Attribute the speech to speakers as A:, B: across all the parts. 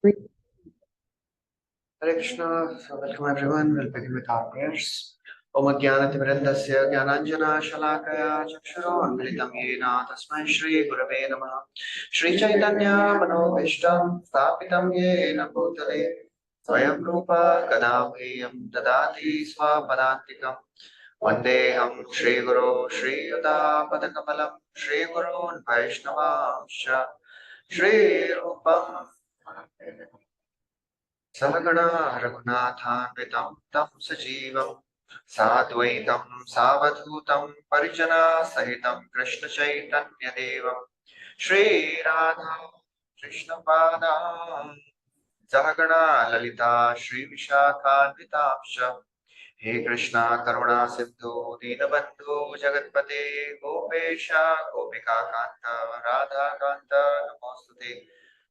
A: Hare Krishna, so welcome everyone. We'll begin with our prayers. Om Jnanatimirandasya Jnananjana Shalakaya Chakshuro Anmilitam Yena Tasmai Shri Gurave Namaha Shri Chaitanya Manobishtam Sthapitam Yena Bhutale Swayam Rupa Kadavayam Dadati Swapadantikam Vandeham Shri Guru Shri Yuta Padakamalam Shri Gurun Vaishnavamsha Shri Rupam Savagana Raghunathanvitam Tam Sajivam Sadvaitam Savadhutam Parijana Sahitam Krishna Chaitanya Devam Shri Radha Krishna Padam Sahagana Lalita Shri Vishakhanvitamsha He Krishna Karuna Sindhu Dinabandhu Jagatpate Gopesha Gopika Kanta Radha Kanta Namostute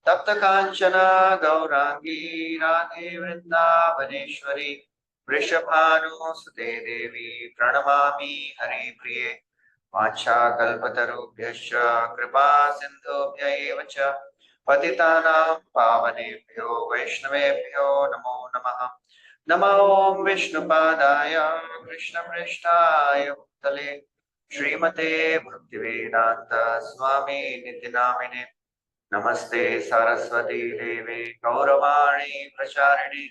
A: तप्त कांचना गौरांगी राधे वृंदावनेश्वरी वृषभानुसुते देवी प्रणमामि हरिप्रिये वाञ्छाकल्पतरुभ्यश्च कृपा सिन्धुभ्य एव च पतितानां पावनेभ्यो वैष्णवेभ्यो नमो नमः नमो विष्णुपादाय कृष्णपृष्ठाय भूतले श्रीमते भक्तिवेदान्त स्वामी नित्यनामिने नमस्ते सरस्वती देवे गौरवाणी प्रचारिणी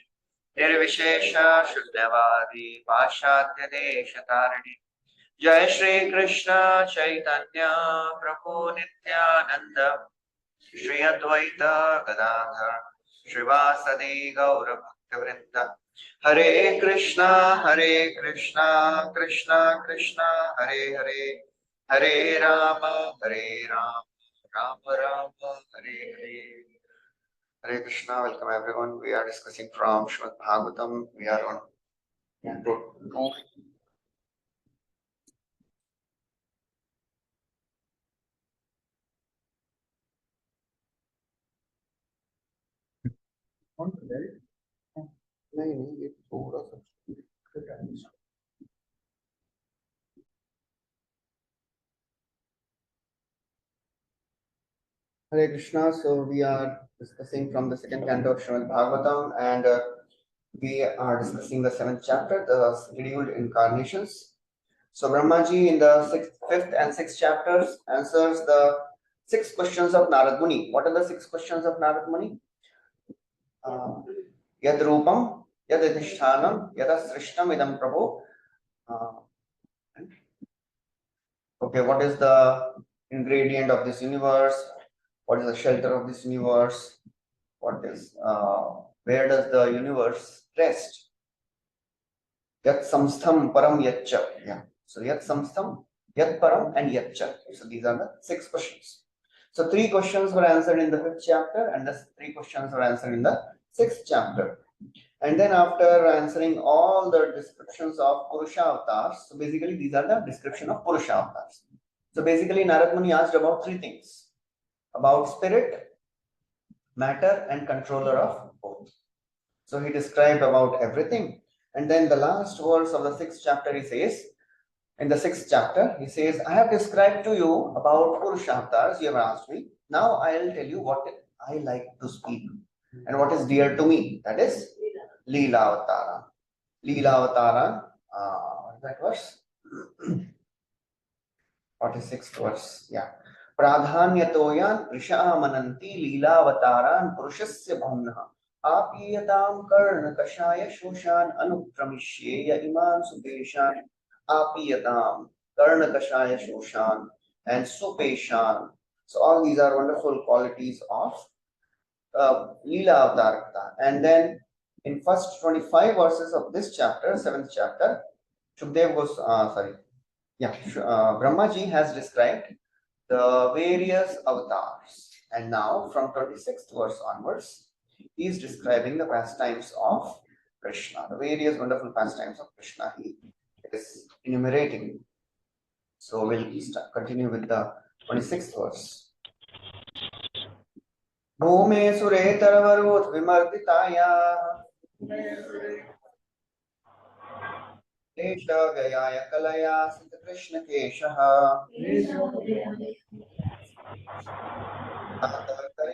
A: निर्विशेष शून्यवादी पाश्चात्य देश तारिणी जय श्री कृष्ण चैतन्य प्रभु नित्यानंद श्री अद्वैत गदाधर श्रीवासदि गौर भक्तवृंद हरे Krishna Krishna Krishna Hare Hare Hare Ram Ram Ram Hare Hare. Hare Krishna, welcome everyone. We are discussing from Srimad Bhagvatam. We are on Canto 2. Hare Krishna. So we are discussing from the second canto of Srimad Bhagavatam, and we are discussing the seventh chapter, the scheduled incarnations. So Brahmaji in the fifth and sixth chapters answers the 6 questions of Narad Muni. What are the 6 questions of Narad Muni? Yad Rupam, Yad Adhishtanam, Yada Srishtam Idam Prabhu. Okay, what is the ingredient of this universe? What is the shelter of this universe? What is where does the universe rest? Yat samstham param yatcha. Yeah. So yat samstham, yat param, and yatcha. So these are the 6 questions. So 3 questions were answered in the 5th chapter, and the 3 questions were answered in the 6th chapter. And then after answering all the descriptions of Purusha avatars, so basically these are the description of Purusha avatars. So basically Narad Muni asked about 3 things: about spirit, matter, and controller of both. So he described about everything. And then the last verse of the 6th chapter, he says, in the 6th chapter, he says, I have described to you about Purusha avatars, you have asked me. Now I will tell you what I like to speak and what is dear to me. That is Leela Avatara. Leela Avatara, what is that verse? 46th verse, yeah. Pradhanyatoyan Risha Mananti Leela Avataran Purushasya Bhaunah Apiyatam Karna Kashaya Shoshan Anupramishyeya Iman Supeshan Apiyatam Karna Kashaya Shoshan and Supeshan. So all these are wonderful qualities of Leela Avatarata. And then in first 25 verses of this chapter, 7th chapter, Shukdev goes, Brahmaji has described the various avatars. And now from 26th verse onwards, he is describing the pastimes of Krishna, the various wonderful pastimes of Krishna he is enumerating. So we'll continue with the 26th verse. Bhume sure tarvarut vimarditaya Desha Vyaya Kalaya Sita Krishna Keshaha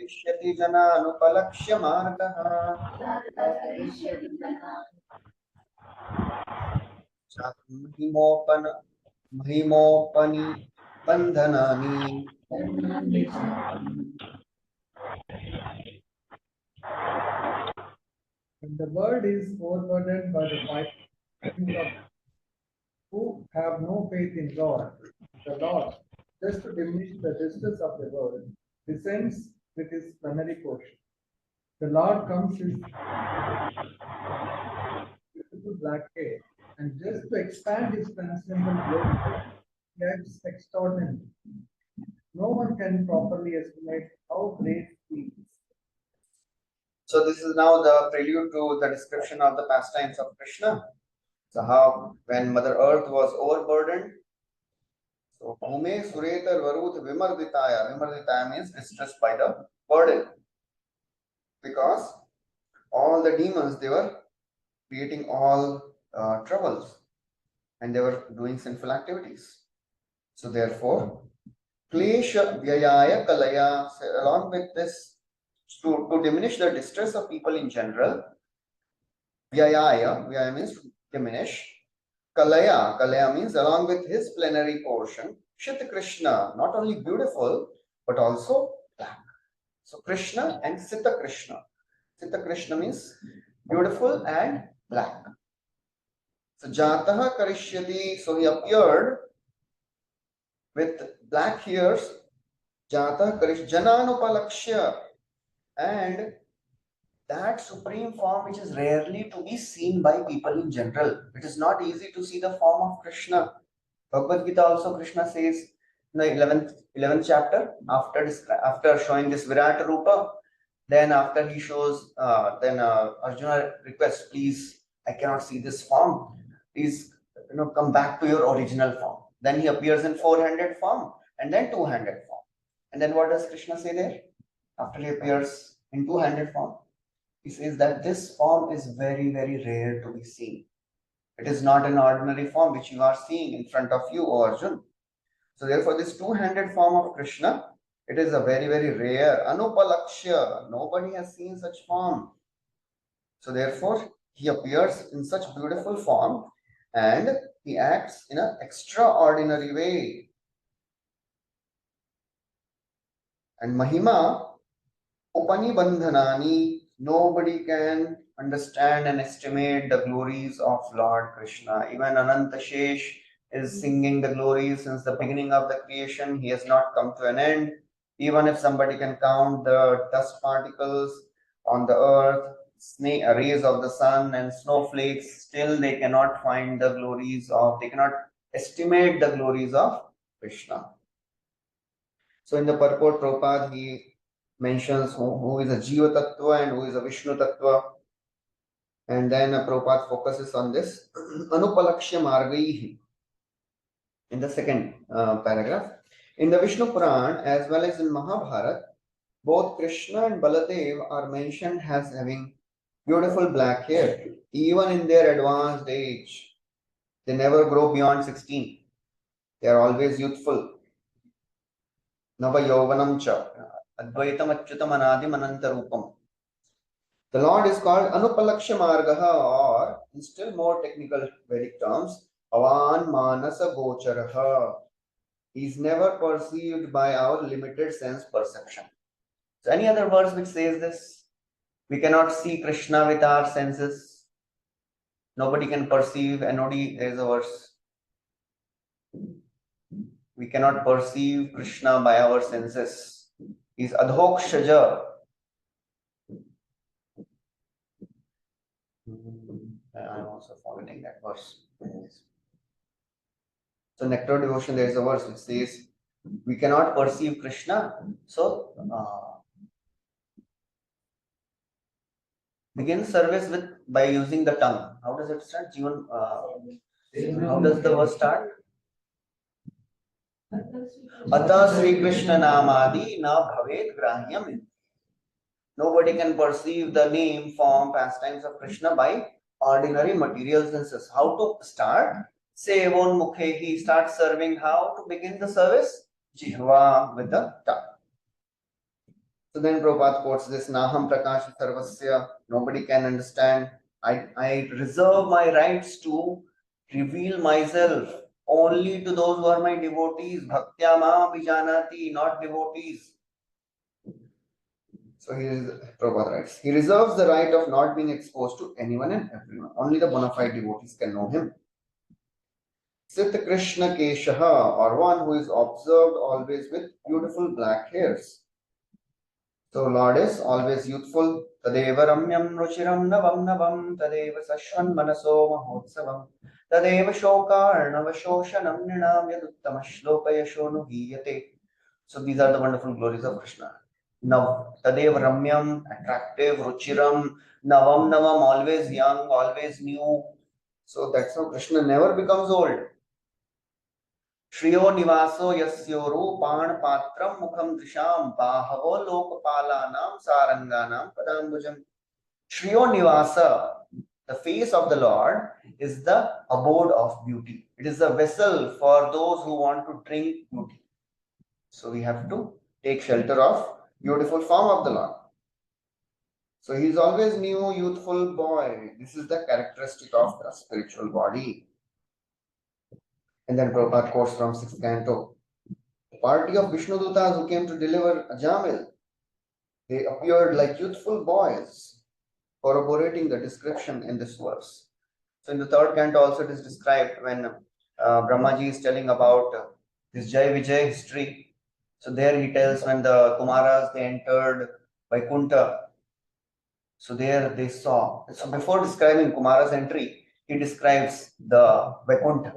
A: karishyati jananupalakshya margaha mahimopani bandhanani.
B: When the world is overburdened by the fight who have no faith in God, the Lord, just to diminish the distress of the world, descends with his plenary portion. The Lord comes with beautiful black hair, and just to expand his transcendental glory, he acts extraordinary. No one can properly estimate how great he is.
A: So this is now the prelude to the description of the pastimes of Krishna. So how when Mother Earth was overburdened, so Bhume Suretar Varut Vimarditaya. Vimarditaya means distressed by the burden. Because all the demons, they were creating all troubles and they were doing sinful activities. So therefore, Klesha Vyayaya Kalaya, so along with this, to diminish the distress of people in general, Vyaya means to diminish. Kalaya means along with his plenary portion. Shit Krishna, not only beautiful, but also black. So Krishna and Sita Krishna. Sita Krishna means beautiful and black. So Jataha Karishyati, so he appeared with black hairs. Jataha Karish Jananupalakshya, and that supreme form which is rarely to be seen by people in general. It is not easy to see the form of Krishna. Bhagavad Gita also Krishna says in the 11th chapter, after showing this Virat Rupa, then after he shows, Arjuna requests, please, I cannot see this form. Please, come back to your original form. Then he appears in 400 form and then 200 form. And then what does Krishna say there? After he appears in 200 form, he says that this form is very, very rare to be seen. It is not an ordinary form which you are seeing in front of you, O Arjun. So therefore, this two-handed form of Krishna, it is a very, very rare, anupalakshya. Nobody has seen such form. So therefore, he appears in such beautiful form and he acts in an extraordinary way. And Mahima, Upani Bandhanani, nobody can understand and estimate the glories of Lord Krishna. Even Anantashesh is singing the glories since the beginning of the creation. He has not come to an end. Even if somebody can count the dust particles on the earth, rays of the sun and snowflakes, still they cannot find the glories of, they cannot estimate the glories of Krishna. So in the purport, Prabhupada, he mentions who is a Jiva Tattva and who is a Vishnu Tattva. And then Prabhupada focuses on this Anupalakshya Margaihi in the second paragraph. In the Vishnu Puran as well as in Mahabharata, both Krishna and Baladev are mentioned as having beautiful black hair. Even in their advanced age, they never grow beyond 16. They are always youthful. Nava Yauvanam Cha, Advaitam Achyutam Anadim Anantarupam. The Lord is called Anupalakshya Margaha, or in still more technical Vedic terms, Avan Manasa Gocharaha. He is never perceived by our limited sense perception. So any other verse which says this? We cannot see Krishna with our senses. Nobody can perceive NOD. There is a verse. We cannot perceive Krishna by our senses. He is Adhokshaja. I'm also forgetting that verse. So Nectar Devotion, there is a verse which says, we cannot perceive Krishna. So begin service by using the tongue. How does it start? How does the verse start? Ata Sri Krishna Namadi na bhavet grahyam. Nobody can perceive the name, form, pastimes of Krishna by ordinary material senses. How to start? Sevon mukhe, he starts serving. How to begin the service? Jihva, with the tongue. So then Prabhupada quotes this Naham Prakash Sarvasya, nobody can understand. I reserve my rights to reveal myself only to those who are my devotees. Bhaktya ma bijanati, not devotees. So Prabhupada writes, he reserves the right of not being exposed to anyone and everyone. Only the bona fide devotees can know him. Sit Krishna Keshaha, or one who is observed always with beautiful black hairs. So Lord is always youthful. Tadeva ramyam ruchiram navam navam tadeva sashvan manaso mahotsavam tadeva shokarnava shoshanam nrinam yaduttama shloka yashonu hiyate. So these are the wonderful glories of Krishna. Now, Tadev Ramyam, attractive, Ruchiram, Navam Navam, always young, always new. So that's how Krishna never becomes old. Shriyo Nivaso Yasyoru Pan Patram Mukham Drisham Bahavo Lokapalanam Saranganam Padambujam. Shriyo Nivasa, the face of the Lord, is the abode of beauty. It is a vessel for those who want to drink beauty. So we have to take shelter of beautiful form of the Lord. So he is always new, youthful boy. This is the characteristic of the spiritual body. And then Prabhupada quotes from 6th Canto. The party of Vishnudutas who came to deliver Ajamil, they appeared like youthful boys, corroborating the description in this verse. So in the 3rd Canto also it is described when Brahmaji is telling about this Jai Vijay history. So there he tells when the Kumaras, they entered Vaikuntha. So there they saw. So before describing Kumara's entry, he describes the Vaikuntha.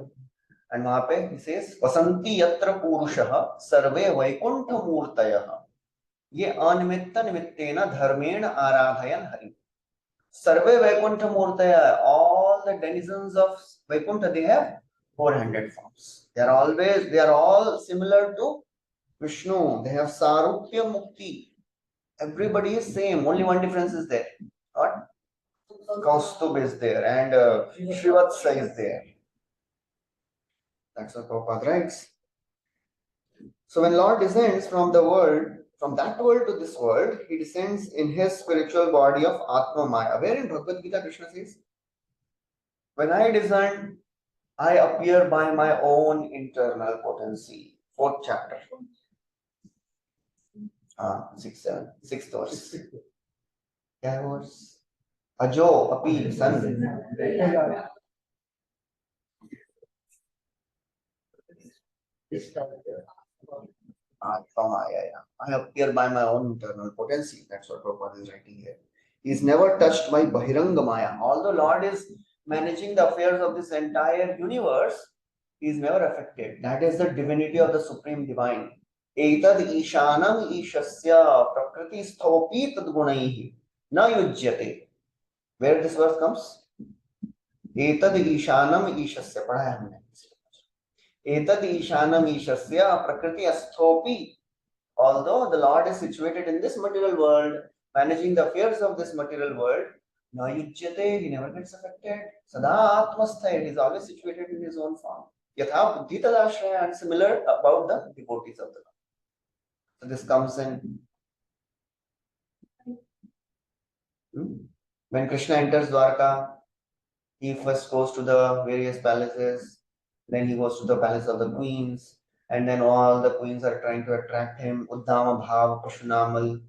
A: And वहां पे he says, वसंती यत्र पुरुषः सर्वे वैकुंठ मूर्तयः ये अनिमित्त निमित्तेन धर्मेण आराधयन् हरि. सर्वे वैकुंठ मूर्तयः, all the denizens of Vaikuntha, they have four-handed forms. They are all similar to Vishnu. They have Sarupya Mukti. Everybody is same. Only one difference is there. What? Kaustubh is there and Srivatsa is there. That's what Prabhupada writes. So when Lord descends from the world, from that world to this world, he descends in his spiritual body of Atma Maya. Where in Bhagavad Gita Krishna says, when I descend, I appear by my own internal potency. 4th chapter. 6th verse. क्या verse? Ajo api san. I appear by my own internal potency. That's what Prabhupada is writing here. He is never touched by Bahiranga Maya. Although Lord is managing the affairs of this entire universe, he is never affected. That is the divinity of the Supreme Divine. Etad Ishanam Ishasya Prakriti Sthopi Tadgunaihi Na Yujyate. Where this verse comes? Etad Ishanam Ishasya. पढ़ा है हमने. Etad Ishanam Ishasya Prakriti Asthopi. Although the Lord is situated in this material world, managing the affairs of this material world, na yujyate, he never gets affected. Sada Atmastha, he is always situated in his own form. Yatha Buddhi Tadashraya, and similar about the devotees of the Lord. So this comes in when Krishna enters Dwarka, he first goes to the various palaces, then he goes to the palace of the queens, and then all the queens are trying to attract him. Uddhama Bhav, Pashunamal.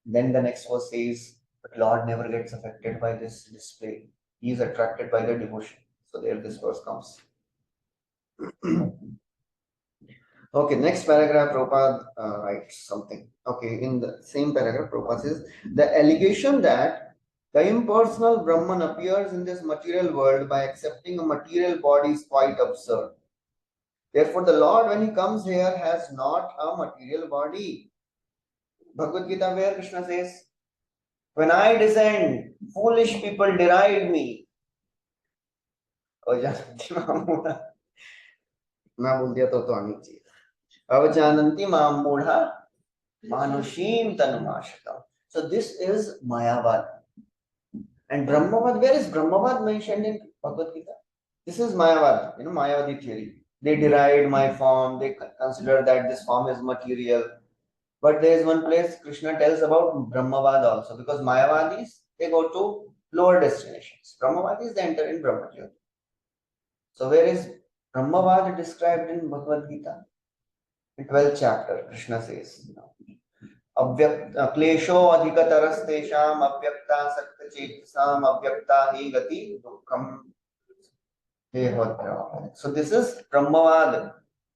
A: Then the next verse says, but Lord never gets affected by this display. He is attracted by the devotion. So there this verse comes. Okay, next paragraph, Prabhupada writes something. Okay, in the same paragraph, Prabhupada says, the allegation that the impersonal Brahman appears in this material world by accepting a material body is quite absurd. Therefore, the Lord, when he comes here, has not a material body. Bhagavad Gita, where Krishna says, when I descend, foolish people deride me. So this is Mayavad. And Brahmavad, where is Brahmavad mentioned in Bhagavad Gita? This is Mayavad, Mayavadi theory. They deride my form, they consider that this form is material. But there is one place Krishna tells about Brahmavad also, because Mayavadis, they go to lower destinations. Brahmavadis, they enter in Brahmajyoti. So where is Brahmavad described in Bhagavad Gita? In 12th chapter, Krishna says, क्लेशो अधिकतरस्तेषाम् अव्यक्ता सक्तचेतसाम् अव्यक्ता हि गति दुःखम देहोद्भव. So this is Brahmavad.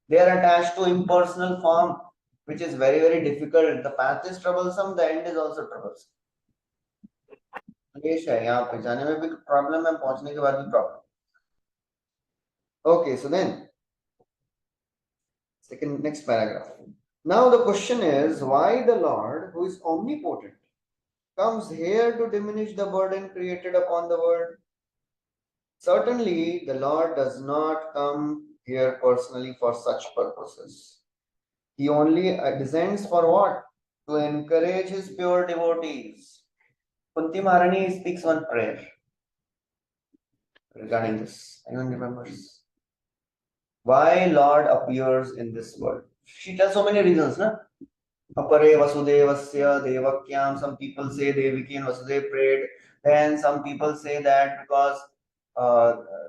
A: They are attached to impersonal form, which is very, very difficult. The path is troublesome, the end is also troublesome. क्लेश है, यहाँ पे जाने में भी प्रॉब्लम है, पहुंचने के बाद भी problem. Okay, so then next paragraph. Now the question is, why the Lord, who is omnipotent, comes here to diminish the burden created upon the world? Certainly, the Lord does not come here personally for such purposes. He only descends for what? To encourage his pure devotees. Kunti Maharani speaks one prayer regarding this. Anyone remembers? Why Lord appears in this world? She tells so many reasons, na? Apare Vasudevasya Devakyam. Some people say Devaki and Vasudev prayed. Then some people say that because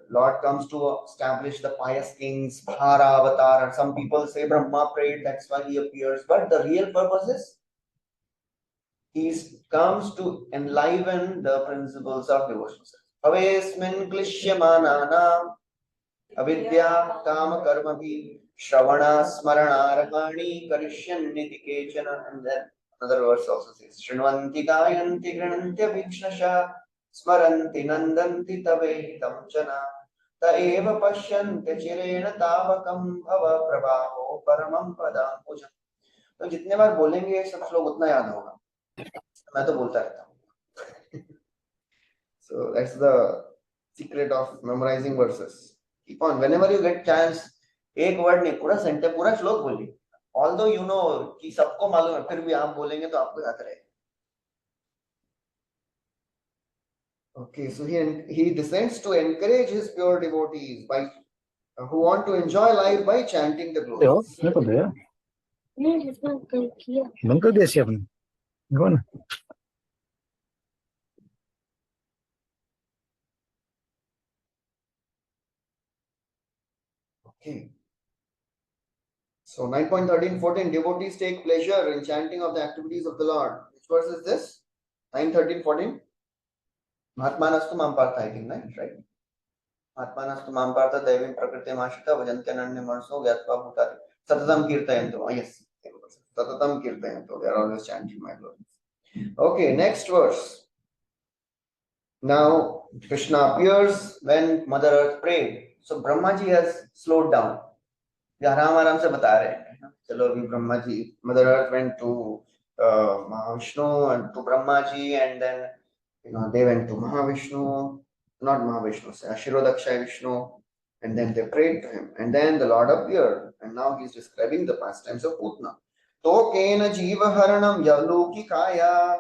A: Lord comes to establish the pious kings, Bhara Avatar. And some people say Brahma prayed, that's why he appears. But the real purpose is he comes to enliven the principles of devotion. Avesmin klishyamanana avidya kama karmavi shravana smarana rakani karishyanniti kechana. And then another verse also says Shrinvanti gayanti granantya vikšnasha स्मरन्ति नन्दन्ति तवेहितं जना त एव पश्यन्ति चिरेण तावकं भव प्रभावो परमं पदाम्बुजम्. तो जितने बार बोलेंगे सब श्लोक उतना याद होगा. मैं तो बोलता रहता हूँ. So that's the secret of memorizing verses. Keep on, whenever you get chance, एक वर्ड नहीं, पूरा सेंटेंस, पूरा श्लोक बोलिए. Although you know कि सबको मालूम है, फिर भी आप बोलेंगे तो आपको याद रहेगा. Okay, so he descends to encourage his pure devotees by who want to enjoy life by chanting the glories. Okay. So 9.13-14, devotees take pleasure in chanting of the activities of the Lord. Which verse is this? 9.13-14. Mahatmanastu mampartha, I think, right? Mahatmanastu mampartha devim prakriti mashita vajantananya marso vyatva bhutari satatam kirtayanto. Yes, satatam kirtayanto. They are always chanting my glories. Okay, next verse. Now Krishna appears when Mother Earth prayed. So Brahma ji has slowed down. आराम से बता रहे हैं. चलो अभी Brahma ji, Mother Earth went to Mahavishnu and to Brahma ji, and then they went to Mahavishnu, not Mahavishnu, Ashirodaksha Vishnu, and then they prayed to him, and then the Lord appeared, and now he is describing the pastimes of Putna. Tokena jiva haranam yalukikaya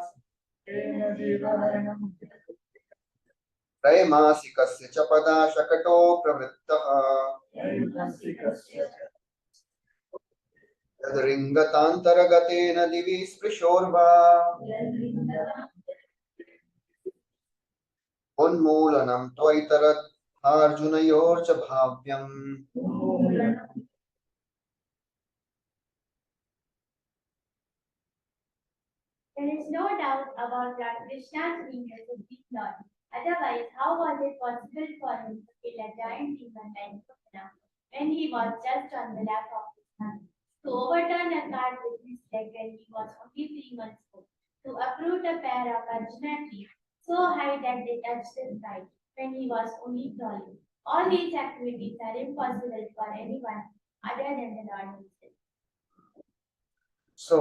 A: Premasikasya chapada shakato pravrittaha Yadringatantaragateena divi sprishorva Unmoolanam tvaitarat arjunayorcha bhavyam.
C: There is no doubt about that Krishna's being a supreme Lord. Otherwise, how was it possible for him to kill a giant demon like Krishna when he was just on the lap of his son? To overturn a cart with his leg when he was only 3 months old. To uproot a pair of Arjuna trees so high that they touched his side when he was only crawling. All these activities are impossible for anyone other than the Lord himself.
A: So,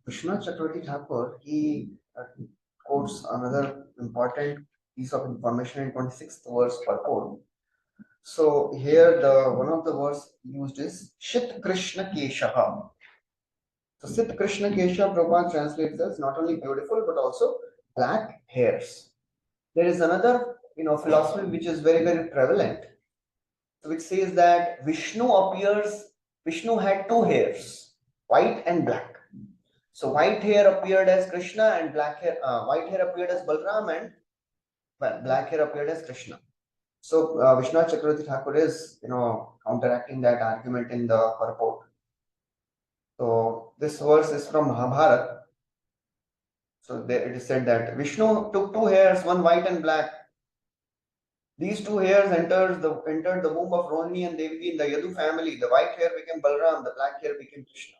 A: Krishna Chakravarti Thakur, he quotes another important piece of information in 26th verse purport. So here one of the words used is Shit Krishna Keshaha. So Sit Krishna Kesha Prabhupada translates as not only beautiful but also black hairs. There is another philosophy which is very, very prevalent, which says that Vishnu had 2 hairs, white and black. So white hair appeared as Krishna and black hair, white hair appeared as Balram and black hair appeared as Krishna. So Vishwanath Chakravarti Thakur is, counteracting that argument in the purport. So this verse is from Mahabharata. So there it is said that Vishnu took two hairs, one white and black. These two hairs entered the womb of Rohini and Devaki in the Yadu family. The white hair became Balram, the black hair became Krishna.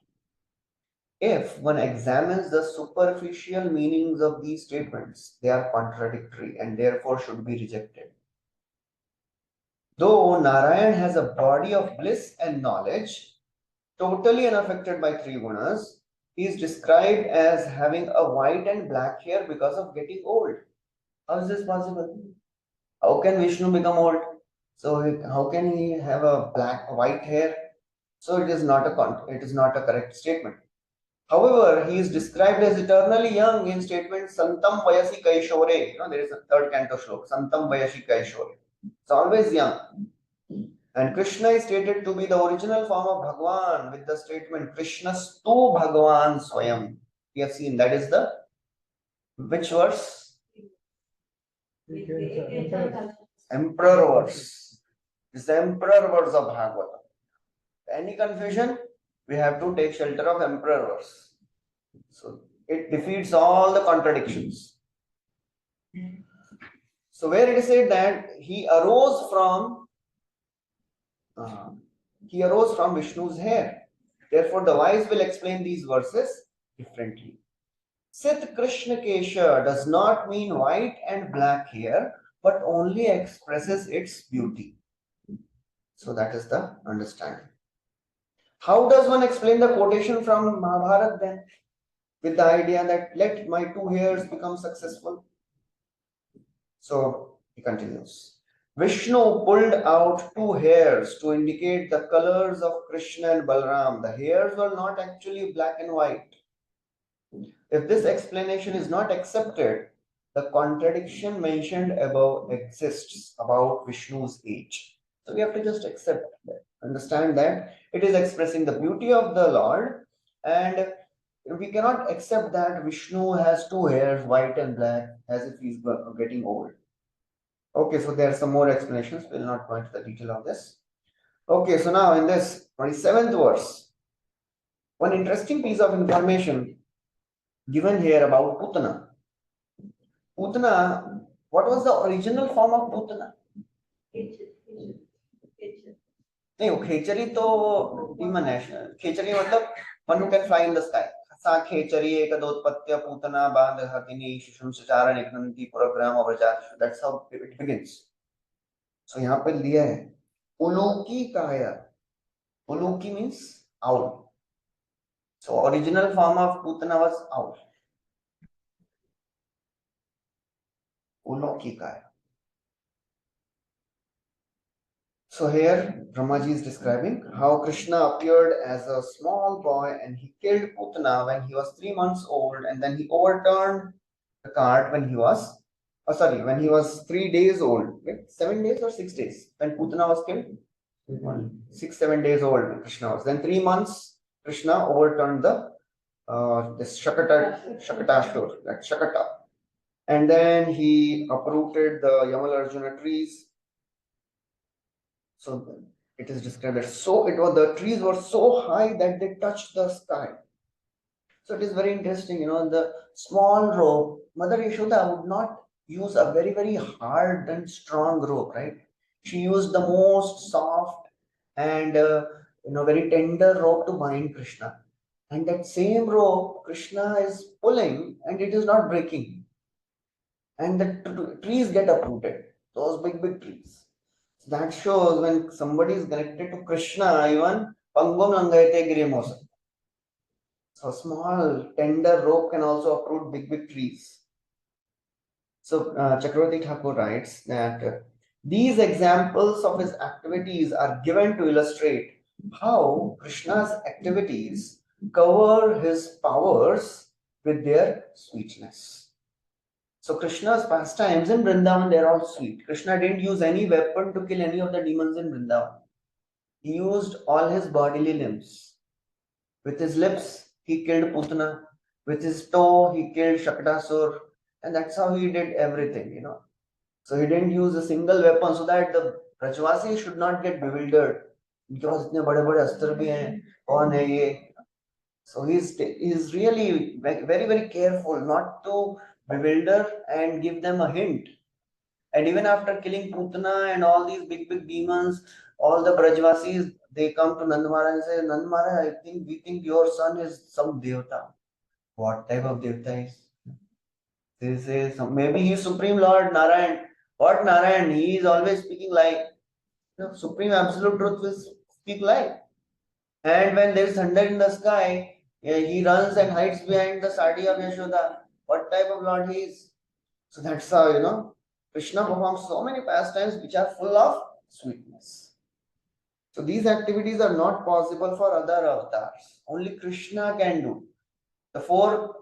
A: If one examines the superficial meanings of these statements, they are contradictory and therefore should be rejected. Though Narayan has a body of bliss and knowledge, totally unaffected by three gunas, he is described as having a white and black hair because of getting old. How is this possible? How can Vishnu become old? So how can he have a white hair? So it is not a correct statement. However, he is described as eternally young in statement Santam Vayasi Kaishore. There is a third canto shlok, Santam Vayasi Kaishore. It's always young. And Krishna is stated to be the original form of Bhagwan with the statement Krishnastu Bhagwan Swayam. We have seen that is the which verse? Emperor verse. This is the emperor verse of Bhagavatam. Any confusion? We have to take shelter of emperor verse. So it defeats all the contradictions. So where it is said that he arose from Vishnu's hair. Therefore, the wise will explain these verses differently. Sit Krishna Kesha does not mean white and black hair, but only expresses its beauty. So that is the understanding. How does one explain the quotation from Mahabharata then? With the idea that let my two hairs become successful. So he continues. Vishnu pulled out two hairs to indicate the colors of Krishna and Balram. The hairs were not actually black and white. If this explanation is not accepted, the contradiction mentioned above exists about Vishnu's age. So we have to just accept that, understand that it is expressing the beauty of the Lord, and we cannot accept that Vishnu has two hairs, white and black, as if he's getting old. Okay, so there are some more explanations. We'll not go into the detail of this. Okay, so now in this 27th verse, one interesting piece of information given here about Putana. Putana, what was the original form of Putana? नहीं, खेचरी तो demon है. खेचरी मतलब one who can fly in the sky. सा खेचरी एकदोत्पत्त्य पूतना बांध हतिनी शिशुम सचारण एकनंती पुरग्राम अवजात. That's how it begins. So यहाँ पे लिया है उलूकी काया. Uluki means owl. So original form of Putana was owl. Uluki kaya. So here Brahmaji is describing how Krishna appeared as a small boy and he killed Putana when he was 3 months old, and then he overturned the cart when he was 3 days old. Wait, 7 days or 6 days when Putana was killed? 6-7 days old Krishna was. Then 3 months Krishna overturned the this Shakatashur, that Shakata. And then he uprooted the Yamalarjuna trees. So it is described that the trees were so high that they touched the sky. So it is very interesting, the small rope. Mother Yashoda would not use a very, very hard and strong rope, right? She used the most soft and very tender rope to bind Krishna. And that same rope Krishna is pulling and it is not breaking. And the trees get uprooted. Those big, big trees. So that shows when somebody is connected to Krishna, even Pangvam Langayate Girimosa. So small, tender rope can also uproot big, big trees. So Chakravarti Thakur writes that these examples of his activities are given to illustrate how Krishna's activities cover his powers with their sweetness. So Krishna's pastimes in Vrindavan, they are all sweet. Krishna didn't use any weapon to kill any of the demons in Vrindavan. He used all his bodily limbs. With his lips, he killed Putana. with his toe, he killed Shaktasur, and that's how he did everything, you know. So he didn't use a single weapon so that the Brajvasi should not get bewildered. Because इतने बड़े बड़े अस्त्र भी हैं, कौन है ये? So he's really very very careful not to bewilder and give them a hint. And even after killing Putana and all these big demons, all the Brajvasis, they come to Nandamara and say, Nandamara, we think your son is some devata. What type of devata is? They say maybe he is Supreme Lord Narayan. What Narayan? He is always speaking lie. The Supreme Absolute Truth will speak lie. And when there is thunder in the sky, he runs and hides behind the sari of Yashoda. What type of Lord he is? So that's how, you know, Krishna performs so many pastimes which are full of sweetness. So these activities are not possible for other avatars. Only Krishna can do. The four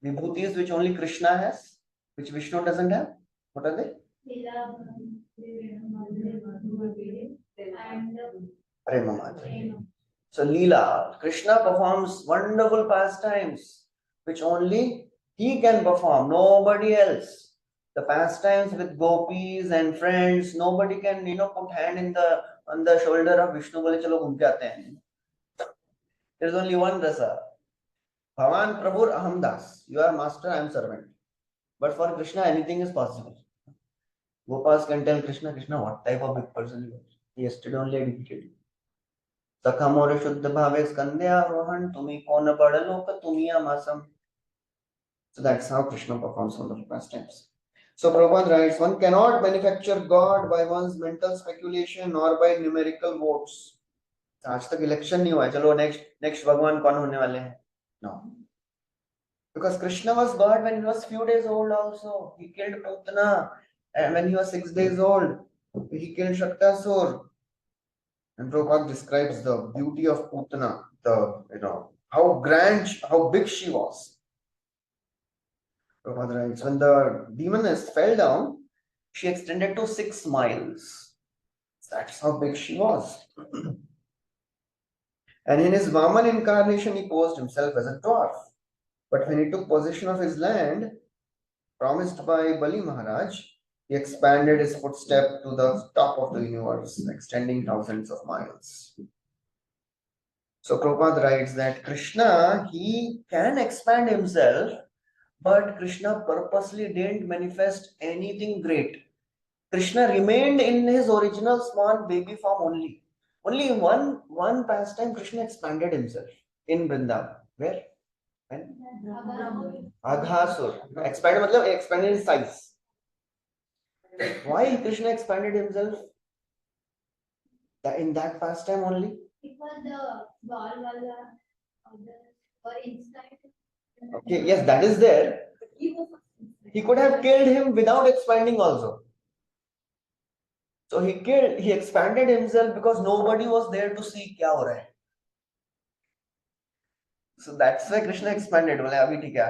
A: vibhutis which only Krishna has, which Vishnu doesn't have. What are they?
C: And
A: Prema Madhuri. So Leela, Krishna performs wonderful pastimes which only he can perform, nobody else. The pastimes with gopis and friends, nobody can, you know, put hand in the on the shoulder of Vishnu, bole chalo ghum ke aate hain. There is only one rasa. Bhavan Prabhur Aham Das. You are master, I am servant. But for Krishna, anything is possible. Gopas can tell Krishna, Krishna, what type of big person you are. Yesterday only I defeated you. Sakha more Shuddha Bhave Skandya Rohan Tumi Kona Badaloka Tumiya Masam. So that's how Krishna performs wonderful pastimes. So Prabhupada writes, one cannot manufacture God by one's mental speculation or by numerical votes. आज तक election नहीं हुआ है, चलो next भगवान कौन होने वाले हैं? No. Because Krishna was God when he was few days old also. He killed Putana, and when he was 6 days old, he killed Shaktasur. And Prabhupada describes the beauty of Putana, how grand, how big she was. Prabhupada writes, when the demoness fell down, she extended to 6 miles. That's how big she was. And in his Vaman incarnation, he posed himself as a dwarf. But when he took possession of his land, promised by Bali Maharaj, he expanded his footstep to the top of the universe, extending thousands of miles. So Prabhupada writes that Krishna, he can expand himself, but Krishna purposely didn't manifest anything great. Krishna remained in his original small baby form only. Only one pastime Krishna expanded himself in Vrindavan. Where? When? Aghasur. Expanded means expanded in size. Why Krishna expanded himself? In that pastime only?
C: Because the ball or inside.
A: Okay, yes, that is there. He could have killed him without expanding also. So he expanded himself because nobody was there to see kya ho raha hai. So that's why Krishna expanded. Well,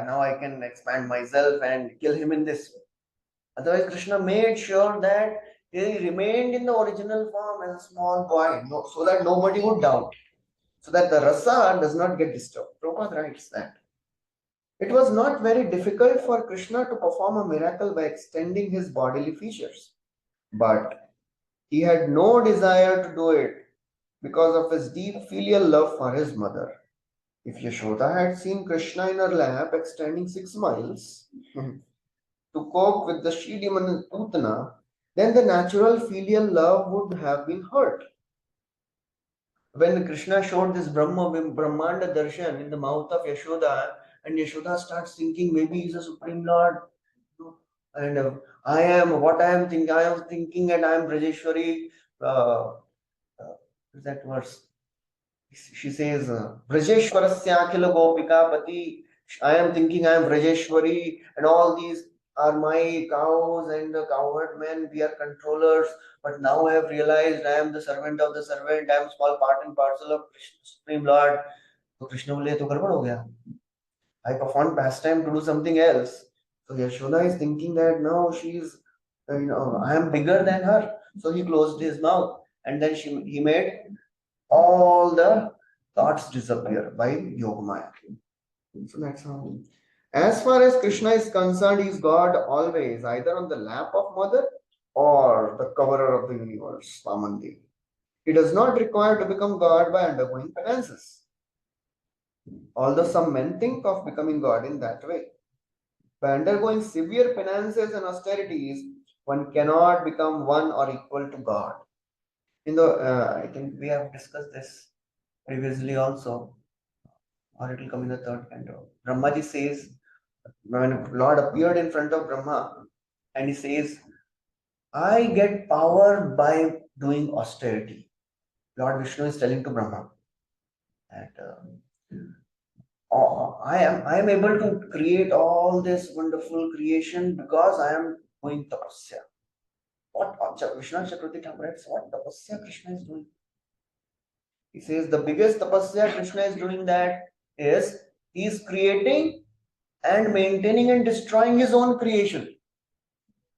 A: now I can expand myself and kill him in this way. Otherwise, Krishna made sure that he remained in the original form as a small boy, so that nobody would doubt, so that the rasa does not get disturbed. Prabhupada writes that it was not very difficult for Krishna to perform a miracle by extending his bodily features, but he had no desire to do it because of his deep filial love for his mother. If Yashoda had seen Krishna in her lap extending 6 miles to cope with the she-demon Putana, then the natural filial love would have been hurt. When Krishna showed this Brahmanda darshan in the mouth of Yashoda, and Yashoda starts thinking maybe he's a Supreme Lord, and I am thinking, and I am Brajeshwari. That verse. She says, Brajeshwarasya Akhila Gopika Pati. I am thinking I am Brajeshwari, and all these are my cows and the cowherd men. We are controllers. But now I have realized I am the servant of the servant. I am small part and parcel of Supreme Lord. So Krishna bole, to garbad ho gaya. I performed pastime to do something else. So Yashoda is thinking that no, she is, I am bigger than her. So he closed his mouth, and then he made all the thoughts disappear by Yogamaya. So that's how. As far as Krishna is concerned, he is God always, either on the lap of mother or the coverer of the universe, Vamandi. He does not require to become God by undergoing penances. Although some men think of becoming God in that way. By undergoing severe penances and austerities, one cannot become one or equal to God. I think we have discussed this previously also, or it will come in the third canto. Brahmaji says, when Lord appeared in front of Brahma, and he says, I get power by doing austerity. Lord Vishnu is telling to Brahma that I am able to create all this wonderful creation because I am doing tapasya. What Vishnu Chakravarti Thakur writes, what tapasya Krishna is doing? He says the biggest tapasya Krishna is doing that is he is creating and maintaining and destroying his own creation.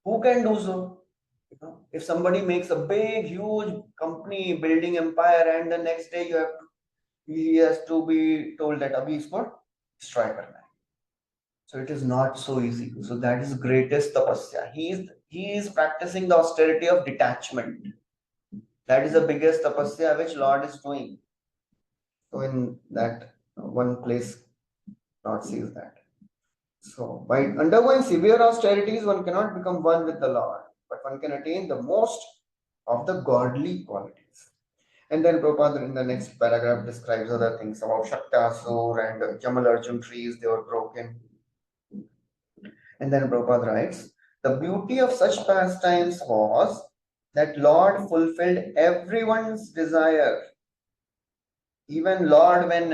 A: Who can do so? You know, if somebody makes a big, huge company, building empire, and the next day he has to be told that abhi isko destroy karna hai. So it is not so easy. So that is greatest tapasya. He is practicing the austerity of detachment. That is the biggest tapasya which Lord is doing. So in that one place, Lord sees that. So by undergoing severe austerities, one cannot become one with the Lord, but one can attain the most of the godly qualities. And then Prabhupada in the next paragraph describes other things about Shaktasur and Jamal Arjun trees, they were broken. And then Prabhupada writes, the beauty of such pastimes was that Lord fulfilled everyone's desire. Even Lord, when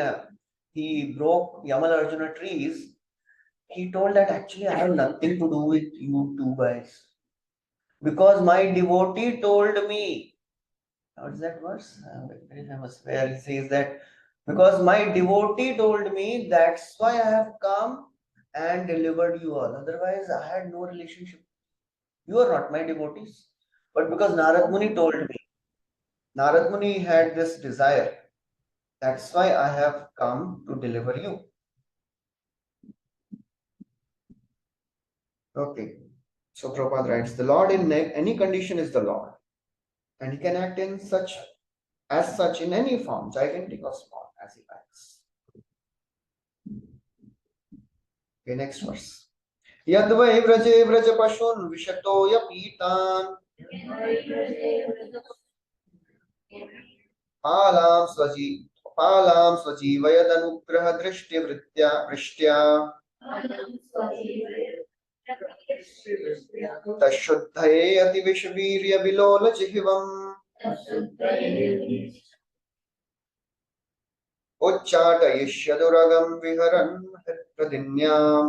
A: he broke Yamal Arjuna trees, he told that actually I have nothing to do with you two guys. Because my devotee told me, what is that verse? Very famous, where he says that because my devotee told me, that's why I have come and delivered you all. Otherwise, I had no relationship. You are not my devotees. But because Narad Muni told me, Narad Muni had this desire. That's why I have come to deliver you. Okay. So Prabhupada writes, the Lord in any condition is the Lord. And he can act in as such in any form, gigantic or small, as he likes. Okay, next verse. Yadvai vraje vraja pashun vishato yapitan palam swajivayadanugraha vrishtya tashuddhaye ativishvirya vilola jihivam ucchatayishyaduragam viharan pradinyam.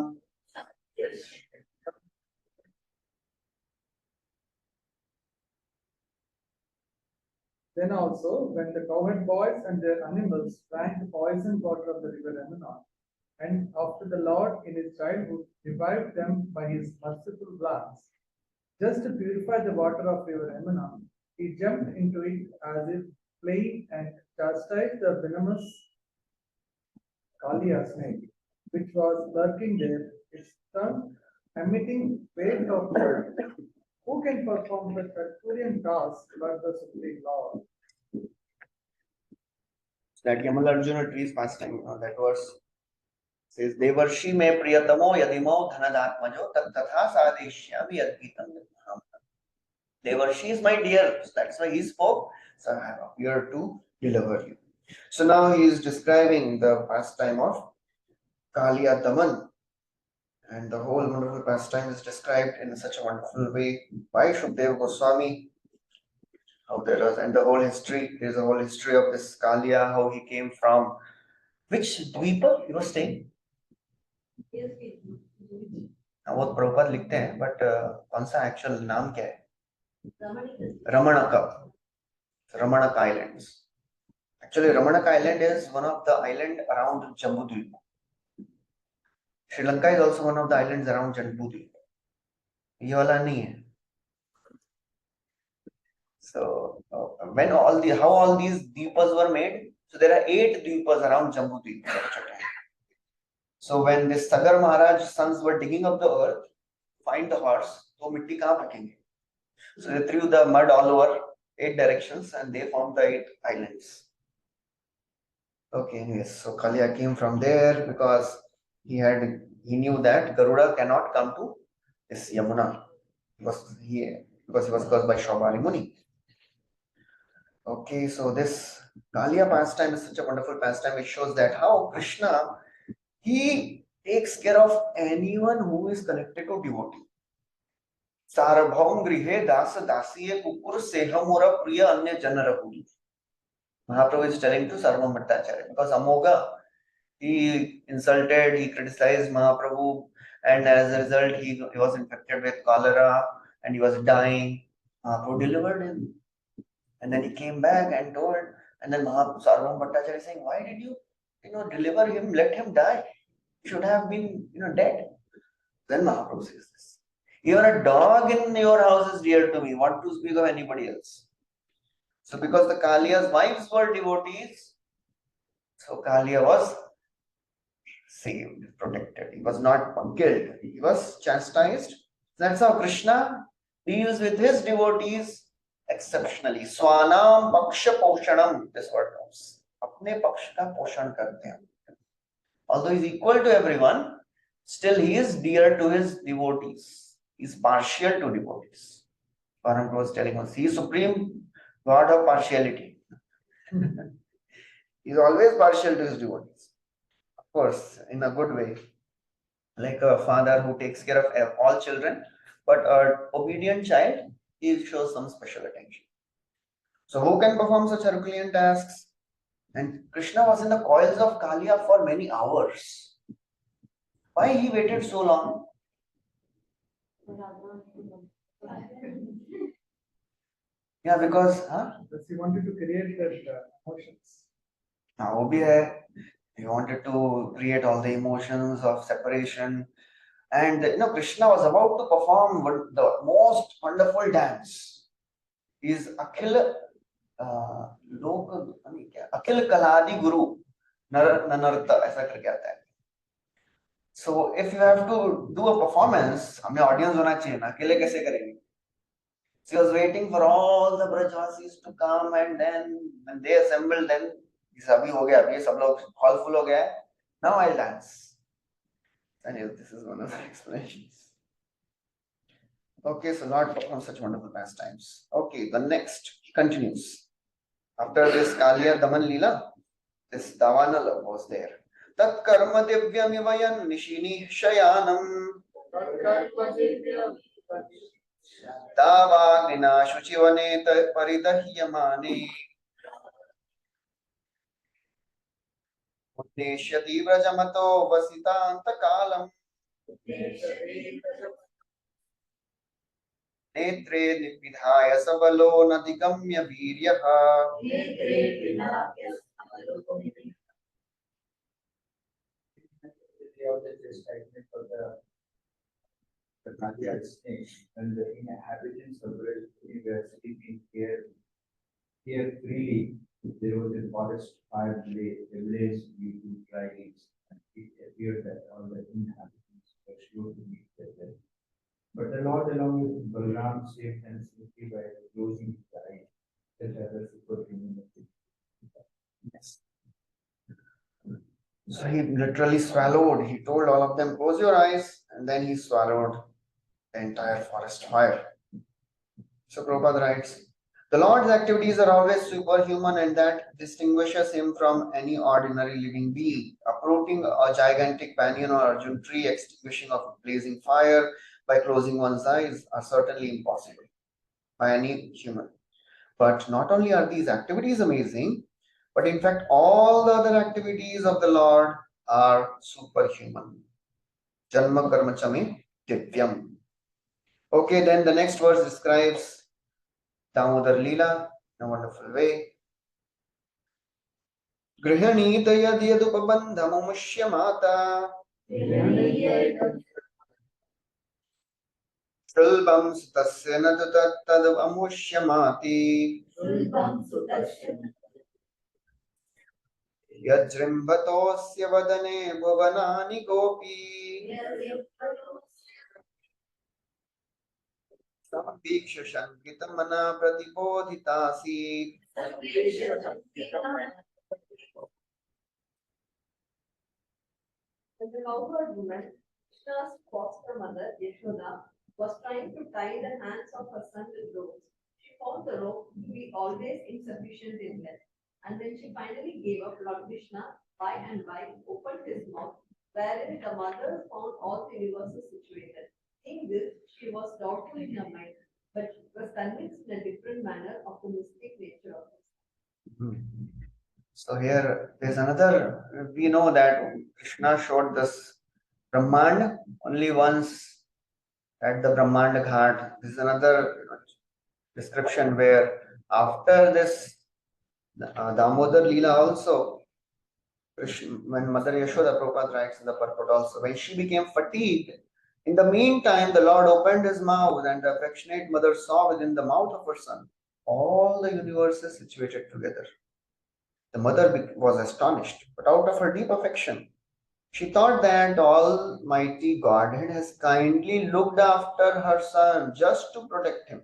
B: Then also, when the cowherd boys and their animals drank the poisoned water of the river Yamuna, and after the Lord in his childhood revived them by his merciful glance, just to purify the water of river Yamuna, he jumped into it as if playing and chastised the venomous Kalia snake, which was lurking there, its tongue emitting waves of blood. Who can perform the Herculean task but the Supreme Lord?
A: That Yamal Arjuna trees pastime, that verse says, Devarshi me priyatamo yadimo dhanadhatmajo tatha sadeshyami advitam vidham. Devarshi is my dear, so that's why he spoke. So I have appeared to deliver you. So now he is describing the pastime of Kaliya Daman. And the whole wonderful pastime is described in such a wonderful way by Shukdev Goswami. How there was, and the whole history, there's a whole history of this Kaliya, how he came from. Which dweepa he was staying? वो प्रभुपाद लिखते हैं but कौन सा actual नाम क्या है Ramanak islands actually Ramanak island is one of the island around Jambudvipa Sri Lanka is also one of the islands around Jambudvipa ये वाला नहीं है so when how all these dweepas were made, so there are 8 dweepas around Jambudweep. So when this Sagar Maharaj's sons were digging up the earth, find the horse, तो मिट्टी कहाँ फेंकेंगे? So they threw the mud all over 8 directions and they found the 8 islands. Okay, yes. So Kalia came from there because he knew that Garuda cannot come to this Yamuna because he was caused by Shraubali Muni. Okay, so this Kalia pastime is such a wonderful pastime. It shows that how Krishna, he takes care of anyone who is connected to devotee. Sarabhaum grihe dasa dasiye kukur sehamura priya anya janarapudi. Mahaprabhu is telling to Sarvabhaum Bhattacharya because Amoga, he insulted, he criticized Mahaprabhu, and as a result, he was infected with cholera and he was dying. Mahaprabhu delivered him. And then he came back and told, and then Sarvabhaum Bhattacharya is saying, why did you deliver him, let him die? He should have been, dead. Then Mahaprabhu says this. Even a dog in your house is dear to me. What to speak of anybody else? So because the Kalia's wives were devotees, so Kalia was saved, protected. He was not killed. He was chastised. That's how Krishna deals with his devotees exceptionally. Swanam paksha poshanam, this word comes. Apne paksh ka poshan karte hain. Although he is equal to everyone, still he is dear to his devotees. He is partial to devotees. Param was telling us, he is supreme God of partiality. He is always partial to his devotees. Of course, in a good way. Like a father who takes care of all children, but an obedient child, he shows some special attention. So who can perform such Herculean tasks? And Krishna was in the coils of Kalia for many hours. Why he waited so long? Yeah, because
B: he wanted to create that emotions.
A: He wanted to create all the emotions of separation. And Krishna was about to perform the most wonderful dance. Is Akhil Akhil Kaladi Guru Nanarta, ऐसा करके आता है. So if you have to do a performance, हमें audience होना चाहिए ना, अकेले कैसे करेंगे? So he was waiting for all the Brajvasis to come, and then when they assembled, then अभी हो गया, अभी सब लोग hall full हो गया है. Now I'll dance. And this is one of the explanations. Okay, so Lord performs such wonderful pastimes. Okay, the next he continues. After this Kalia Daman Leela, this Davanala was there. Tat karma divyamivayan nishini shayanam Davagnina shuchivane paridahyamane Uddeshyati vrajamato vasitanta kalam नेत्रे निविधाय सबलो नदिगम्य वीर्यः
D: the Kaliya stage, and the inhabitants of the were sleeping here freely. There was a forest fire ablaze due to dry leaves, and it appeared that all the inhabitants were sure to meet their death. But the Lord, along with Balaram, saved them simply by closing his eyes, that other superhuman.
A: Yes. So he literally swallowed. He told all of them, close your eyes, and then he swallowed the entire forest fire. So Prabhupada writes, the Lord's activities are always superhuman, and that distinguishes him from any ordinary living being. Uprooting a gigantic banyan or Arjun tree, extinguishing of a blazing fire by closing one's eyes are certainly impossible by any human. But not only are these activities amazing, but in fact all the other activities of the Lord are superhuman. Janma karma chame divyam. Okay, then the next verse describes Damodar Leela in a wonderful way. Grihanita yadyadupabandhamumushya mata Shulbam sutasya nadutat amushya mati. यज्जृम्भतोऽस्य वदने भुवनानि गोपी समवीक्ष्य शङ्कितमना प्रतिबोधितासीत्.
E: When the cowherd woman, Krishna's foster mother, Yashoda, was trying to tie the hands of her son with ropes, she found the rope to be always insufficient in length. And when she finally gave up, Lord Krishna, by and by, opened his mouth, wherein the mother found all the universes situated. In this, she was doubtful in her mind, but was convinced in a different manner of the mystic nature of it.
A: So here there's another, we know that Krishna showed this Brahmand only once at the Brahmanda Ghat. This is another description where after this Damodar Leela also, when Mother Yashoda, Prabhupada writes in the purport also, when she became fatigued, in the meantime the Lord opened his mouth and the affectionate mother saw within the mouth of her son all the universes situated together. The mother was astonished, but out of her deep affection, she thought that Almighty Godhead has kindly looked after her son just to protect him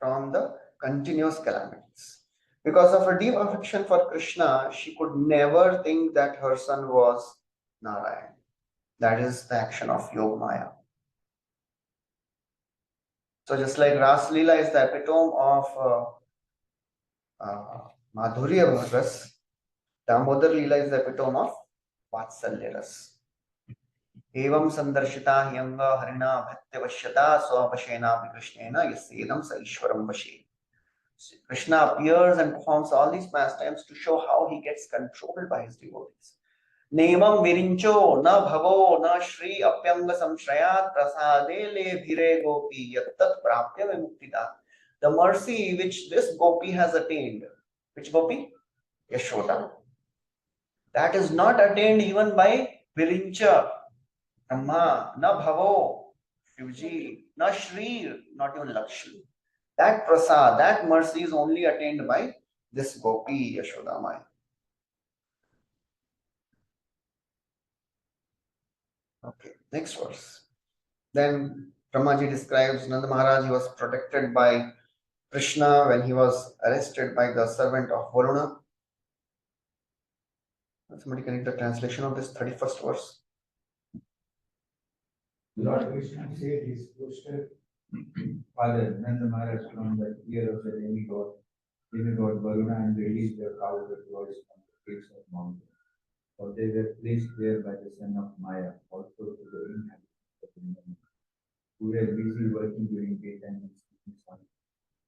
A: from the continuous calamities. Because of her deep affection for Krishna, she could never think that her son was Narayan. That is the action of Yoga Maya. So just like Ras Leela is the epitome of Madhurya Ras, Damodar Leela is the epitome of Vatsalya Ras. एवं संदर्शिता ह्यंग हरिणा भक्त्यवश्यता स्वपशेना कृष्णेन यस्येदं स ईश्वरं वशे. Krishna appears and performs all these pastimes to show how he gets controlled by his devotees. Nevam virincho na bhavo na shri apyanga samshrayat prasade le bhire gopi yattat prapya vimuktida. The mercy which this gopi has attained, which gopi? Yashoda. That is not attained even by virincha, Brahma, na bhavo, Shivji, na shri, not even Lakshmi. That prasad, that mercy is only attained by this gopi Yashodamai. Okay, next verse. Then Brahmaji describes Nanda Maharaj, he was protected by Krishna when he was arrested by the servant of Varuna. Somebody can read the translation of this 31st verse.
D: Lord Krishna saved his foster father Nanda Maharaj from the fear of the demigod Varuna and released their cowherd boys from the gates of mountain. For they were placed there by the son of Maya, also to the inhabitants of the mountain, who were busy working during daytime and sleeping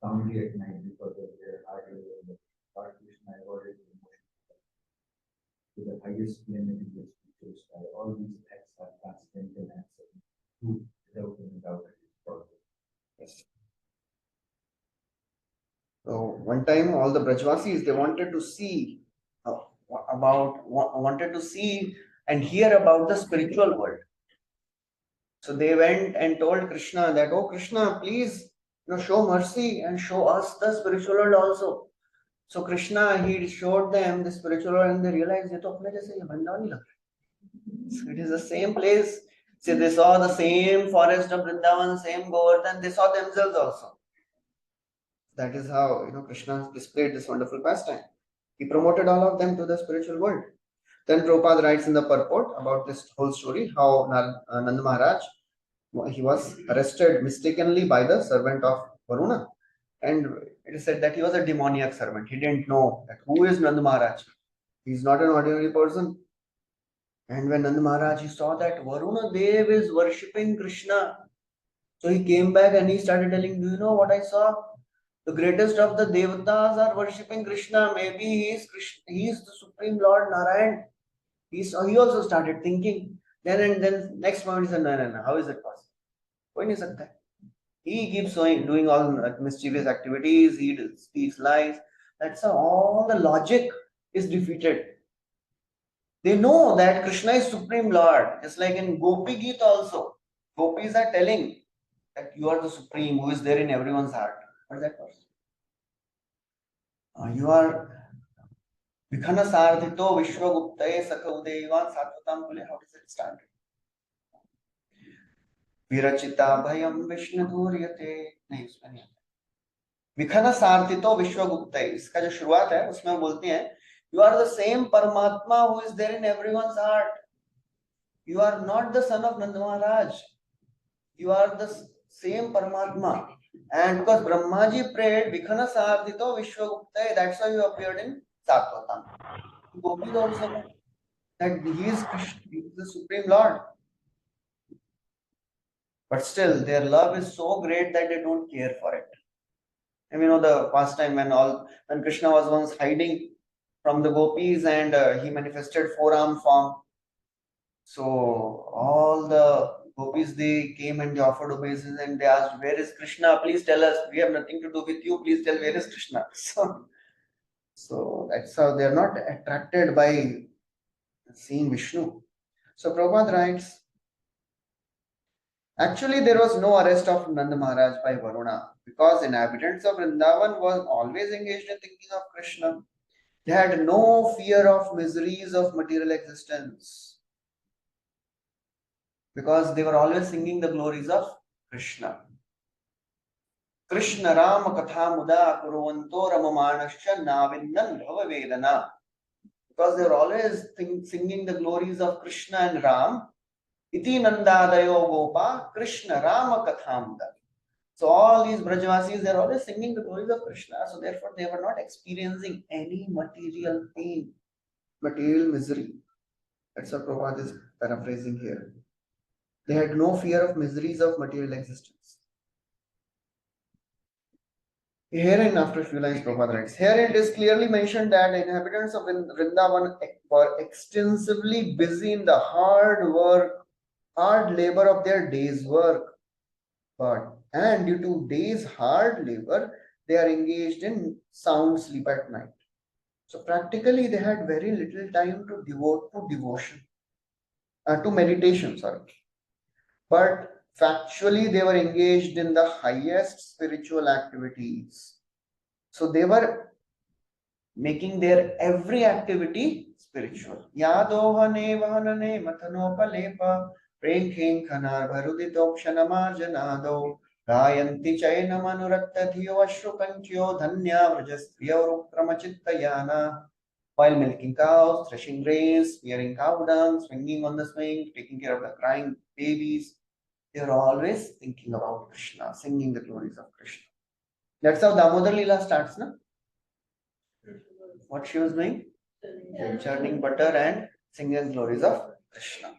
D: soundly at night because of their hard labor. Lord Krishna avoided the motion to the highest plane in the spiritual sky. All these acts are transcendental and true without any doubt it is possible.
A: Yes. So one time all the Brajvasis, they wanted to see wanted to see and hear about the spiritual world. So they went and told Krishna that, oh Krishna, please, show mercy and show us the spiritual world also. So Krishna, he showed them the spiritual world and they realized, ye to apne jaise ye Vrindavan hi lag raha hai. So it is the same place. See, they saw the same forest of Vrindavan, same Govardhan, they saw themselves also. That is how, Krishna displayed this wonderful pastime. He promoted all of them to the spiritual world. Then Prabhupada writes in the purport about this whole story, how Nanda Maharaj, he was arrested mistakenly by the servant of Varuna. And it is said that he was a demoniac servant. He didn't know that who is Nanda Maharaj. He is not an ordinary person. And when Nanda Maharaj, he saw that Varuna Dev is worshipping Krishna. So he came back and he started telling, do you know what I saw? The greatest of the Devatas are worshipping Krishna. Maybe he is the Supreme Lord Narayan. He also started thinking. Then next moment he said, no, how is it possible? Koi nahi sakta. He keeps doing all mischievous activities. He speaks lies. That's how all the logic is defeated. They know that Krishna is Supreme Lord. Just like in Gopi Geet also. Gopis are telling that you are the Supreme who is there in everyone's heart. What is that verse? You are Vikhana Sardhito Vishwaguptaye Sakaudevan Satvatam Kule. How does it start? Virachita Bhayam Vishnudhuryate. नहीं उसमें नहीं आता. विखन सार्थितो विश्वगुप्त, इसका जो शुरुआत है उसमें बोलते हैं you are the same Paramatma who is there in everyone's heart. You are not the son of Nanda Maharaj. You are the same Paramatma. And because Brahmaji prayed, Vikhana Sardhito Vishwagupta, that's why you appeared in Satvatam. Gopis also know that he is Krishna, he is the Supreme Lord. But still, their love is so great that they don't care for it. And you know the past time when Krishna was once hiding from the gopis and he manifested four-arm form. So all the gopis, they came and they offered obeisance and they asked, where is Krishna? Please tell us. We have nothing to do with you. Please tell where is Krishna. So that's how they are not attracted by seeing Vishnu. So Prabhupada writes, actually there was no arrest of Nanda Maharaj by Varuna because inhabitants of Vrindavan was always engaged in thinking of Krishna. They had no fear of miseries of material existence, because they were always singing the glories of Krishna. Krishna Rama Katha Muda Kuruvanto Ramamanascha Navindan Bhava Vedana. Because they were always singing the glories of Krishna and Ram. Iti Nandadayo Gopa Krishna Rama Katha Muda. So all these Brajavasis, they are always singing the glories of Krishna. So therefore they were not experiencing any material pain, material misery. That's what Prabhupada is paraphrasing here. They had no fear of miseries of material existence. Herein, after a few lines, Prabhupada writes, here it is clearly mentioned that inhabitants of Vrindavan were extensively busy in the hard labor of their day's work. And due to day's hard labor, they are engaged in sound sleep at night. So practically, they had very little time to devote to devotion, to meditation, sorry. But factually, they were engaged in the highest spiritual activities. So they were making their every activity spiritual. Yadohane vahanane mathanopalepa prenkhen khanar bharuditokshanamarjanado gayanti chainamanurakta dhiyo ashrukanchyo dhanya vrajastriyo rukramachittayana. While milking cows, threshing grains, spearing cow dung, swinging on the swing, taking care of the crying babies, they are always thinking about Krishna, singing the glories of Krishna. That's how Damodar Leela starts, na? What she was doing? Churning butter and singing glories of Krishna.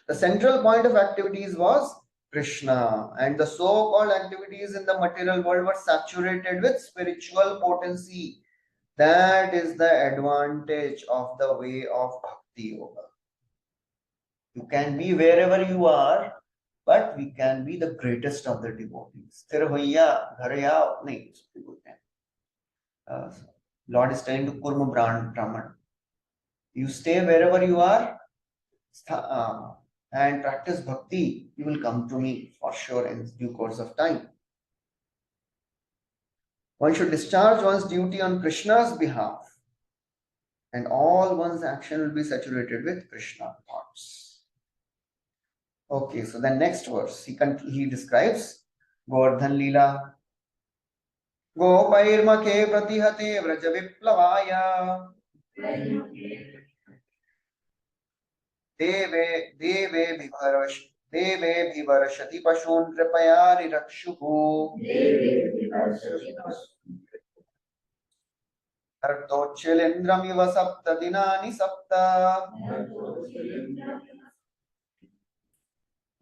A: The central point of activities was Krishna, and the so-called activities in the material world were saturated with spiritual potency. That is the advantage of the way of Bhakti Yoga. You can be wherever you are, but we can be the greatest of the devotees. Lord is telling to Kurma Brahman, you stay wherever you are and practice bhakti, you will come to me for sure in due course of time. One should discharge one's duty on Krishna's behalf, and all one's action will be saturated with Krishna thoughts. Okay, so the next verse, he describes Govardhan Leela. Gopairmake pratihate vraja viplavaya deve bhivarashati pashun kripayari rakshuhu Artochilindram sapta dinani sapta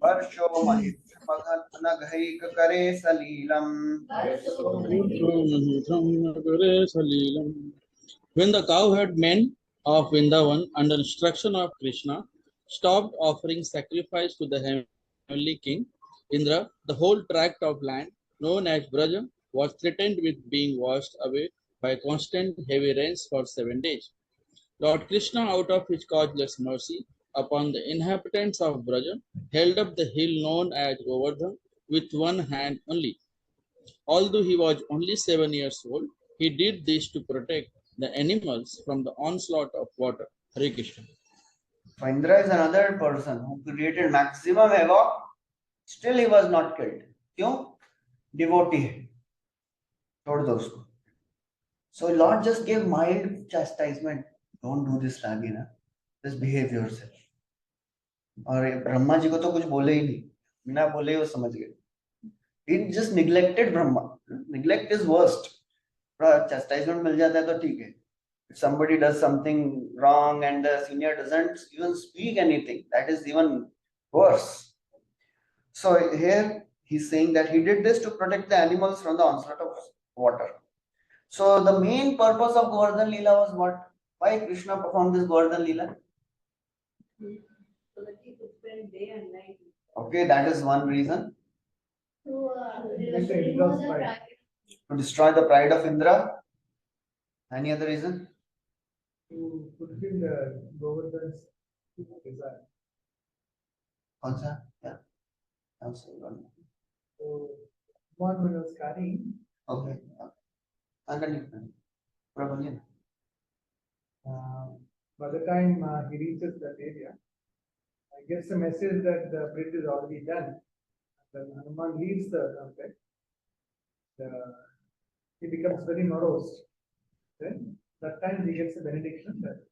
A: Varsho mahitmaghaik kare salilam.
F: When the cowherd men of Vrindavan, under instruction of Krishna, stopped offering sacrifice to the heavenly king, Indra, the whole tract of land known as Braja was threatened with being washed away by constant heavy rains for 7 days. Lord Krishna, out of his causeless mercy upon the inhabitants of Braja, held up the hill known as Govardhan with one hand only. Although he was only 7 years old, he did this to protect the animals from the onslaught of water. Hare Krishna.
A: So Indra is another person who created maximum havoc. Still he was not killed. क्यों? Devotee है. छोड़ दो उसको. So Lord just gave mild chastisement. Don't do this again. ना. Just behave yourself. और ब्रह्मा जी को तो कुछ बोले ही नहीं. बिना बोले ही वो समझ गए. He just neglected Brahma. Neglect is worst. थोड़ा chastisement मिल जाता है तो ठीक है. If somebody does something wrong and the senior doesn't even speak anything, that is even worse. So here he's saying that he did this to protect the animals from the onslaught of water. So the main purpose of Govardhan Leela was what? Why Krishna performed this Govardhan Leela?
E: So that he could spend day and night.
A: Okay, that is one reason. To destroy the pride of Indra. Any other reason?
B: To fulfill the Govardhan's desire.
A: कौन सा? Yeah. I'm sorry, one.
B: So, one when I was carrying,
A: Okay. Continue. Prabhu.
B: by the time he reaches that area, I gets a message that the bridge is already done. When Hanuman leaves the conflict, he becomes very morose. Then that time he gets a benediction that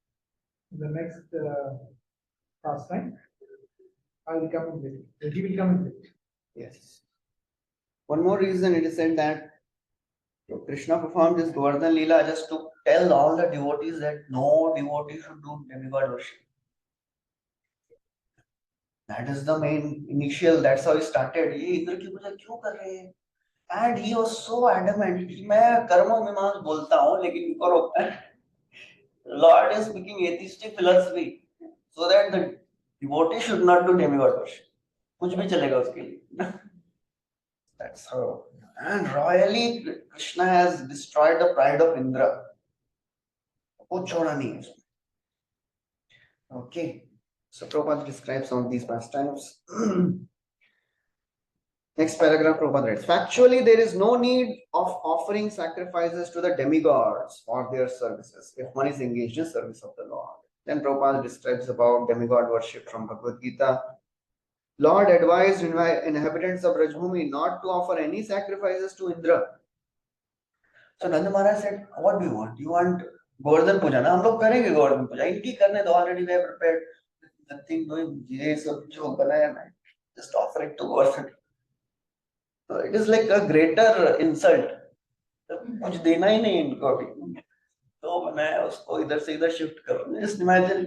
B: in the next pastime, I will come and visit. He will come and visit.
A: Yes. One more reason it is said that Krishna performed this Govardhan Leela just to tell all the devotees that no devotee should do demigod worship. That is the main initial, that's how he started. ये इधर की पूजा क्यों कर रहे हैं? And he was so adamant कि मैं कर्म मीमांस बोलता हूँ लेकिन करो. Lord is speaking atheistic philosophy so that the devotee should not do demigod worship. कुछ भी चलेगा उसके लिए. That's how. And royally Krishna has destroyed the pride of Indra. कुछ छोड़ा नहीं है. Okay. So Prabhupada describes some of these pastimes. Next paragraph, Prabhupada writes, factually, there is no need of offering sacrifices to the demigods for their services if one is engaged in service of the Lord. Then Prabhupada describes about demigod worship from Bhagavad Gita. Lord advised inhabitants of Rajbhumi not to offer any sacrifices to Indra. So Nanda Maharaj said, what do you want? You want Govardhan Puja? Na, हम लोग करेंगे Govardhan Puja. इनकी करने दो, already they are prepared. Nothing doing. ये सब जो बनाया ना, just offer it to Govardhan. So it is like a greater insult. कुछ देना ही नहीं इनको अभी. तो बनाया उसको इधर से इधर शिफ्ट करो. Just imagine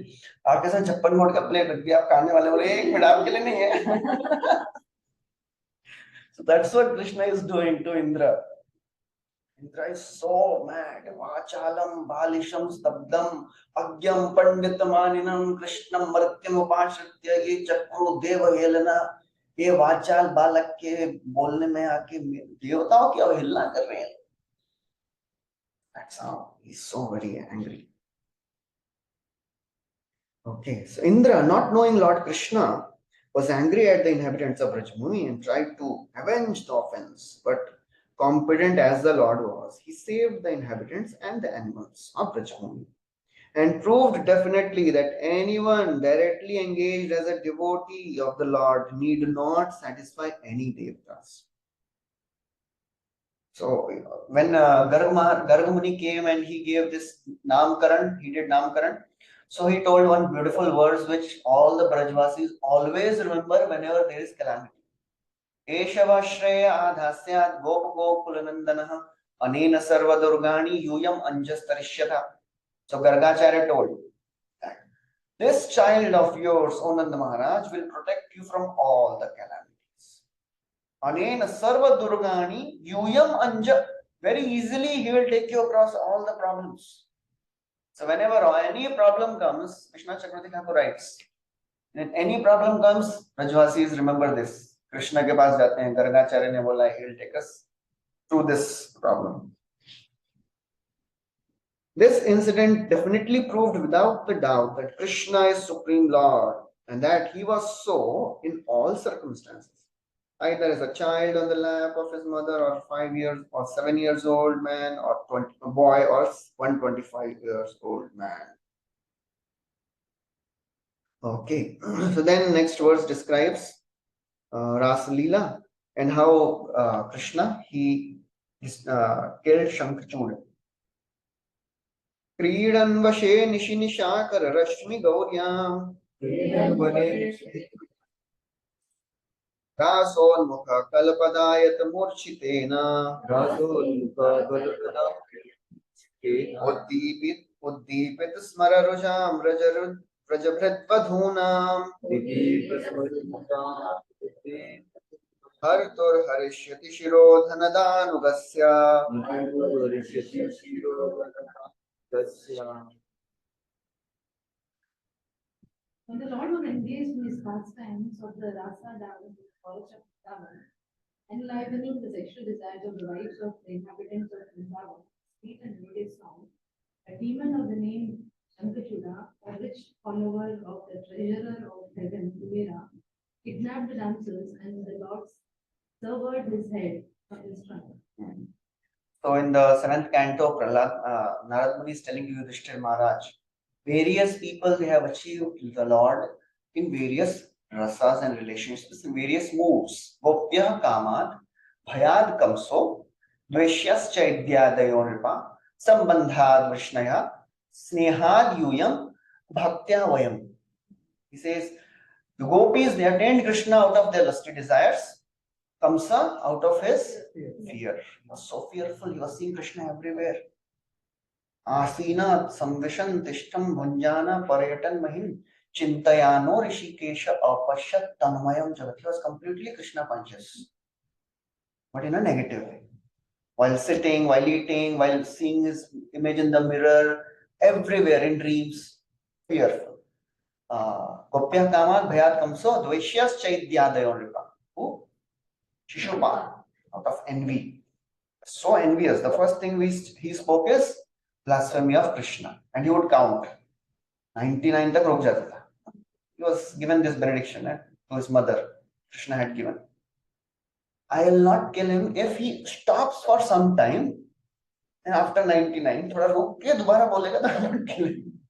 A: आपके साथ 56 नोट का प्लेट रख दिया, आप खाने वाले बोले एक मिनट आपके लिए नहीं है. So that's what Krishna is doing to Indra. Indra is so mad. Vachalam balisham stabdam agyam panditamaninam krishnam martyam upashritya ye chakru deva helana. ये वाचाल बालक के बोलने में आके देवताओं की अवहेलना कर रहे हैं. That's how he's so very angry. Okay, so Indra, not knowing Lord Krishna, was angry at the inhabitants of Rajmuni and tried to avenge the offense. But competent as the Lord was, he saved the inhabitants and the animals of Rajmuni and proved definitely that anyone directly engaged as a devotee of the Lord need not satisfy any devtas. So when Garg Muni came and he gave this Namkaran, he did Namkaran. So he told one beautiful verse which all the Brajvasis always remember whenever there is calamity. Eshavashreya adhasyat gop gokulanandanaha anena sarva durgani yuyam anjastarishyata. So Gargacharya told that this child of yours, O Nanda Maharaj, will protect you from all the calamities. Anena sarva durgani yuyam anja. Very easily he will take you across all the problems. So whenever any problem comes, Krishna Chakravarti Thakur writes, when any problem comes, Brajvasis remember this. Krishna के पास जाते हैं, Gargacharya ने बोला, he will take us through this problem. This incident definitely proved without the doubt that Krishna is Supreme Lord and that he was so in all circumstances. Either as a child on the lap of his mother, or 5 years or 7 years old man, or 20, a boy, or 125 years old man. Okay, so then next verse describes Ras Leela and how Krishna he killed Shankachud. क्रीडन् वशे निशि निशाकर रश्मि गौर्याम् रासोन्मुख कल्पदायत मूर्छितेन उद्दीपित स्मररुषां व्रजभृद्वधूनाम् हर्तुर्हरिष्यति शिरोधनदानुगस्य
E: When the Lord was engaged in his pastimes of the Rasa dance in the forest of Vrindavan, enlivening the sexual desires of the wives of the inhabitants of Vrindavan, sweet and melodious song, a demon of the name Shankachuda, a rich follower of the treasurer of heaven, Kumera, kidnapped the damsels and the Lord severed his head from his trunk.
A: So in the 7th canto, Narad Muni is telling you, Yudhishthir Maharaj, various people they have achieved the Lord in various rasas and relationships, in various moods. Gopya kamat, bhayad kamso, dveshyas chaidyadayo nripa, sambandhad vishnaya, snehad yuyam, bhaktya vayam. He says, the gopis, they attained Krishna out of their lusty desires. Kamsa out of his fear. He was so fearful, he was seeing Krishna everywhere. Asina samvishan tishtam bhunjana parayatan mahin chintayano rishikesha apashat tanmayam jagat. He was completely Krishna conscious, but in a negative way. While sitting, while eating, while seeing his image in the mirror, everywhere in dreams, fearful. Gopya kamat bhayat kamso dvaishyas chaidyadayon ripa. Who? Shishupal, out of envy. So envious. The first thing he spoke is blasphemy of Krishna, and he would count 99 tak ruk jata tha. He was given this benediction to his mother. Krishna had given. I will not kill him if he stops for some time, and after 99, thoda ruk ke dobara bolega to I will kill him.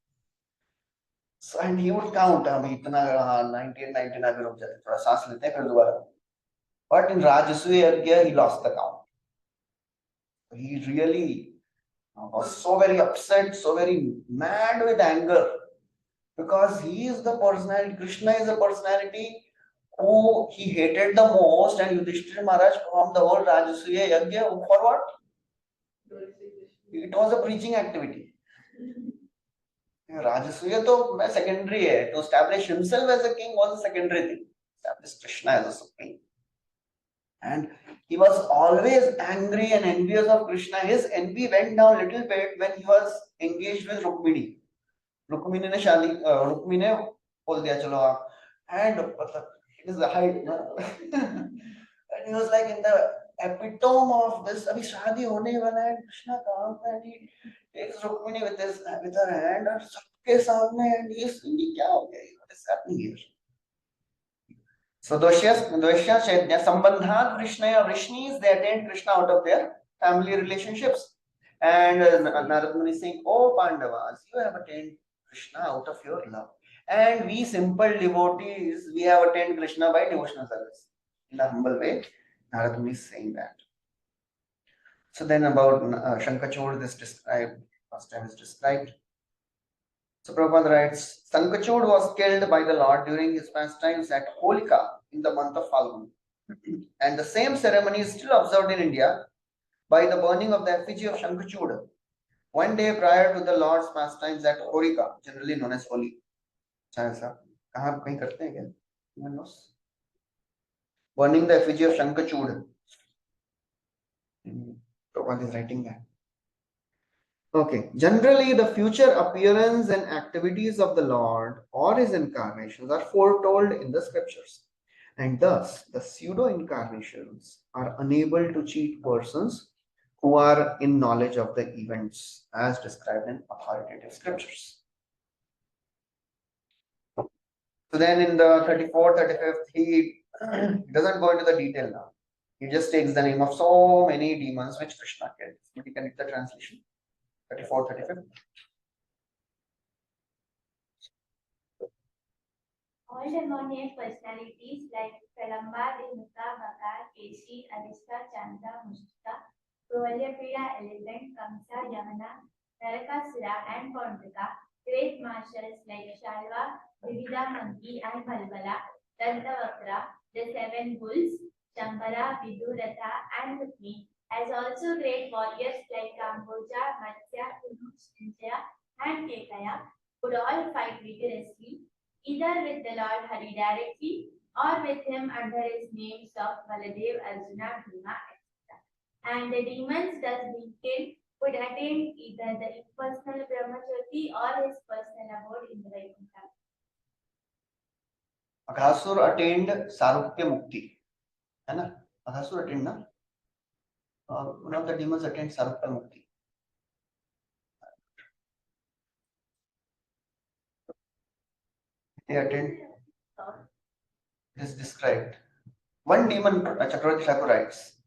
A: So, and he would count, abhi itna 98, 99 ruk jate, thoda saans lete hain, phir dobara. But in Rajasuya Yagya, he lost the count. He really was so very upset, so very mad with anger, because he is the personality, Krishna is the personality who he hated the most, and Yudhishthira Maharaj performed the whole Rajasuya Yagya for what? It was a preaching activity. Rajasuya to secondary hai. To establish himself as a king was a secondary thing. Establish Krishna as a supreme. And he was always angry and envious of Krishna. His envy went down a little bit when he was engaged with Rukmini. Rukmini ne shadi, Rukmini ne bol diya chalo aap. And it is the height. And he was like in the epitome of this. Abhi shadi hone wala hai, Krishna kaam hai. And he takes Rukmini with her hand and sabke samne, and he is thinking, kya ho gaya? What is happening here? So Dvaishya Sambandhat Krishnaya Vrishnis, they attained Krishna out of their family relationships. And Narad Muni is saying, oh Pandavas, you have attained Krishna out of your love. And we simple devotees, we have attained Krishna by devotional service. In a humble way, Narad Muni is saying that. So then about Shankachud, this described, first time is described. So Prabhupada writes, Sankachud was killed by the Lord during his pastimes at Holika in the month of Falgun. And the same ceremony is still observed in India by the burning of the effigy of Shankachud one day prior to the Lord's pastimes at Holika, generally known as Holi. Burning the effigy of Shankachud. Prabhupada is writing that. Okay, generally the future appearance and activities of the Lord or his incarnations are foretold in the scriptures, and thus the pseudo incarnations are unable to cheat persons who are in knowledge of the events as described in authoritative scriptures. So then in the 34th, 35th, he He doesn't go into the detail now. He just takes the name of so many demons which Krishna killed. You can read the translation. 34, 35.
C: All demoniac personalities like Pralamba, Renuka, Baka, Keshi, Arista, Chanda, Mushtika, Provalyapida, Elephant, Kamsa, Yamana, Narakasura, and Pondrika, great marshals like Shalva, Vividha Monkey, and Malvala, Dantavakra, the seven bulls, Shambara, Viduratha, and Rukmi, as also great warriors like Kamboja, Matsya, Kunu, Shinjaya, and Kekaya, would all fight vigorously either with the Lord Hari directly or with him under his names of Baladev, Arjuna, Bhima, etc. And the demons thus being killed would attain either the impersonal Brahmajyoti or his personal abode in the Vaikuntha.
A: Aghasur attained Sarupya Mukti. है ना? Aghasur attained ना? One of the demons attained Sarupya Mukti. They attained. It is described. One demon, Chakravarti Thakur writes,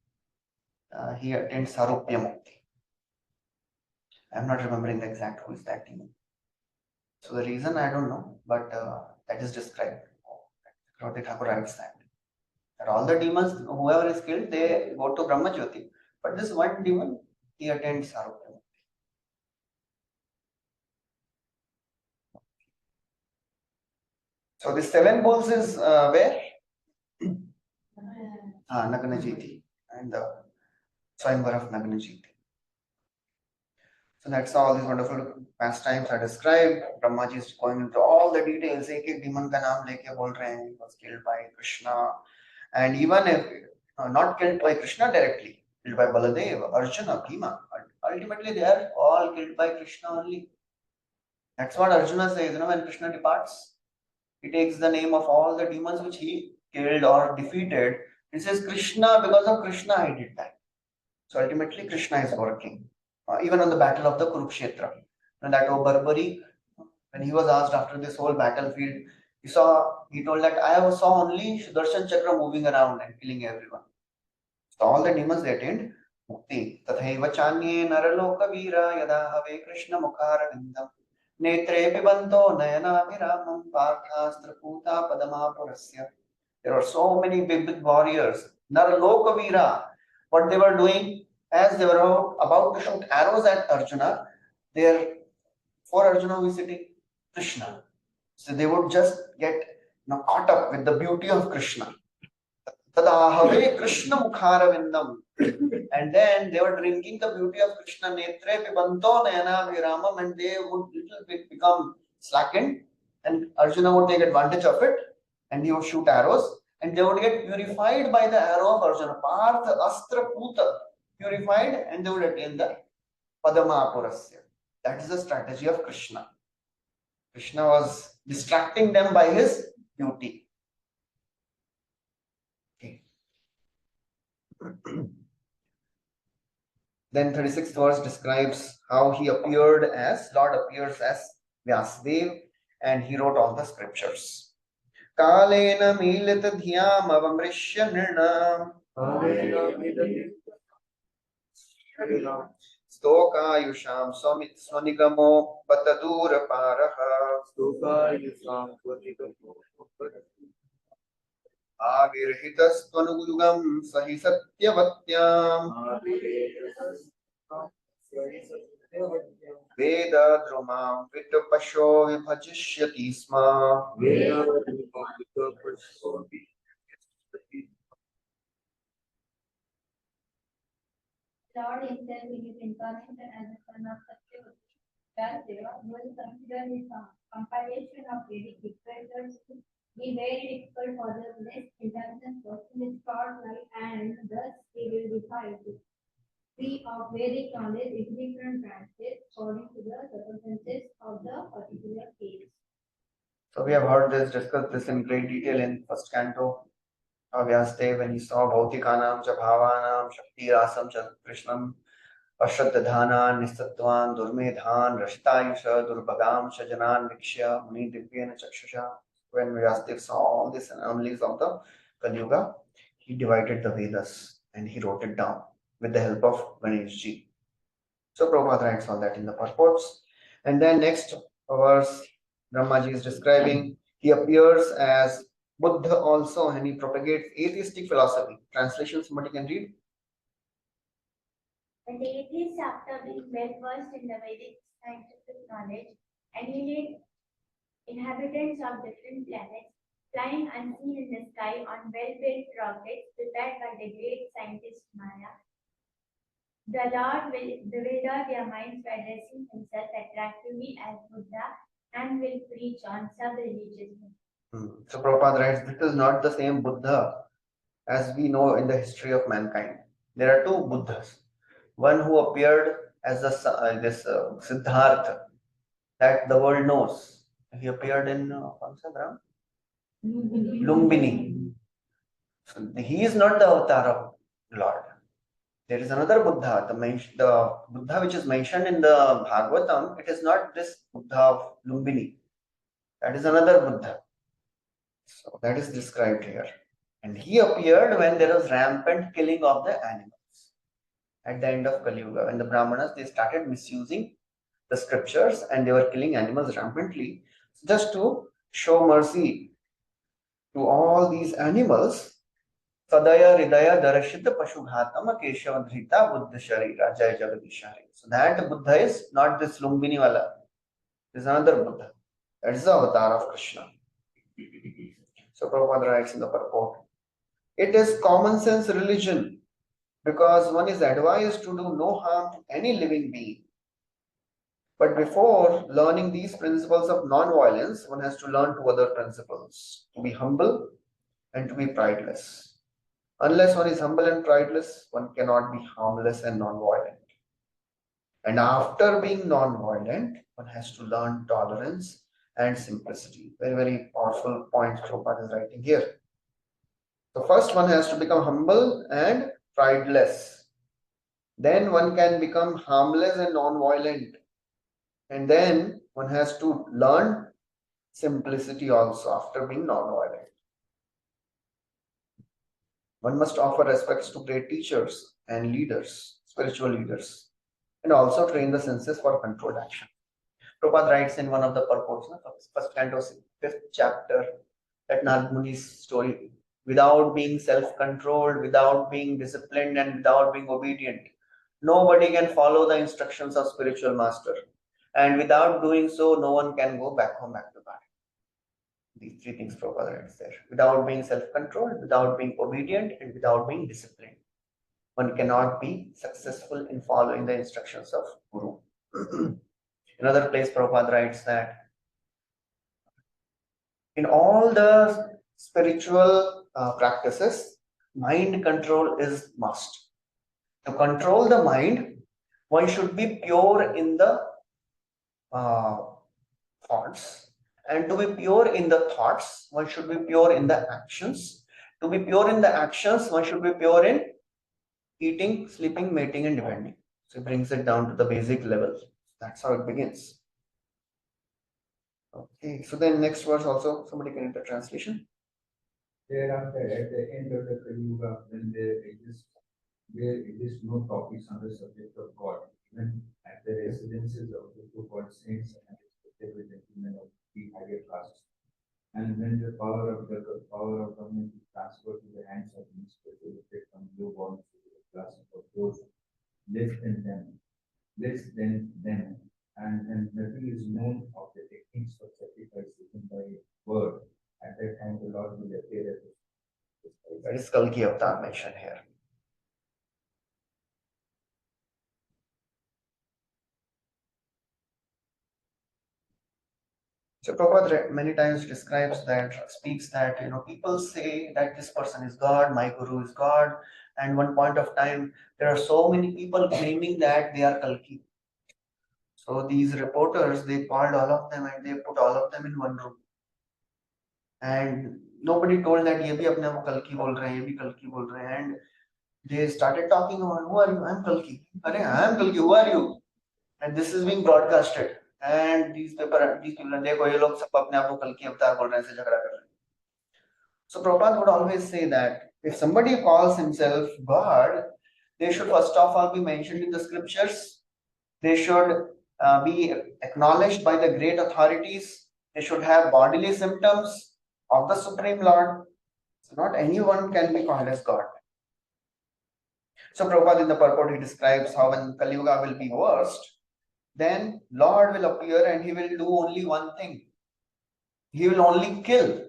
A: he attained Sarupya Mukti. I am not remembering the exact who is that demon. So the reason I don't know, but that is described. Chakravarti Thakur writes that all the demons, whoever is killed, they go to Brahma Jyoti. But this one demon, he attains Sarupya Mukti. So the seven bulls is where? Naganajiti and the Swayamvar of Naganajiti. So that's how these wonderful pastimes are described. Brahmaji is going into all the details. एक demon का नाम लेके बोल रहे हैं. He was killed by Krishna, and even if not killed by Krishna directly, killed by Baladev, Arjuna, Bhima. Ultimately, they are all killed by Krishna only. That's what Arjuna says. When Krishna departs, he takes the name of all the demons which he killed or defeated. He says, Krishna, because of Krishna, I did that. So ultimately, Krishna is working. Even on the battle of the Kurukshetra. And that Barbari, when he was asked after this whole battlefield, he told that I saw only Sudarshan Chakra moving around and killing everyone. So all the demons they attained Mukti. Tathaiva chanye naraloka veera yada have Krishna mukhara vindam. Netre pibanto nayana viramam parthastra puta padamapurasya. There are so many big warriors. Naraloka veera. What they were doing, as they were about to shoot arrows at Arjuna, for Arjuna visiting Krishna. So they would just get caught up with the beauty of Krishna. Tadahave Krishna Mukharavindam. And then they were drinking the beauty of Krishna Netre Pibanto Nayana Viramam, and they would little bit become slackened, and Arjuna would take advantage of it and he would shoot arrows, and they would get purified by the arrow of Arjuna. Partha Astra Puta, purified, and they would attain the Padamapurasya. That is the strategy of Krishna. Krishna was distracting them by his beauty. Okay. Then 36th verse describes how Lord appears as Vyasdev, and he wrote all the scriptures. Kalena milita dhyam avamrishya nirnam Stokayusham swanigamo patadura paraha Avirhitasvanugam sahi satyavatyam Veda drumam vitapasho vibhajishyati sma
C: Lord himself in his incarnation as the son of Satyavati, will consider his compilation of Vedic literatures to be very difficult for the less intelligent person with short life, and thus he will divide the tree of Vedic knowledge into different branches according to the circumstances of the particular case. So
A: we have heard this, discussed this in great detail in first canto. Vyasdev, when he saw Bhautikanam cha Bhavanam Shakti Rasam cha Krishnam Ashraddhanan Nistatvan Durmedhan Rashtayusha Durbhagam Shajanan Vikshya Muni Divyena Chakshusha. When Vyasdev saw all these anomalies of the Kali Yuga, he divided the Vedas and he wrote it down with the help of Ganeshji. So Prabhupada writes all that in the purports. And then next verse, Brahmaji is describing, he appears as Buddha also and he propagates atheistic philosophy. Translation, somebody can read?
C: And the atheists, after being well versed in the Vedic scientific knowledge, annihilate inhabitants of different planets, flying unseen in the sky on well-built rockets prepared by the great scientist Maya. The Lord will bewilder their minds by dressing himself attractively as Buddha and will preach on sub-religious myths.
A: So Prabhupada writes, this is not the same Buddha as we know in the history of mankind. There are two Buddhas. One who appeared as Siddhartha that the world knows. He appeared in Lumbini. So he is not the avatar of Lord. There is another Buddha, the Buddha which is mentioned in the Bhagavatam. It is not this Buddha of Lumbini. That is another Buddha. So that is described here. And he appeared when there was rampant killing of the animals. At the end of Kali Yuga, when the Brahmanas, they started misusing the scriptures and they were killing animals rampantly, just to show mercy to all these animals. Sadaya Ridaya Darashita Pashughatama Keshavadhrita Buddha Sharira Jai Jagadishari. So that Buddha is not this Lumbini wala. This is another Buddha. That is the avatar of Krishna. So Prabhupada writes in the purport, it is common sense religion because one is advised to do no harm to any living being. But before learning these principles of non-violence, one has to learn two other principles, to be humble and to be prideless. Unless one is humble and prideless, one cannot be harmless and non-violent. And after being non-violent, one has to learn tolerance and simplicity. Very, very powerful points Prabhupada is writing here. So first one has to become humble and prideless. Then one can become harmless and non-violent. And then one has to learn simplicity also after being non-violent. One must offer respects to great teachers and leaders, spiritual leaders, and also train the senses for controlled action. Prabhupada writes in one of the purports, first Canto, 5th chapter, that Narad Muni's story, without being self-controlled, without being disciplined, and without being obedient, nobody can follow the instructions of spiritual master. And without doing so, no one can go back home, back to body. These three things Prabhupada writes there. Without being self-controlled, without being obedient, and without being disciplined, one cannot be successful in following the instructions of Guru. Another place Prabhupada writes that in all the spiritual practices, mind control is must. To control the mind, one should be pure in the thoughts, and to be pure in the thoughts, one should be pure in the actions. To be pure in the actions, one should be pure in eating, sleeping, mating, and depending. So it brings it down to the basic level. That's how it begins. Okay, so then next verse also, somebody can read the translation.
D: Thereafter, at the end of the Kali Yuga, when there exists no topics on the subject of God, even at the residences of the so-called saints and respected gentlemen of the higher castes, and when the power of government is transferred to the hands of ministers from low born to the classes of those less than them, and nothing is known of the techniques of sacrifice given by word. At that time, the Lord will appear as
A: That is Kalki Avatar mentioned here. So Prabhupada many times describes that, speaks that, people say that this person is God, my Guru is God, and one point of time, there are so many people claiming that they are Kalki. So these reporters, they called all of them and they put all of them in one room. And nobody told that ये भी अपने आप को Kalki बोल रहे हैं, ये भी Kalki बोल रहे हैं, and they started talking about, who are you? I'm Kalki. Arey, I am Kalki, who are you? And this is being broadcasted. And these people, देखो ये लोग सब अपने आप को कल्कि अवतार बोल रहे हैं, ऐसे झगड़ा कर रहे हैं. So Prabhupada would always say that if somebody calls himself God, they should first of all be mentioned in the scriptures. They should be acknowledged by the great authorities. They should have bodily symptoms of the Supreme Lord. So not anyone can be called as God. So Prabhupada in the purport, he describes how when Kali Yuga will be worst, then Lord will appear and he will do only one thing. He will only kill.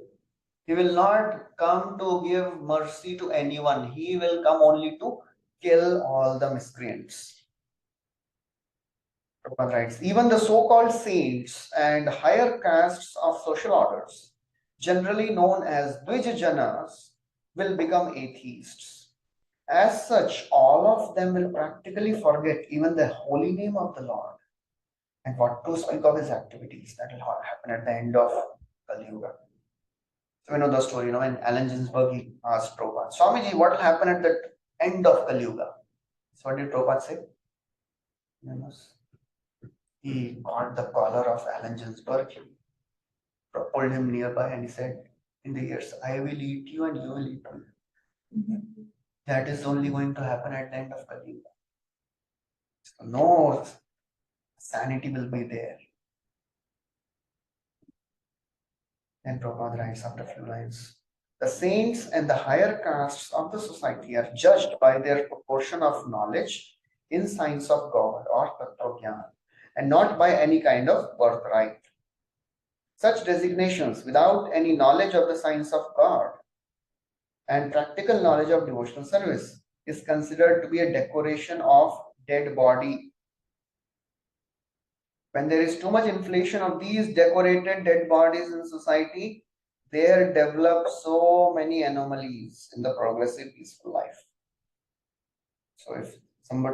A: He will not come to give mercy to anyone. He will come only to kill all the miscreants. Prabhupada writes, even the so-called saints and higher castes of social orders, generally known as Dvijajanas, will become atheists. As such, all of them will practically forget even the holy name of the Lord and what to speak of his activities. That will happen at the end of Kali Yuga. So we know the story, when Alan Ginsberg he asked Prabhupada, Swamiji, what will happen at the end of Kali Yuga? So what did Prabhupada say? He caught the collar of Alan Ginsberg, pulled him nearby, and he said, in the years, I will eat you and you will eat me. That is only going to happen at the end of Kali Yuga. So no sanity will be there. And Prabhupada writes after a few lines, the saints and the higher castes of the society are judged by their proportion of knowledge in science of God or Tattva and not by any kind of birthright. Such designations without any knowledge of the science of God and practical knowledge of devotional service is considered to be a decoration of dead body. When there is too much inflation of these decorated dead bodies in society, there develop so many anomalies in the progressive peaceful life. So if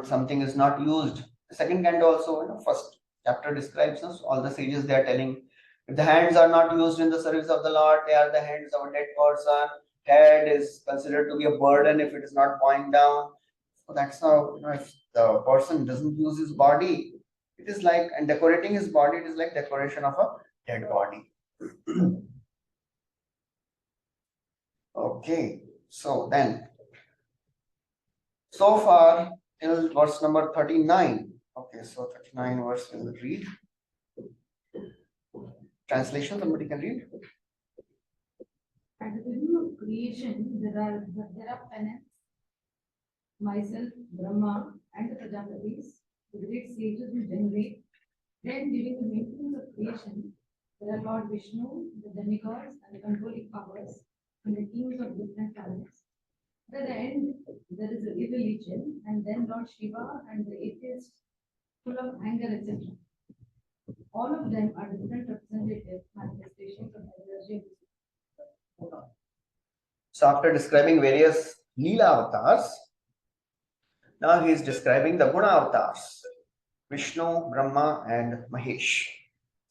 A: something is not used, the second canto also, first chapter describes us, all the sages they are telling, if the hands are not used in the service of the Lord, they are the hands of a dead person. Head is considered to be a burden if it is not bowing down. So that's how, if the person doesn't use his body, it is like, and decorating his body, it is like decoration of a dead body. Okay, so then, so far till verse number 39. Okay, so 39 verse we will read. Translation, somebody can read.
G: At the beginning of creation, there are planets, myself, Brahma, and the Prajapatis, the great sages who generate. Then, during the maintenance of creation, there are Lord Vishnu, the demigods, and the controlling powers, and the kings of different planets. At the end, there is a revelation, and then Lord Shiva and the atheist, full of anger, etc. All of them are different representative manifestations of energy.
A: So after describing various Leela avatars, now he is describing the Guna avatars, Vishnu, Brahma, and Mahesh.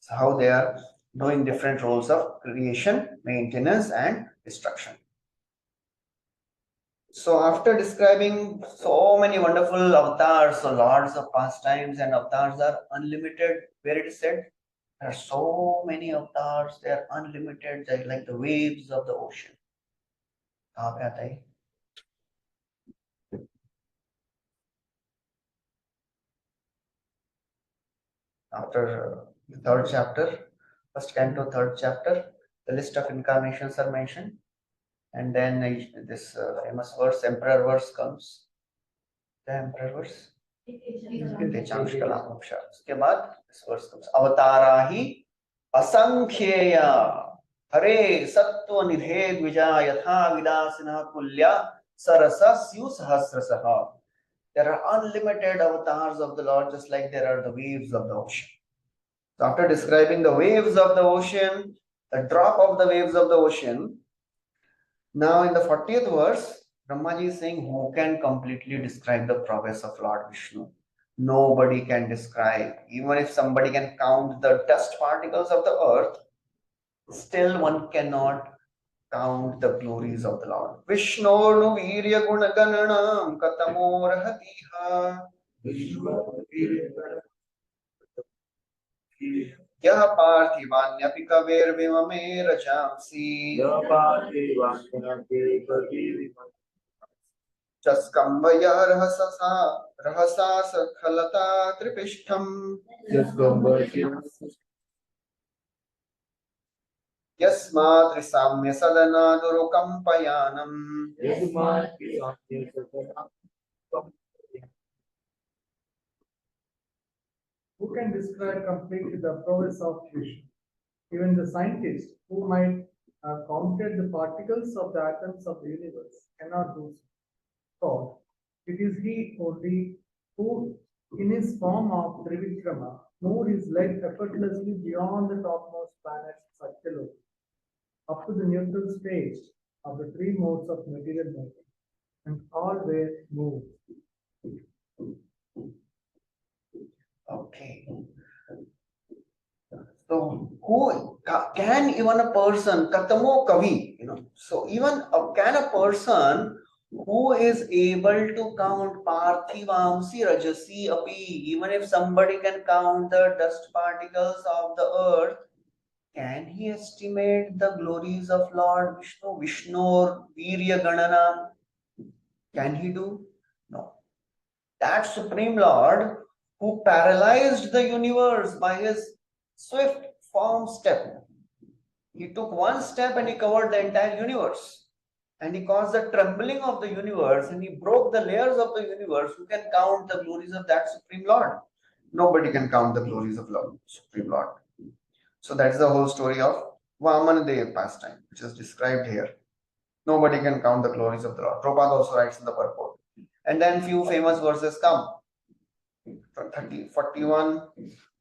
A: So how they are doing different roles of creation, maintenance, and destruction. So after describing so many wonderful avatars, so lords of pastimes and avatars are unlimited, where it is said, there are so many avatars, they are unlimited, they're like the waves of the ocean. After the third chapter, first canto, third chapter, the list of incarnations are mentioned. And then this famous verse, emperor verse comes. The emperor verse? Techamsh Kalamapsha. उसके बाद this verse comes. अवतारा ही असंख्येय हरे सत्व निधे द्विजा यथा विलासिनः कुल्या सरसा स्यु सहस्रशः. There are unlimited avatars of the Lord, just like there are the waves of the ocean. So after describing the waves of the ocean, the drop of the waves of the ocean, now in the 40th verse, Brahmaji is saying, who can completely describe the prowess of Lord Vishnu? Nobody can describe. Even if somebody can count the dust particles of the earth, still one cannot count the glories of the Lord. Vishnu nu virya guna gananam katamo rahatiha. यः पार्थिवान्यपि कवेर्विममे रजांसि चस्कम्बयः रहसा सखलता त्रिपिष्ठम् यस्मात् सदना दुरुकम्पयानम्
B: Who can describe completely the prowess of Krishna? Even the scientists who might have counted the particles of the atoms of the universe cannot do so. For it is he only who, in his form of Trivikrama, moved his leg effortlessly beyond the topmost planets Satyaloka, up to the neutral stage of the three modes of material matter, and all were moved.
A: Okay. So who can even a person katamo kavi, so even can a person who is able to count parthivamsi rajasi api, even if somebody can count the dust particles of the earth, can he estimate the glories of Lord Vishnu Virya Ganana? Can he do? No. That Supreme Lord who paralyzed the universe by his swift, firm step. He took one step and he covered the entire universe. And he caused the trembling of the universe and he broke the layers of the universe. Who can count the glories of that Supreme Lord? Nobody can count the glories of Lord, Supreme Lord. So that's the whole story of Vamanadev pastime, which is described here. Nobody can count the glories of the Lord. Prabhupada also writes in the purport. And then few famous verses come. 30, 41,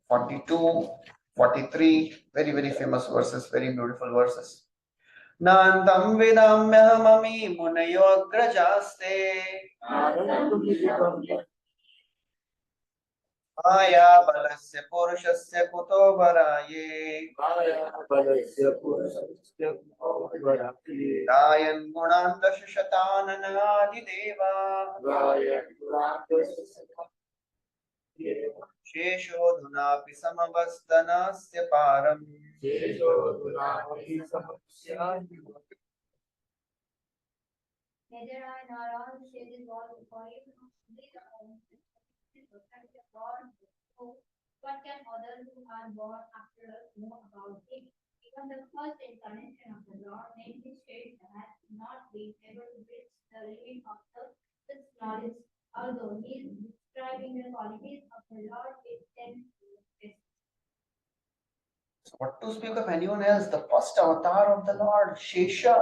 A: 42, 43, very, very famous verses, very beautiful verses. Nantam vidamyamami munayo agrajaste maya balasya purushasya kuto varaye gayan gunandasya shatananadi deva शेषोऽधुनापि समवस्तनस्य पारम्
C: Neither I nor all the sages was for him to complete the home of God. So, what can others who are born after us know about him? Even the first incarnation of the Lord, namely Shesha, has not been able to reach the limit of this knowledge, although he is describing the qualities of the Lord with 10 tests.
A: So what to speak of anyone else? The first avatar of the Lord, Shesha.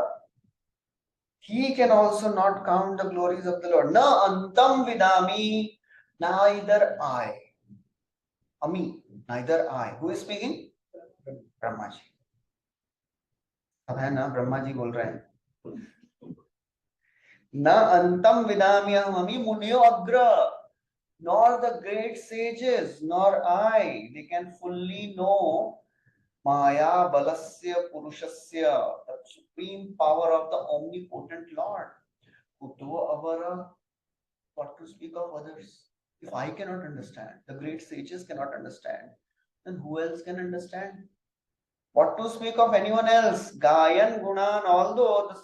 A: He can also not count the glories of the Lord. Na antam vidami, neither I. Ami, neither I. Who is speaking? Brahma ji. अब है ना ब्रह्मा जी बोल रहे हैं न अंतम विदामी अहमि मुनियो अग्र, nor the great sages nor I, they can fully know Maya balasya purushasya, the supreme power of the omnipotent Lord. Kuto avara, what to speak of others? If I cannot understand, the great sages cannot understand, then who else can understand? What to speak of anyone else? Gayan Gunan, although the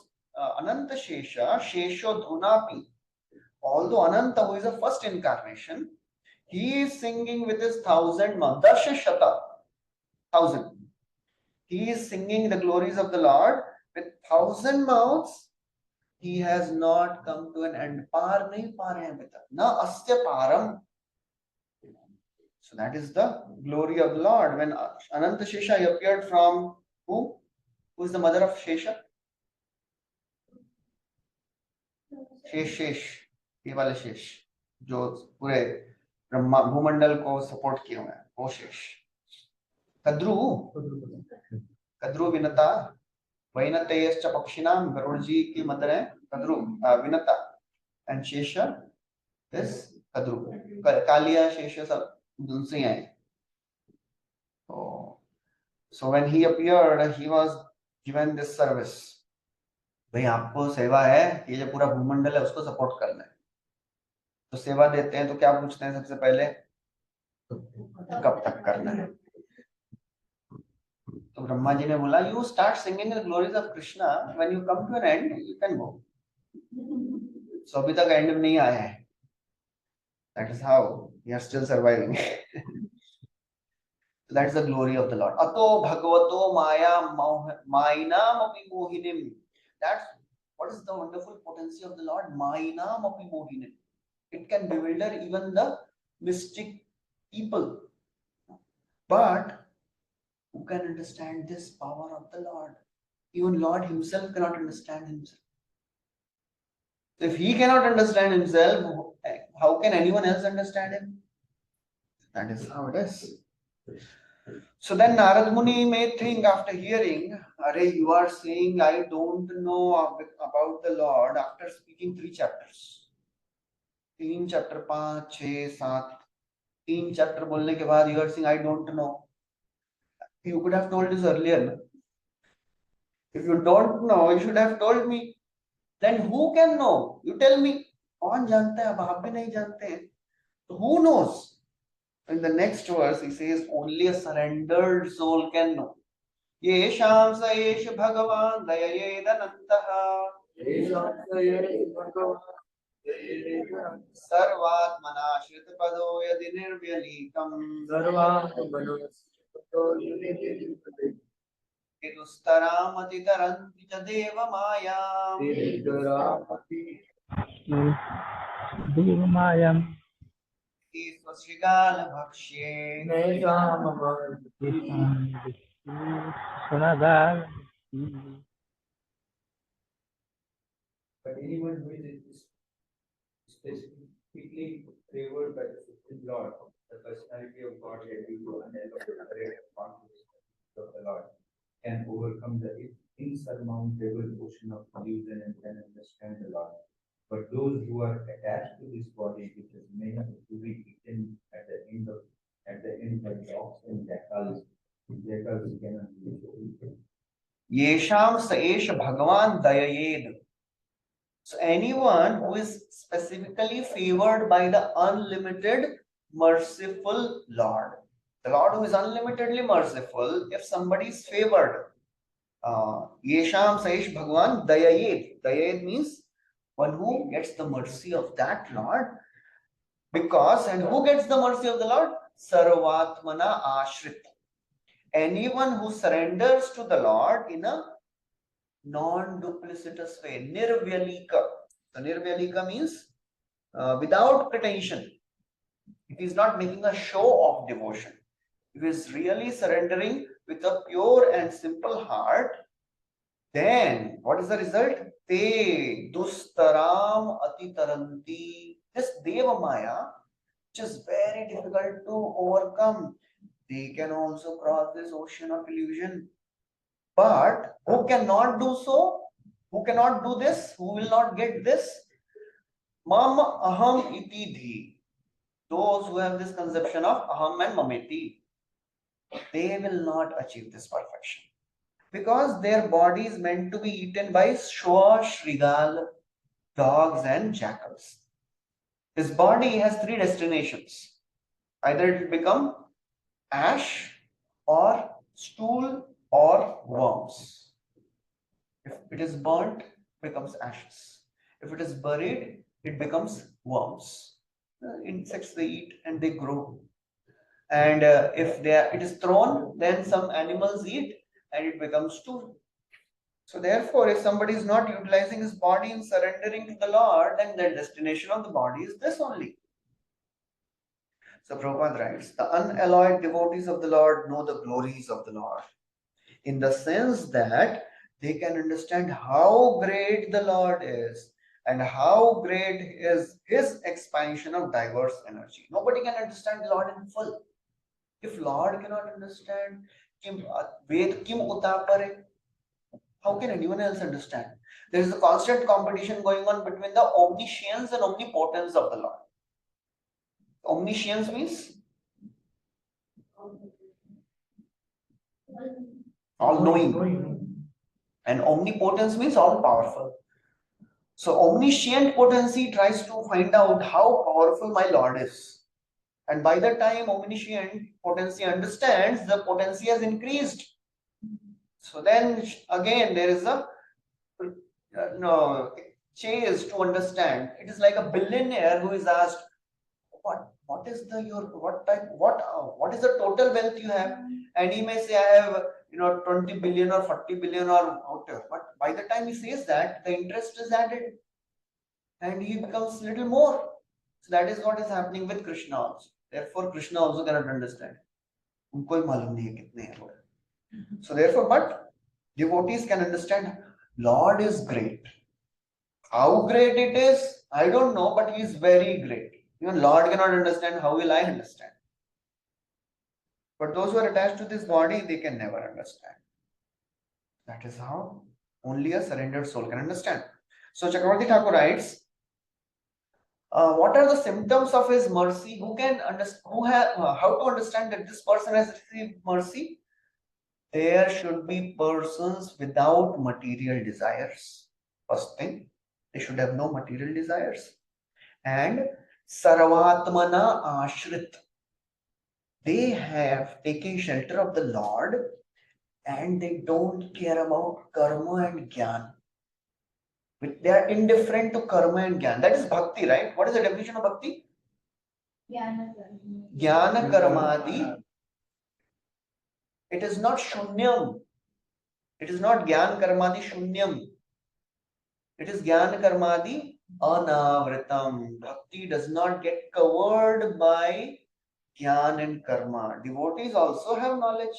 A: Ananta Shesha, Shesho Dhunapi, although Ananta, who is the first incarnation, he is singing with his 1,000 mouths, Darsha Shata, 1,000. He is singing the glories of the Lord with 1,000 mouths. He has not come to an end. Par nahi paramita, na astya param. So that is the glory of the Lord. When Ananta Shesha appeared from who? Who is the mother of Shesha? शेष, ये वाले शेष जो पूरे ब्रह्मा भूमंडल को support किए हुए हैं, वो शेष। कद्रु, कद्रु विनता, वैनतेयश्च पक्षिणां, गरुड़ जी की मदर है कद्रु, विनता, एंड शेष इज कद्रु। कालिया शेष सब उनसे आए। So when he appeared, he was given this service. भाई आपको सेवा है, ये जो पूरा भूमंडल है उसको सपोर्ट करना है, तो सेवा देते हैं तो क्या पूछते हैं सबसे पहले? कब तक करना है? तो ब्रह्मा जी ने बोला, you start singing the glories of Krishna, when you come to an end, you can go. So अभी तक end में नहीं आया है. That is how we are still surviving. That is the glory of the Lord. Ato bhagavato mainam api mohinim. That's what is the wonderful potency of the Lord. Mainam api mohinim. It can bewilder even the mystic people. But who can understand this power of the Lord? Even Lord himself cannot understand himself. If he cannot understand himself, how can anyone else understand him? That is how it is. So then Narad Muni may think after hearing, Are, you are saying I don't know about the Lord after speaking 3 chapters. 3 chapter 5, 6, 7. 3 chapter बोलने के बाद you are saying I don't know. You could have told this earlier. No? If you don't know, you should have told me. Then who can know? You tell me. कौन जानता है? अब आप भी नहीं जानते हैं. So who knows? In the next verse, he says, only a surrendered soul can know. Yesham sa yesh bhagavan dayayedanantaha sarvatmana shritapado yadi nirvyalikam idustaramati taranti cha deva mayam Swasrigala bhakshe
D: But anyone who is specifically favored by the Supreme Lord, the personality of God, and the great consciousness of the Lord, can overcome the insurmountable ocean of illusion and can understand the Lord. But those who are attached to this body, which is meant to be eaten at the end by dogs and jackals cannot be eaten.
A: Yesham saesh bhagavan dayayed. So anyone who is specifically favored by the unlimited merciful Lord, the Lord who is unlimitedly merciful, if somebody is favored, Yesham saesh bhagavan dayayed. Dayayed means one who gets the mercy of that Lord. Because, and who gets the mercy of the Lord? Sarvatmana ashrit. Anyone who surrenders to the Lord in a non-duplicitous way, nirvyalika. So nirvyalika means without pretension. It is not making a show of devotion. It is really surrendering with a pure and simple heart. Then what is the result? Te dustaram atitaranti. This Deva Maya, which is very difficult to overcome, they can also cross this ocean of illusion. But who cannot do so? Who cannot do this? Who will not get this? Mam aham iti dhi. Those who have this conception of aham and mameti, they will not achieve this perfection. Because their body is meant to be eaten by Shwa, Shrigal, dogs and jackals. His body has 3 destinations. Either it will become ash or stool or worms. If it is burnt, it becomes ashes. If it is buried, it becomes worms. Insects they eat and they grow. And if it is thrown, then some animals eat and it becomes stool. So therefore, if somebody is not utilizing his body and surrendering to the Lord, then the destination of the body is this only. So Prabhupada writes, the unalloyed devotees of the Lord know the glories of the Lord, in the sense that they can understand how great the Lord is and how great is his expansion of diverse energy. Nobody can understand the Lord in full. If Lord cannot understand, Ved kim utapare, how can anyone else understand? There is a constant competition going on between the omniscience and omnipotence of the Lord. Omniscience means all knowing, and omnipotence means all powerful. So omniscient potency tries to find out how powerful my Lord is, and by the time omniscient potency understands, the potency has increased. So then again there is a no chase to understand. It is like a billionaire who is asked, what is the your what type what is the total wealth you have? And he may say, I have 20 billion or 40 billion or whatever. But by the time he says that, the interest is added and he becomes little more. So that is what is happening with Krishna also. Therefore, Krishna also cannot understand. उनको ही मालूम नहीं है कितने हैं वो. So therefore, but devotees can understand Lord is great. How great it is, I don't know, but he is very great. Even Lord cannot understand, how will I understand? But those who are attached to this body, they can never understand. That is how only a surrendered soul can understand. So Chakravarti Thakur writes, what are the symptoms of his mercy? Who can understand? How to understand that this person has received mercy? There should be persons without material desires. First thing, they should have no material desires. And Sarvatmana Ashrit. They have taken shelter of the Lord and they don't care about karma and jnana. They are indifferent to karma and jnana. That is bhakti, right? What is the definition of bhakti? Jnana karmadi. It is not shunyam. It is not jnana karmadi shunyam. It is jnana karmadi anavritam. Bhakti does not get covered by jnana and karma. Devotees also have knowledge.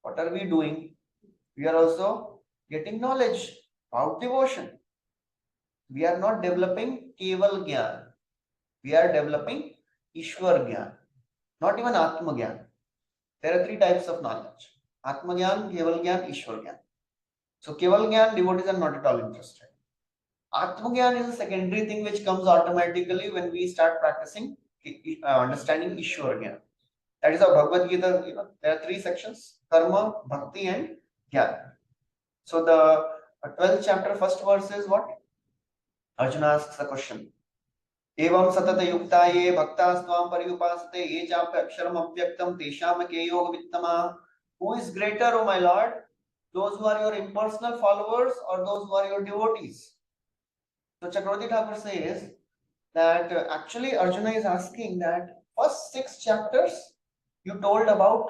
A: What are we doing? We are also getting knowledge about devotion. We are not developing keval jnana. We are developing Ishwar jnana, not even Atma jnana. There are three types of knowledge: Atma jnana, keval jnana, Ishwar jnana. So keval jnana, devotees are not at all interested. Atma jnana is a secondary thing which comes automatically when we start practicing understanding Ishwar jnana. That is how Bhagavad Gita, there are three sections: Karma, Bhakti and Jnana. So the 12th chapter, first verse is what? Arjuna asks the question. Evam satata yukta ye bhaktas tvam pariyupasate ye chapya aksharam avyaktam tesham ke yoga vittama. Who is greater, O my Lord? Those who are your impersonal followers or those who are your devotees? So Chakravarti Thakur says that actually Arjuna is asking that first 6 chapters you told about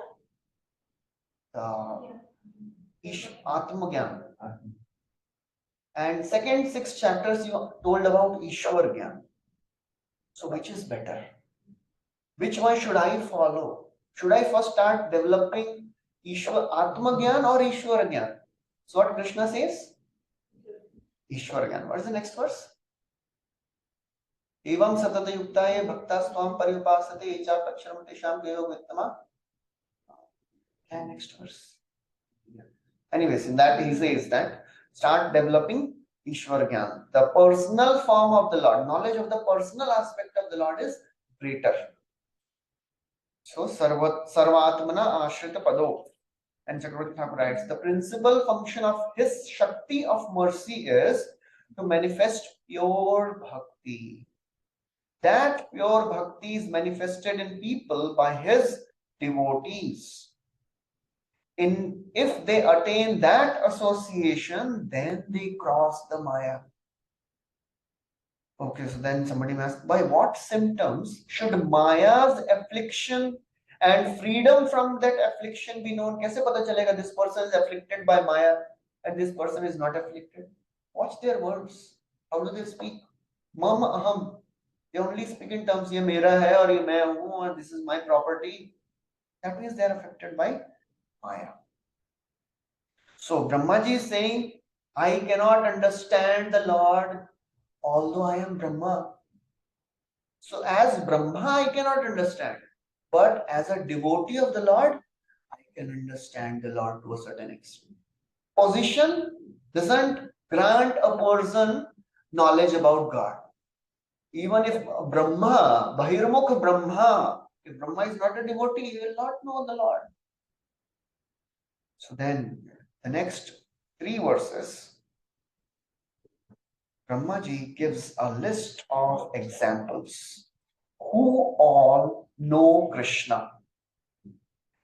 A: Atma Gyan. And second 6 chapters you told about Ishwar Gyan. So which is better? Which one should I follow? Should I first start developing Ishwar Atma Gyan or Ishwar Gyan? So what Krishna says? Ishwar Gyan. What is the next verse? Evam satata yuktaye bhaktas tvam pariyupasate echa paksharam tesham yoga vittama. And next verse. Anyways, in that he says that start developing Ishwar Gyan. The personal form of the Lord, knowledge of the personal aspect of the Lord is greater. So Sarvatmana Ashrita Pado. And Chakravarti Thakur writes, the principal function of his Shakti of mercy is to manifest pure bhakti. That pure bhakti is manifested in people by his devotees. If they attain that association, then they cross the Maya. Okay, so then somebody may ask, by what symptoms should Maya's affliction and freedom from that affliction be known? Kaise pata chalega this person is afflicted by Maya and this person is not afflicted? Watch their words. How do they speak? Mam aham. They only speak in terms, ye mera hai aur ye main hu aur this is my property. That means they are affected by Maya. So Brahmaji is saying, I cannot understand the Lord although I am Brahma. So as Brahma I cannot understand, but as a devotee of the Lord, I can understand the Lord to a certain extent. Position doesn't grant a person knowledge about God. Even if Brahma, Bahirmukh Brahma, if Brahma is not a devotee, he will not know the Lord. So then the next 3 verses, Brahmaji gives a list of examples who all know Krishna.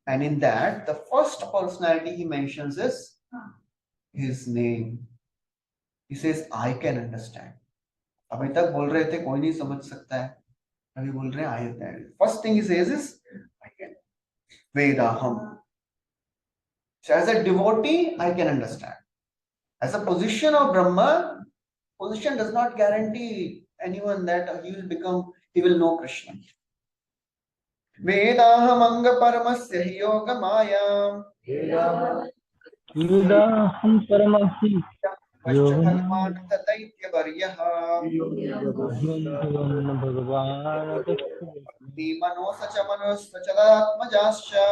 A: And in that, the first personality he mentions is his name. He says, I can understand. अभी तक बोल रहे थे कोई नहीं समझ सकता है, अभी बोल रहे हैं I can. First thing he says is I can. Vedaham. So as a devotee, I can understand. As a position of Brahma, position does not guarantee anyone that he will know Krishna. Vedaham anga paramasya hi yoga mayam.
H: Vedaham paramasi yoganam
A: Vashchalmanatha daitya varyaha.
H: bhagavan bhagavan
A: Bhakti mano sacha manos sachadatmajascha.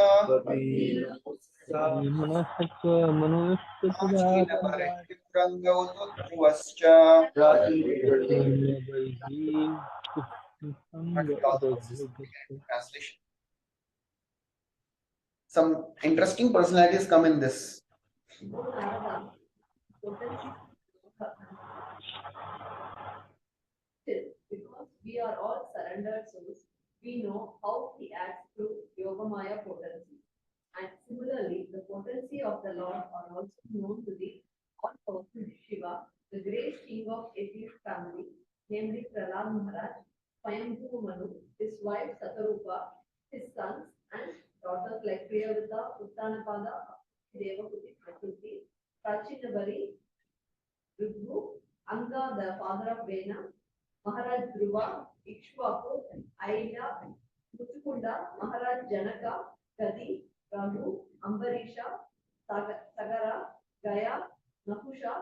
H: manasya manusya
A: Achina bharati purangautu dhruvascha. Translation. Some interesting personalities come in this.
E: Narada, because we are all surrendered souls, we know how he acts through Yogamaya potency. And similarly, the potency of the Lord are also known to the all-powerful Shiva, the great king of atheist family, namely Prahlad Maharaj, Swayambhu Manu, his wife Satarupa, his sons and daughters like Priyavata, Uttanapada, Devahuti, Prakriti, Prachinabari, Rughu, Anga, the father of Vena, Maharaj Dhruva, Ikshvaku, Aila, Mutukunda, Maharaj Janaka, Gadi, Raghu, Ambarisha, Sagara, Gaya, Nahusha,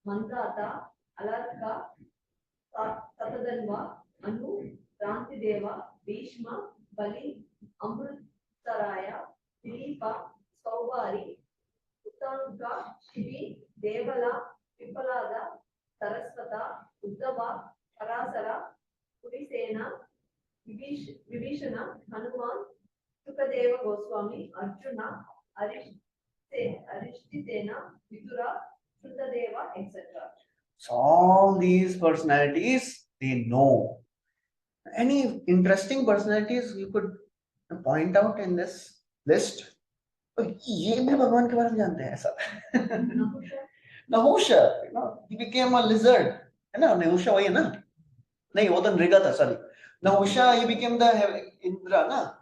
E: Mandata, Alarka, Satadanva, Anu, Rantideva, Bhishma, Bali, Amrutaraya, Dilipa, Saubari, Uttanuka, Shivi, Devala, Pipalada, Saraswata, Uddhava, Parasara, Purisena, Vibhishana, Hanuman, Sukadeva Goswami, Arjuna, Arishtitena, Vidura, Sundadeva, etc.
A: So all these personalities, they know. Any interesting personalities you could point out in this list? ये भी भगवान के बारे में जानते हैं ऐसा. Nahusha, he became a lizard. है ना, Nahusha वही है ना? नहीं, वो तो नृगा था, sorry. Nahusha, he became the Indra, na?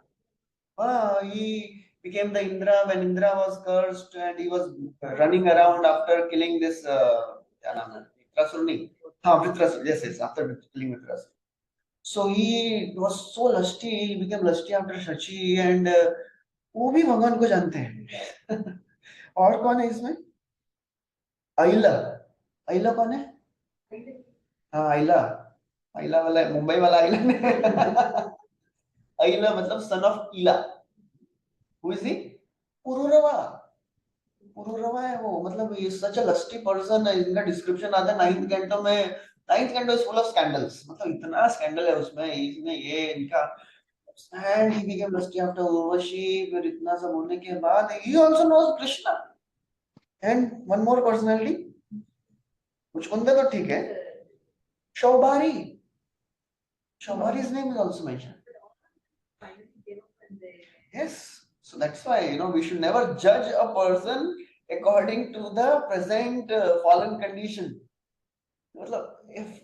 A: He became the Indra when Indra was cursed and he was running around after killing this क्या नाम है? Vritrasur. Vritrasur, yes, after killing Vritrasur. So he was so lusty, he became lusty after Shachi and वो भी भगवान को जानते हैं. और कौन है इसमें? आइला. आइला कौन है? हाँ, आइला. आइला वाला मुंबई वाला आइला नहीं. आइला मतलब son of Ila. Who is he? Pururava. Pururava है वो, मतलब ये such a lusty person है. इनका डिस्क्रिप्शन आता है 9th कैंटो में. 9th canto is full of scandals. मतलब इतना स्कैंडल है उसमें. इसमें ये इनका and he became lusty after Urvashi. फिर इतना सब होने के बाद he also knows Krishna. And one more personality. मुचकुंदे तो ठीक है. Shaubari. Shaubari's name is also mentioned. Yes. So that's why, we should never judge a person according to the present fallen condition. If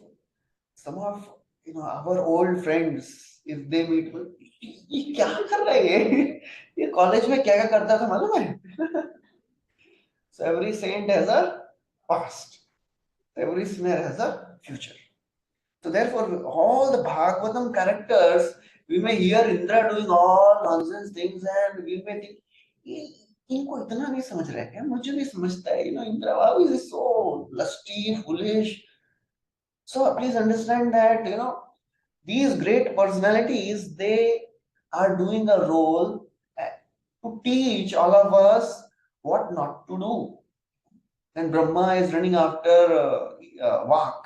A: some of our old friends, if they meet, ये क्या कर रहा है ये college में क्या क्या करता था मालूम है? So every saint has a past. Every sinner has a future. So therefore, all the Bhagavatam characters, we may hear Indra doing all nonsense things and we may think, इनको इतना नहीं समझ रहा है क्या? मुझे भी समझता है, Indra, how is he so lusty, foolish? So please understand that, these great personalities, they are doing a role to teach all of us what not to do. And Brahma is running after Vak.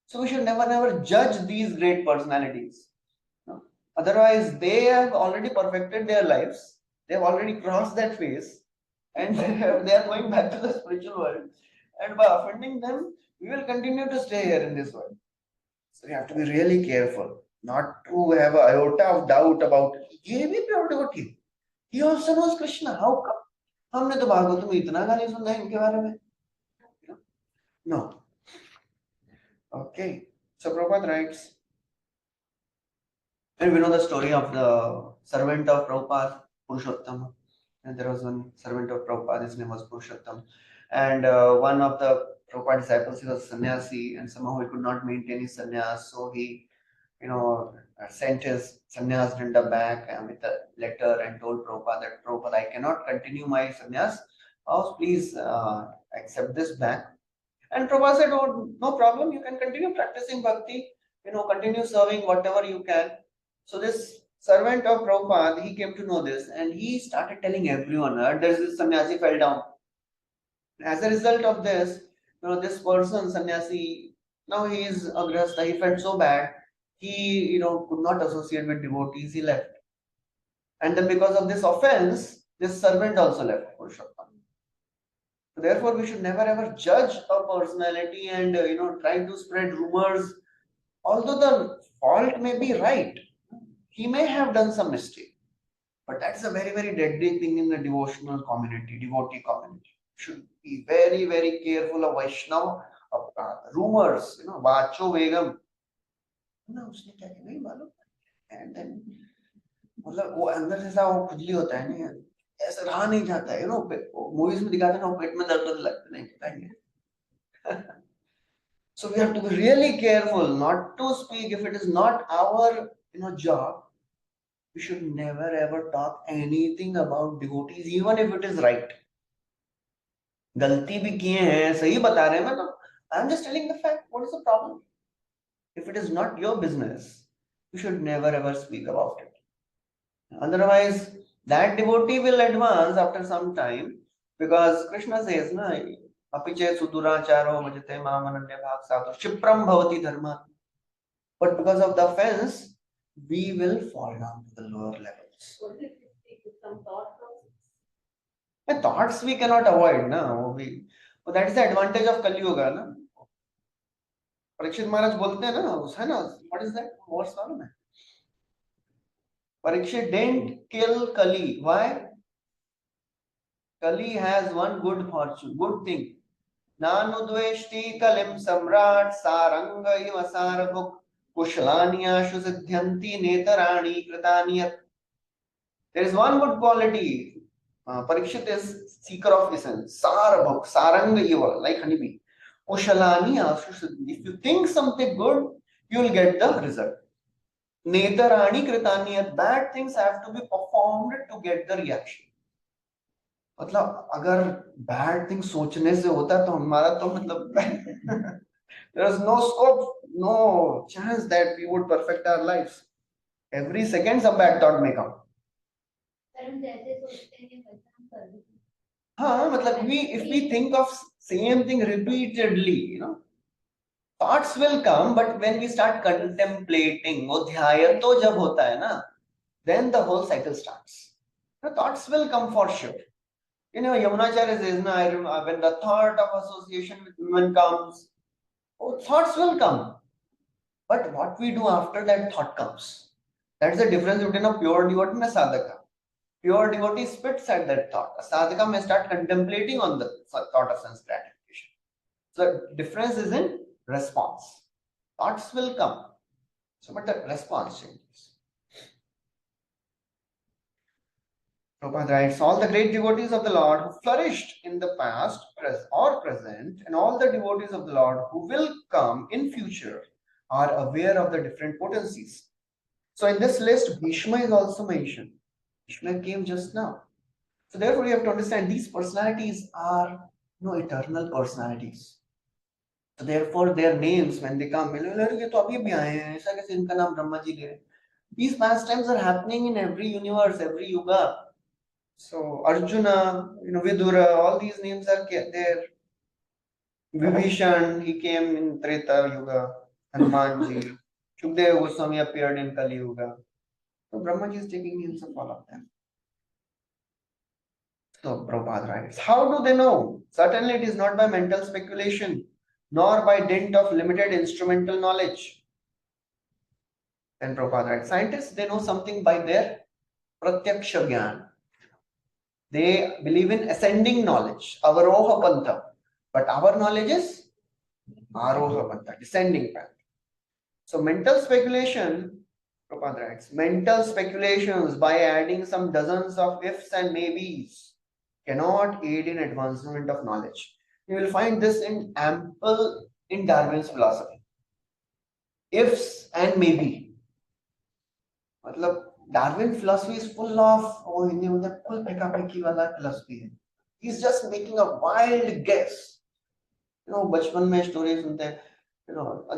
A: So we should never judge these great personalities. Otherwise, they have already perfected their lives. They have already crossed that phase. And they are going back to the spiritual world. And by offending them, we will continue to stay here in this world. So we have to be really careful not to have an iota of doubt about ये भी pure devotee. He also knows Krishna. How come? हमने तो भागवत में इतना गाली सुना है इनके बारे में. No. Okay. So Prabhupada writes, and we know the story of the servant of Prabhupada, Purushottam. And there was one servant of Prabhupada, his name was Purushottam. And one of the Prabhupada disciples, he was sannyasi, and somehow he could not maintain his sannyas. So he, sent his sannyas danda back with a letter and told Prabhupada that, Prabhupada, I cannot continue my sannyas. Oh, please accept this back. And Prabhupada said, oh, no problem, you can continue practicing bhakti, continue serving whatever you can. So this servant of Prabhupada, he came to know this and he started telling everyone, there's this sannyasi fell down. As a result of this, this person, sannyasi, now he is agrasta, he felt so bad, he, could not associate with devotees, he left. And then because of this offense, this servant also left Purushottam. So therefore, we should never ever judge a personality and try to spread rumors. Although the fault may be right, he may have done some mistake. But that's a very, very deadly thing in the devotional community, devotee community. Should be very, very careful of Vaishnava, of rumors, vacho vegam. उसने क्या किया नहीं मालूम. And then मतलब वो अंदर से ऐसा वो खुजली होता है नहीं, ऐसा रहा नहीं जाता है, मूवीज में दिखाते हैं ना, पेट में दर्द लगता नहीं बताएंगे. So we have to be really careful not to speak if it is not our job. We should never ever talk anything about devotees, even if it is right. गलती भी किए हैं, सही बता रहे हैं, मैं तो I am just telling the fact. What is the problem? If it is not your business, you should never ever speak about it. Otherwise, that devotee will advance after some time, because Krishna says, na, apiche suduracharo bhajate mamananya bhag sadhu shipram bhavati dharma. But because of the offense, we will fall down to the lower levels.
E: What if we speak with some thought process?
A: The thoughts we cannot avoid, na. But that is the advantage of Kali Yuga, na. Parikshit Maharaj bolte हैं ना, है ना, what is that? Verse मालूम है? Parikshit didn't kill Kali. Why? Kali has one good fortune, good thing. Nanudveshti kalim samrat saranga iva sarabhuk kushlanyashu siddhyanti netarani kritaniyat. There is one good quality. Parikshit is seeker of essence. Sarabhuk, saranga iva, like honeybee. Kushalanyashu siddhyanti. If you think something good, you will get the result. Netarani kritaniyat. Bad things have to be performed to get the reaction. मतलब अगर bad thing सोचने से होता तो हमारा तो मतलब there is no scope, no chance that we would perfect our lives. Every second some bad thought may come. हाँ मतलब if we think of same thing repeatedly, thoughts will come, but when we start contemplating, वो ध्यान तो जब होता है ना, then the whole cycle starts. The thoughts will come for sure. Yamunacharya says, when the thought of association with women comes, thoughts will come. But what we do after that thought comes, that's the difference between a pure devotee and a sadhaka. Pure devotee spits at that thought. A sadhaka may start contemplating on the thought of sense gratification. So the difference is in response. Thoughts will come, but the response changes. Prabhupada writes, all the great devotees of the Lord who flourished in the past or present, and all the devotees of the Lord who will come in future are aware of the different potencies. So in this list, Bhishma is also mentioned. Bhishma came just now. So therefore, you have to understand these personalities are eternal personalities. So therefore, their names, when they come, these pastimes are happening in every universe, every yuga. So Arjuna, Vidura, all these names are there. Vibhishan, he came in Treta Yuga. Hanumanji, Shukdeva Goswami appeared in Kali Yuga. So Brahmaji is taking names of all of them. So Prabhupada writes, how do they know? Certainly it is not by mental speculation, nor by dint of limited instrumental knowledge. Then Prabhupada writes, scientists, they know something by their pratyaksha jnana. They believe in ascending knowledge, avaroha pantha. But our knowledge is aroha pantha, descending path. So mental speculation, Prabhupada writes, mental speculations by adding some dozens of ifs and maybes cannot aid in advancement of knowledge. You will find this in ample in Darwin's philosophy. Ifs and maybe. मतलब Darwin philosophy is full of Hindi में कुल फेंका फेंकी वाला philosophy है. He's just making a wild guess. बचपन में story सुनते हैं.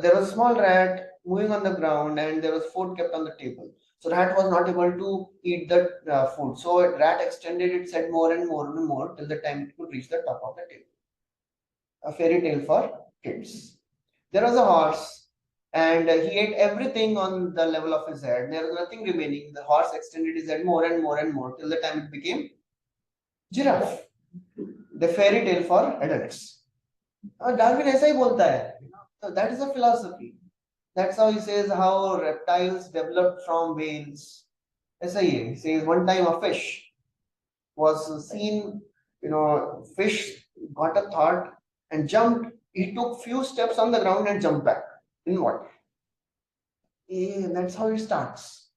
A: There was a small rat moving on the ground and there was food kept on the table. So rat was not able to eat the food. So rat extended its head more and more and more till the time it could reach the top of the table. A fairy tale for kids. There was a horse and he ate everything on the level of his head. There was nothing remaining. The horse extended his head more and more and more till the time it became giraffe. The fairy tale for adults. Darwin ऐसा ही बोलता है. So that is a philosophy. That's how he says how reptiles developed from whales. ऐसा ही है. He says one time a fish was seen, fish got a thought and jumped. He took few steps on the ground and jumped back in water. That's how it starts.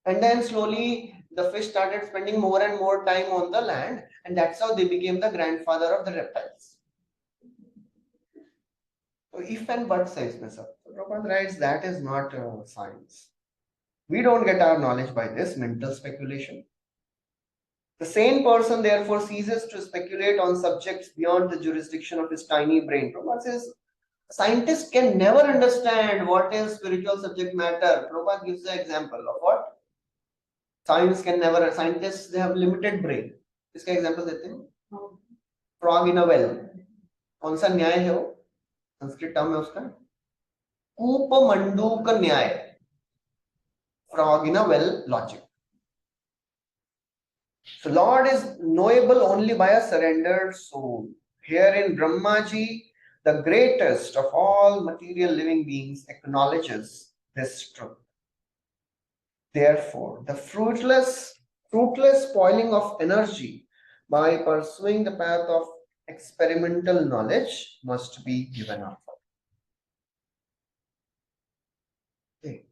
A: And then slowly the fish started spending more and more time on the land, and that's how they became the grandfather of the reptiles. So if and but says Mr. Prabhupada writes that is not science. We don't get our knowledge by this mental speculation. The sane person therefore ceases to speculate on subjects beyond the jurisdiction of his tiny brain. Prabhupada says scientists can never understand what is spiritual subject matter. Prabhupada gives the example of what? Scientists, they have limited brain. इसका example देते हैं. Frog in a well. कौन सा न्याय है वो? Sanskrit term है उसका. कूपमंडूक न्याय. Frog in a well logic. So Lord is knowable only by a surrendered soul. Here in Brahmaji, the greatest of all material living beings acknowledges this truth. Therefore, the fruitless spoiling of energy by pursuing the path of experimental knowledge must be given up. Okay.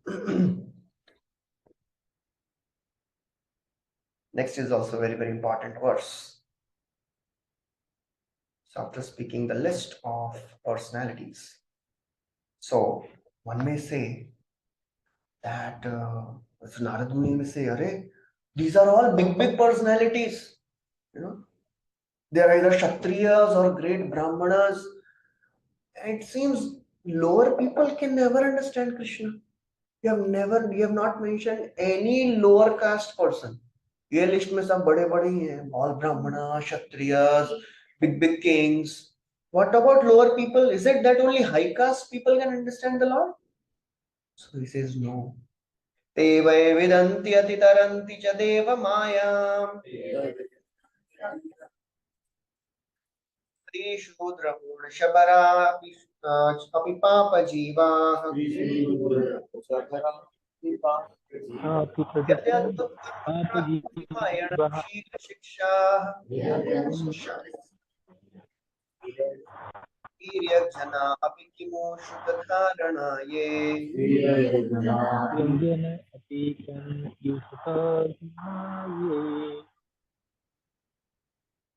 A: Next is also a very, very important verse. So after speaking the list of personalities, so one may say that Narad Muni may say, "Arey, these are all big personalities. They are either Kshatriyas or great Brahmanas. It seems lower people can never understand Krishna. You have not mentioned any lower caste person. ये list में सब बड़े ही हैं, all Brahmana, Kshatriyas, big kings. What about lower people? Is it that only high caste people can understand the Lord?" So he says no. Te vai vidanti atitaranti cha deva maya. Sri Shudra Muna Shabara Api Papa Jiva. Jana Api Kimo Shukatharana Ye.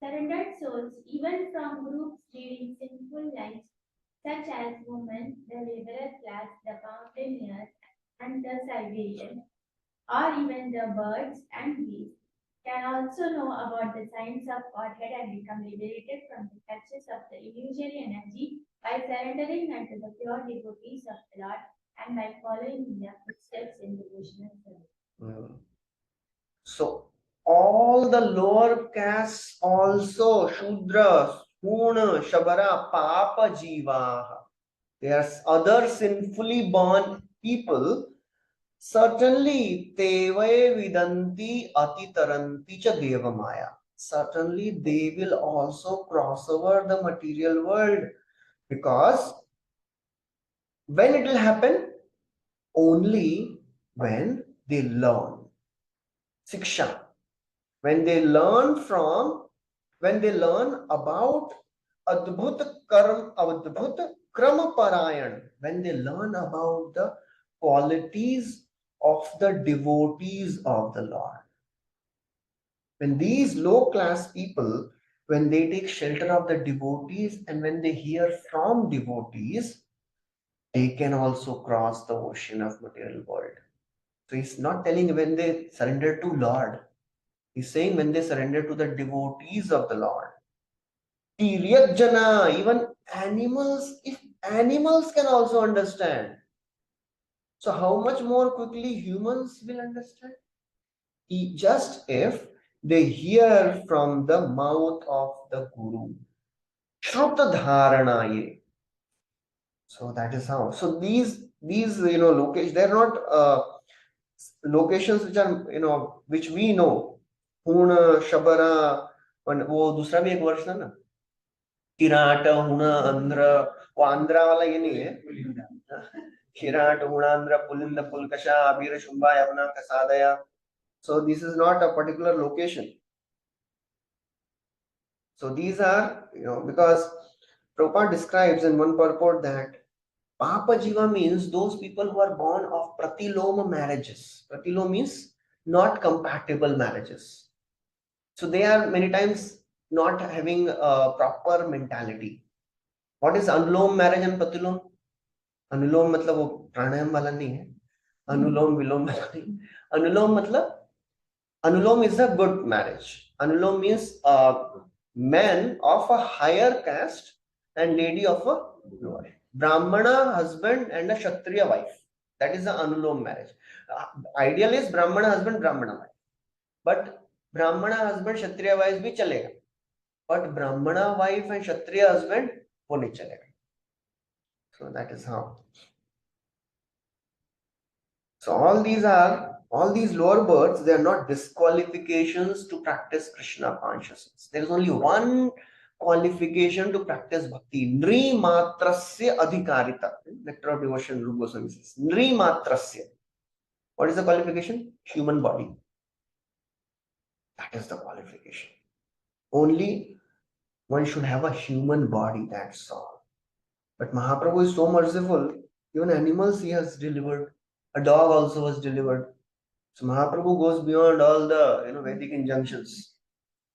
C: Surrendered souls, even from groups leading sinful lives, such as women, the laborer class, the mountaineers, and the Siberians, or even the birds and bees, can also know about the science of Godhead and become liberated from the clutches of the illusory energy by surrendering unto the pure devotees of the Lord and by following in their footsteps in devotional service.
A: So all the lower castes also, Shudra, Purna, Shabara, Papa Jiva, there are other sinfully born people. Certainly, Tevai Vidanti Atitaranti cha Deva Maya. Certainly, they will also cross over the material world, because when it will happen? Only when they learn. Siksha. when they learn about Adbhut Krama Parayan, when they learn about the qualities of the devotees of the Lord. When these low class people, when they take shelter of the devotees and when they hear from devotees, they can also cross the ocean of material world. So he's not telling when they surrender to Lord. He's saying when they surrender to the devotees of the Lord. Tiryak Jana, even animals, if animals can also understand. So how much more quickly humans will understand? Just if they hear from the mouth of the Guru. Shruta Dharanaye. So that is how. So these locations, they're not locations which are which we know. Huna, Shabara, and वो दूसरा भी एक वर्ष था ना, किराट हुणा अंध्र, वो आंध्रा वाला ये नहीं है, किराट हुणा अंध्र पुलिंद पुलकशा अबीर Shumbha Yamuna कसादया. So this is not a particular location. So these are, because Prabhupada describes in one purport that Papa Jiva means those people who are born of pratiloma marriages. Pratiloma means not compatible marriages. So they are many times not having a proper mentality. What is Anulom marriage and Pratilom? Anulom मतलब वो प्राणायाम वाला नहीं है. Anulom Vilom वाला नहीं. Anulom मतलब Anulom is a good marriage. Anulom means man of a higher caste and lady of a lower. Brahmana husband and a Kshatriya wife. That is the Anulom marriage. Ideal is Brahmana husband, Brahmana wife. But Brahmana husband, Kshatriya wife भी चलेगा. But Brahmana wife and Kshatriya husband वो नहीं चलेगा. So that is how. So all these lower births, they are not disqualifications to practice Krishna consciousness. There is only one qualification to practice bhakti. Nri matrasya adhikarita. Nectar of Devotion, Rupa Goswami says. Nri matrasya. What is the qualification? Human body. That is the qualification. Only one should have a human body, that's all. But Mahaprabhu is so merciful, even animals he has delivered. A dog also was delivered. So Mahaprabhu goes beyond all the Vedic injunctions.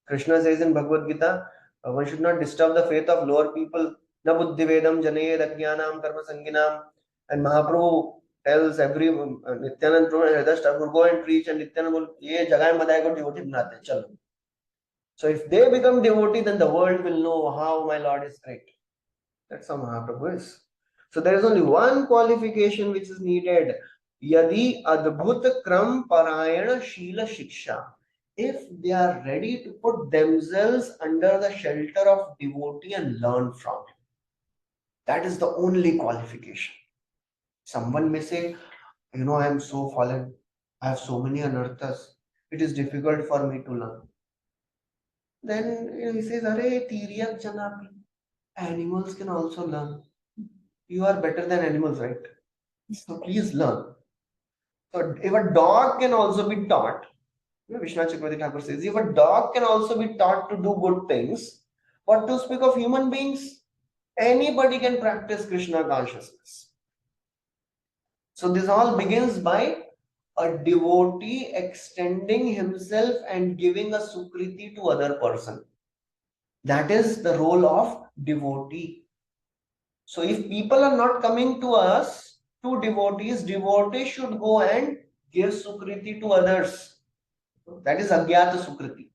A: Krishna says in Bhagavad Gita, one should not disturb the faith of lower people. Na buddhi vedam janayed ajnanam karma sanginam. And Mahaprabhu tells every Nityanand Prabhu and others to go and preach, and Nityanand will ye jagah mein badai ko devotee banate chalo. So if they become devotee, then the world will know how my Lord is great. That's how Mahaprabhu is. So there is only one qualification which is needed. Yadi adbhut kram parayana shila shiksha. If they are ready to put themselves under the shelter of devotee and learn from him. That is the only qualification. Someone may say, I am so fallen. I have so many anarthas. It is difficult for me to learn. Then he says, Are Tiriyak Janapi. Animals can also learn. You are better than animals, right? So please learn. So if a dog can also be taught, Vishwanath Chakravarti Thakur says, if a dog can also be taught to do good things, what to speak of human beings? Anybody can practice Krishna consciousness. So this all begins by a devotee extending himself and giving a sukriti to other person. That is the role of devotee. So if people are not coming to us, to devotees should go and give sukriti to others. That is Agyata Sukriti.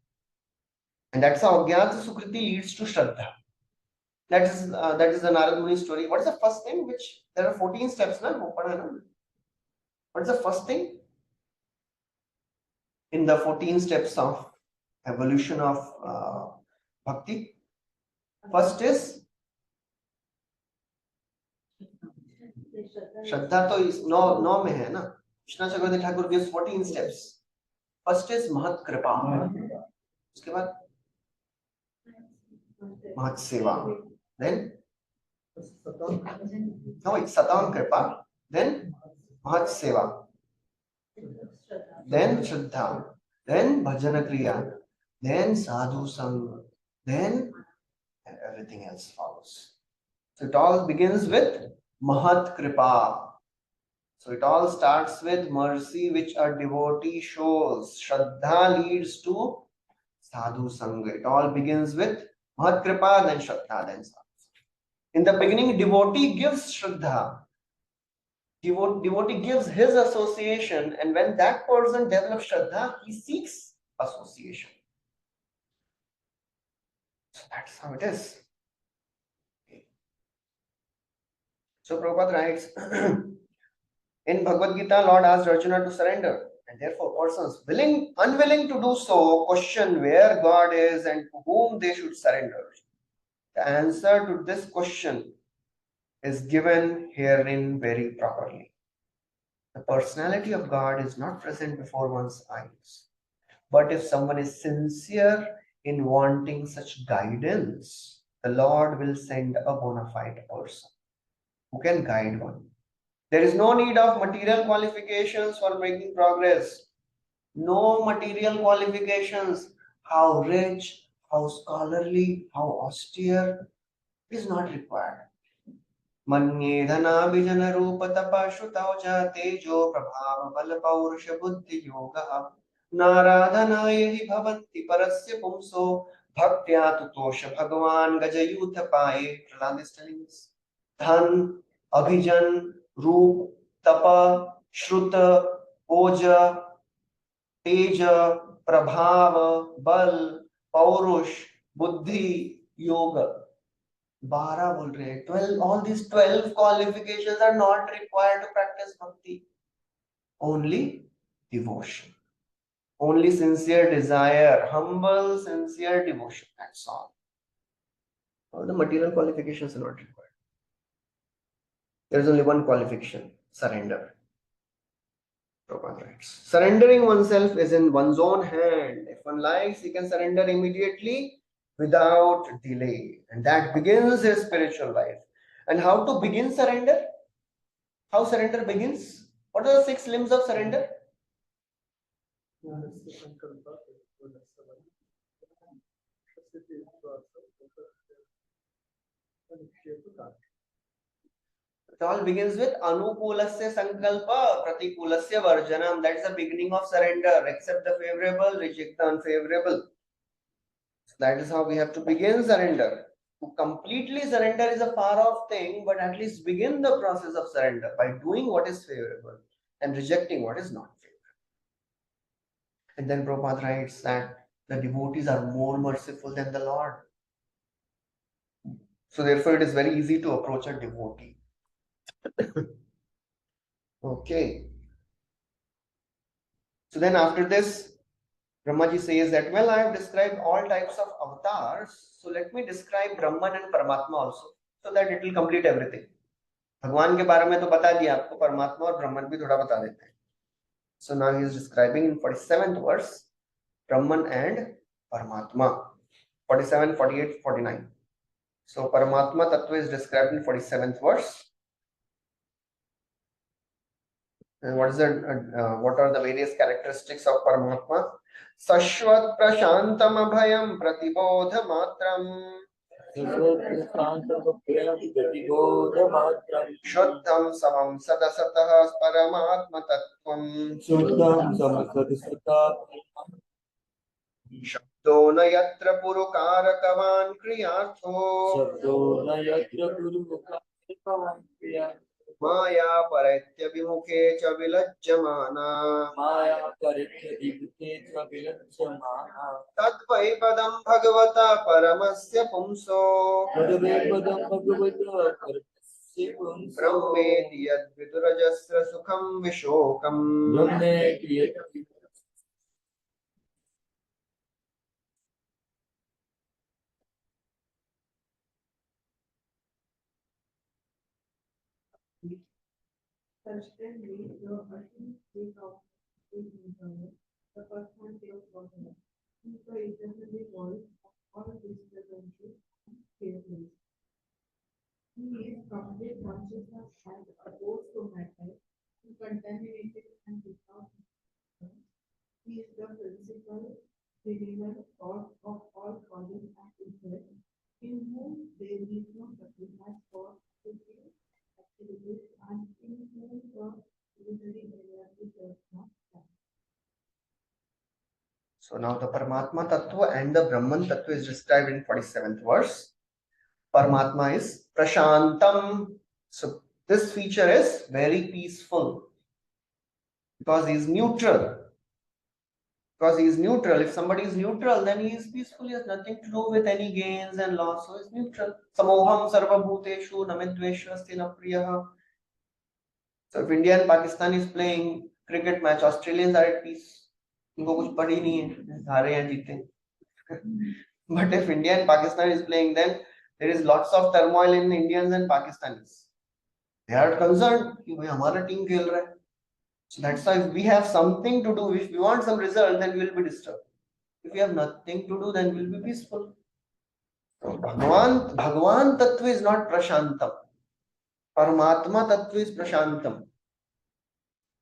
A: And that's how Agyata Sukriti leads to Shraddha. That is the Narad Muni story. What is the first thing? There are 14 steps, no? What is the first thing? In the 14 steps of evolution of Bhakti. First is Shraddha to is no mein hai na. Vishnu Chakravarti Thakur gives 14 steps. First is Mahat Kripa. Uske baad Mahat Seva. Then Satam Kripa. Then Mahat Seva. Then Shraddha. Then Bhajana Kriya. then sadhu sangha, then everything else follows. So it all begins with Mahat Kripa. So it all starts with mercy which a devotee shows. Shraddha leads to sadhu sangha. It all begins with Mahat Kripa, then Shraddha, then sadhu. In the beginning, devotee gives Shraddha. Devotee gives his association, and when that person develops Shraddha, he seeks association. So that's how it is. So Prabhupada writes, in Bhagavad Gita, Lord asked Arjuna to surrender, and therefore persons unwilling to do so question where God is and to whom they should surrender. The answer to this question is given herein very properly. The personality of God is not present before one's eyes. But if someone is sincere in wanting such guidance, the Lord will send a bona fide person who can guide one. There is no need of material qualifications for making progress. No material qualifications. How rich, how scholarly, how austere is not required. मन्ये धनाभिजन रूप तपा श्रुतौ च तेजो प्रभाव बल पौरुष बुद्धि योगः नाराधनाय हि भवन्ति परस्य पुंसो भक्त्या तुतोष भगवान गजयूथ पाए. Prahlad is telling us. धन, अभिजन, रूप, तप, श्रुत, ओज, तेज, प्रभाव, बल, पौरुष, बुद्धि, योग. 12 बोल रहे हैं. 12, all these 12 qualifications are not required to practice bhakti. Only devotion, only sincere desire, humble sincere devotion, that's all. All the material qualifications are not required. There is only one qualification: surrender. Prabhupada writes, surrendering oneself is in one's own hand. If one likes, he can surrender immediately without delay, and that begins his spiritual life. And how to begin surrender? How surrender begins? What are the 6 limbs of surrender? It all begins with anukulasya sankalpa, pratikulasya varjanam. That's the beginning of surrender. Accept the favorable, reject the unfavorable. So that is how we have to begin surrender. To completely surrender is a far off thing, but at least begin the process of surrender by doing what is favorable and rejecting what is not favorable. And then Prabhupada writes that the devotees are more merciful than the Lord. So therefore it is very easy to approach a devotee. Okay. So then after this, Brahmaji says that, well, I have described all types of avatars. So let me describe Brahman and Paramatma also, so that it will complete everything. भगवान के बारे में तो बता दिया आपको, परमात्मा और ब्रह्मन भी थोड़ा बता देते हैं. So now he is describing in 47th verse Brahman and Paramatma. 47, 48, 49. So Paramatma Tattva is described in 47th verse. And what are the various characteristics of Paramatma? Sashvat prashantam abhayam pratibodha matram Shuddham samam sadasatah paramatma tattvam Shabdo na yatra purukarakavan kriyartho Maya paritya vimuke cha vilajjamana Tadvai padam bhagavata paramasya pumso Brahmeti yad vidurajasra sukham vishokam
E: Constantly, your ultimate state of is internal. The first one feels whatever. Ego is generally void of all disturbances and feelings. He is complete consciousness and opposed to matter, uncontaminated and without. He is the principal, deliverer, God
A: So now the Paramatma Tattva and the Brahman Tattva is described in 47th verse. Paramatma is Prashantam. So this feature is very peaceful because he is neutral. Because he is neutral. If somebody is neutral, then he is peaceful. He has nothing to do with any gains and loss. So he is neutral. Samoham sarva bhuteshu namidvesha asti na priyaha. So if India and Pakistan is playing cricket match, Australians are at peace. उनको कुछ पड़ी नहीं है, हारे या जीते. But if India and Pakistan is playing, then there is lots of turmoil in Indians and Pakistanis. They are concerned कि भाई हमारा team खेल रहा है. So that's why if we have something to do, if we want some result, then we will be disturbed. If we have nothing to do, then we will be peaceful. So Bhagwan Tattva is not Prashantam. Paramatma Tattva is Prashantam.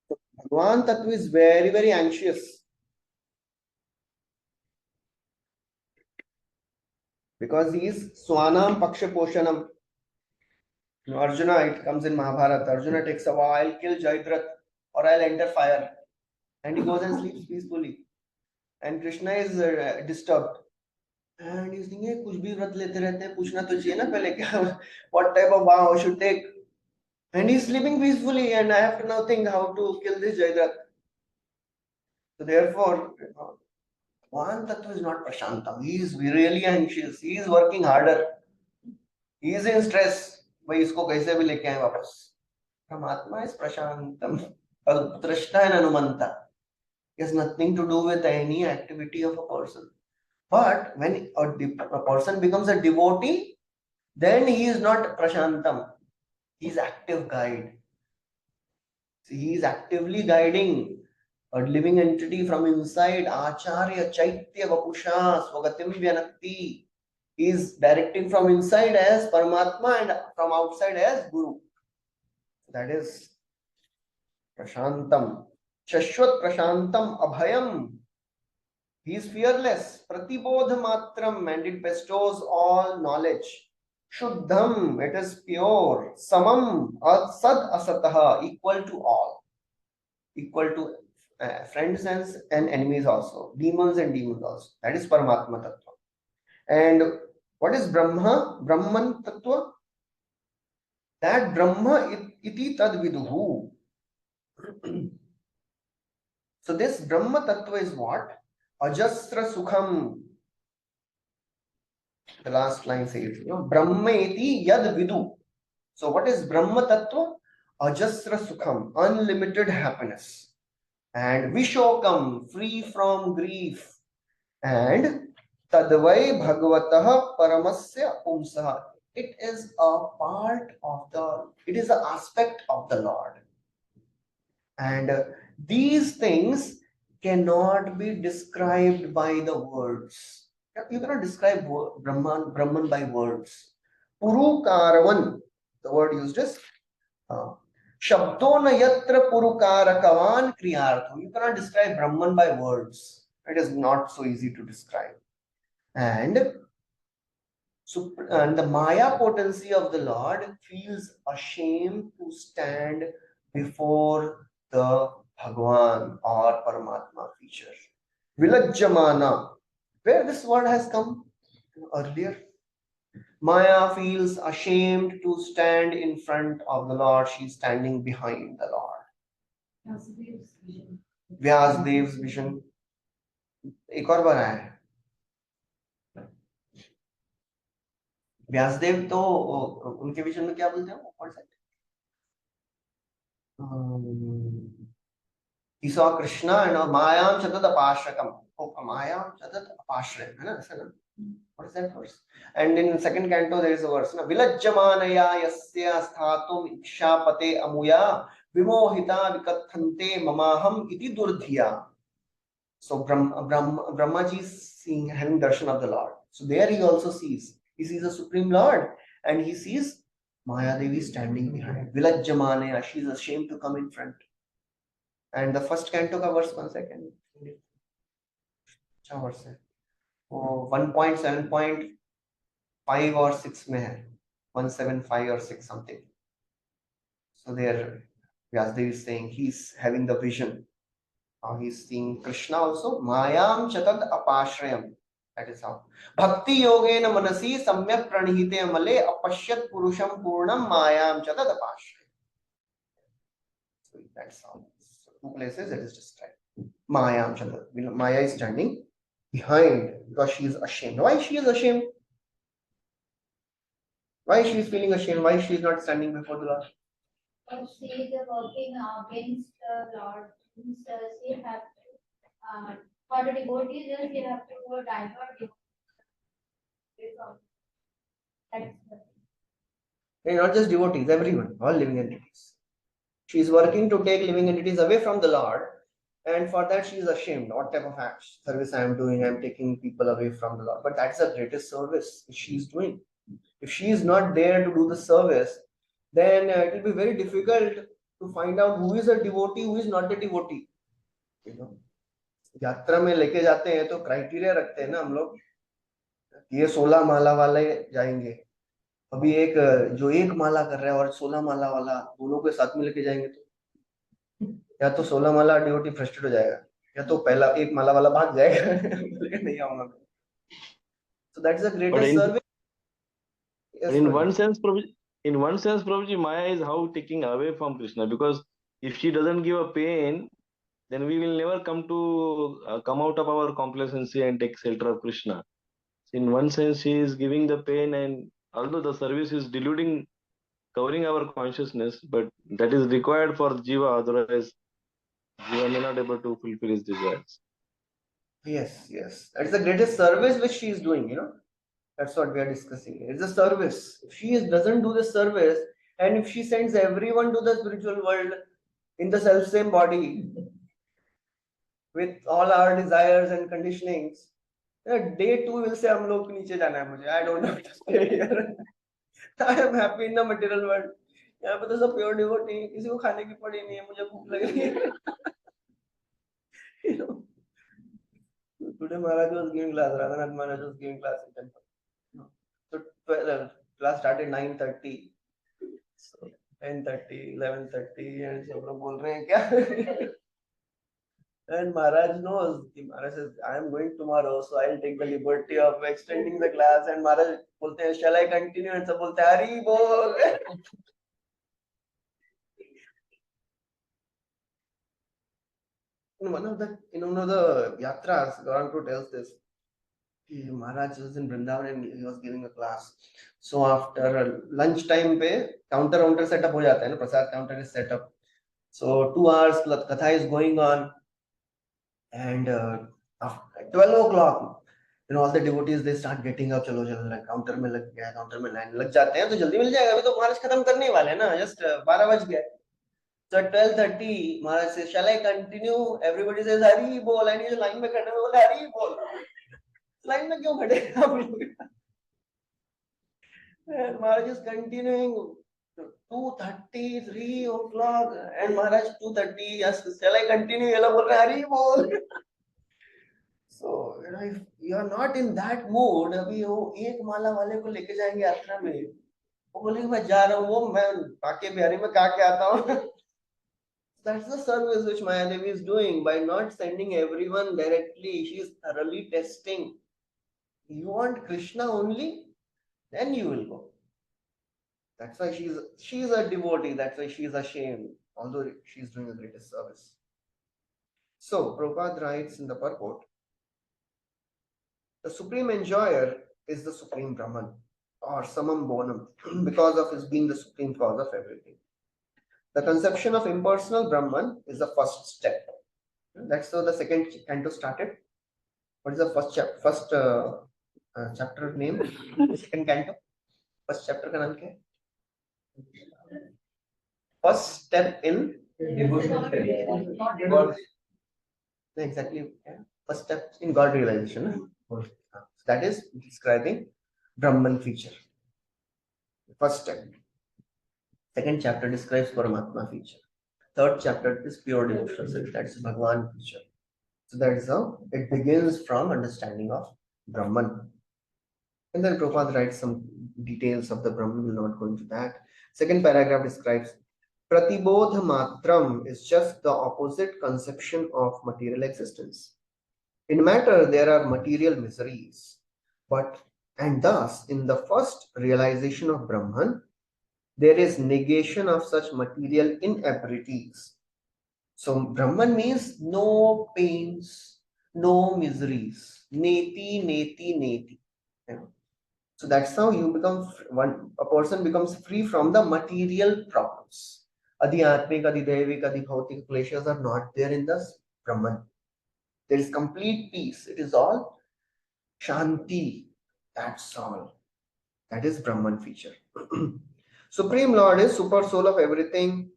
A: So Bhagwan Tattva is very, very anxious. Because he is Swanam Paksha Poshanam. Arjuna, it comes in Mahabharata. Arjuna takes a vow, I'll kill Jayadratha or I'll enter fire. And he goes and sleeps peacefully. And Krishna is disturbed. And he's thinking, कुछ भी व्रत लेते रहते हैं, पूछना तो चाहिए ना पहले क्या, what type of vow I should take. And he's sleeping peacefully, and I have to now think how to kill this Jayadratha. So therefore, Bhagwan Tattva is not Prashantam. He is really anxious. He is working harder. He is in stress. भाई इसको कैसे भी लेके आए वापस. Paramatma is Prashantam. Trishna and Anumanta. It has nothing to do with any activity of a person. But when a person becomes a devotee, then he is not Prashantam. He is active guide. So he is actively guiding a living entity from inside. Acharya Chaitya Vapusha Swagatim Vyanakti. He is directing from inside as Paramatma and from outside as Guru. That is Prashantam. Shashwat Prashantam Abhayam. He is fearless. Pratibodha Matram, and it bestows all knowledge. Shuddham, it is pure. Samam, Sad Asataha, equal to all. Equal to friends and enemies also. Demons and demons also. That is Paramatma Tattva. And what is Brahma? Brahman Tattva? That Brahma iti tad viduhu. So this Brahma Tattva is what? Ajasra Sukham. The last line says, Brahma iti yad vidu. So what is Brahma Tattva? Ajasra Sukham, unlimited happiness. And Vishokam, free from grief. And Tadvai Bhagavataha Paramasya Pumsaha. It is a part of it is an aspect of the Lord. And these things cannot be described by the words. You cannot describe Brahman by words. Purukaravan, the word used is Shabdona yatra purukarakavan kriyartho. You cannot describe Brahman by words. It is not so easy to describe. And the Maya potency of the Lord feels ashamed to stand before the Bhagwan or Paramatma feature. Vilajjamana, where this word has come earlier. Maya feels ashamed to stand in front of the Lord. She is standing behind the Lord. Vyasdev's vision. एक और बार आया है. व्यासदेव तो उनके vision में क्या बोलते हैं? कौन सा? He saw Krishna and Mayam Chatat Apashrakam. Mayam Chatat Apashray. What is that verse? And in second canto there is a verse. Vilajjamanaya yasya sthatum ikshapate amuya vimohita vikathante mamaham iti durdhiya. So Brahmaji is seeing, having darshan of the Lord. So there he also sees. He sees the Supreme Lord and he sees Maya Devi standing behind. Vilajjamanaya, she is ashamed to come in front. And the first canto ka verse 1 second. Cha verse hai? 1.7.5 or 6 mein hai. 175 or 6 something. So there Vyasdev is saying he's having the vision. He's seeing Krishna also. Mayam chatad apashrayam. That is how. Bhakti yogena manasi samyak pranihite male apashyat purusham purnam mayam chatad apashrayam. So that's how. So two places it is described. Mayam chatad. Maya is standing behind because she is ashamed. Why she is ashamed? Why she is feeling ashamed? Why she is not standing before the Lord?
C: She is working against the Lord. She have to, for the devotees, she have to go divert. That's
A: And not just devotees, everyone, all living entities. She is working to take living entities away from the Lord, and for that she is ashamed. What type of service I am doing? I am taking people away from the Lord. But that's the greatest service she is doing. If she is not there to do the service, then it will be very difficult to find out who is a devotee, who is not a devotee. You know, यात्रा में लेके जाते हैं तो criteria रखते हैं ना हम लोग, ये 16 माला वाले जाएंगे, अभी एक जो एक माला कर रहा है और 16 माला वाला दोनों को साथ में लेके जाएंगे तो या तो 16 माला डिवोटी फ्रस्ट्रेट हो जाएगा या तो पहला एक माला वाला भाग जाएगा नहीं आऊंगा. So that's the greatest service. Yes,
I: in one sense, Prabhuji, Maya is how taking away from Krishna, because if she doesn't give a pain, then we will never come out of our complacency and take shelter of Krishna. In one sense, she is giving the pain, and although the service is covering our consciousness, but that is required for Jiva, otherwise Jiva may not able to fulfill his desires.
A: Yes, that's the greatest service which she is doing, that's what we are discussing. It's a service. If she doesn't do the service, and if she sends everyone to the spiritual world in the self same body with all our desires and conditionings, day 2 will say हम लोग को नीचे जाना है मुझे. I don't want to stay here. I am happy in the material world. यहाँ पे तो सब प्योर डिवोटी, किसी को खाने की पड़ी नहीं है, मुझे भूख लग रही है. Today Maharaj was giving class, Radhanath Maharaj was giving class in temple. So class started 9:30. So 10:30, 11:30, and सब लोग बोल रहे हैं क्या? And Maharaj knows. Maharaj says, I am going tomorrow, so I'll take the liberty of extending the class. And Maharaj बोलते हैं, shall I continue? And सब बोलते हैं, हरी बोल. In one of the yatras, Canto tells this. Maharaj was in Vrindavan and he was giving a class. So after lunch time पे counter setup हो जाता है ना, प्रसाद counter is set up. So 2 hours katha is going on, and after 12 o'clock, all the devotees they start getting up. चलो counter में लग गया, counter में line लग जाते हैं तो जल्दी मिल जाएगा, अभी तो महाराज खत्म करने ही वाले हैं ना, just 12 बज गए. So at 12:30, Maharaj says, shall I continue? Everybody says, Hari bol. And ये जो line में खड़े हैं बोले, Hari bol. Line में क्यों खड़े हैं आप लोग? And Maharaj is continuing 2:30, 3 o'clock, and Maharaj 2:30, yes, shall I continue? ये लोग बोल रहे हैं, Hari bol. So if you are not in that mood, अभी वो एक माला वाले को लेके जाएंगे यात्रा में, वो बोलेंगे मैं जा रहा हूँ, वो मैं बाकी बिहारी में खा के आता हूँ. That's the service which Maya Devi is doing by not sending everyone directly. She is thoroughly testing. You want Krishna only, then you will go. That's why she is a devotee. That's why she is ashamed, although she is doing the greatest service. So Prabhupada writes in the purport, the supreme enjoyer is the supreme Brahman or Samam Bonam because of his being the supreme cause of everything. The conception of impersonal Brahman is the first step. That's how the second canto started. What is the first chapter name? Second canto. First chapter का नाम क्या है? First step in God. Exactly. Yeah. First step in God realization. That is describing Brahman feature. First step. Second chapter describes Paramatma feature. Third chapter is pure devotional self. That's Bhagwan feature. So that is how it begins from understanding of Brahman. And then Prabhupada writes some details of the Brahman. We'll not go into that. Second paragraph describes Pratibodha matram is just the opposite conception of material existence. In matter, there are material miseries, and thus, in the first realization of Brahman, there is negation of such material inabilities. So, Brahman means no pains, no miseries. Neti, neti, neti. Yeah. So that's how you become a person becomes free from the material problems. Adhyatmik, adhidevik, adhibhautik kleshas are not there in the Brahman. There is complete peace. It is all Shanti. That's all. That is Brahman feature. Supreme Lord is super soul of everything,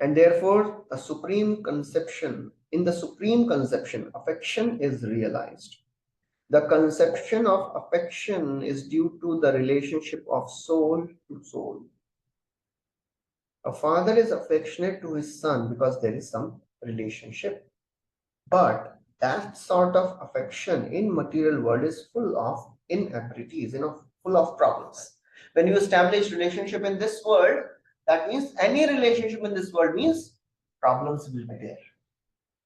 A: and therefore a supreme conception. In the supreme conception, affection is realized. The conception of affection is due to the relationship of soul to soul. A father is affectionate to his son because there is some relationship. But that sort of affection in material world is full of inabilities, full of problems. When you establish relationship in this world, that means any relationship in this world means problems will be there.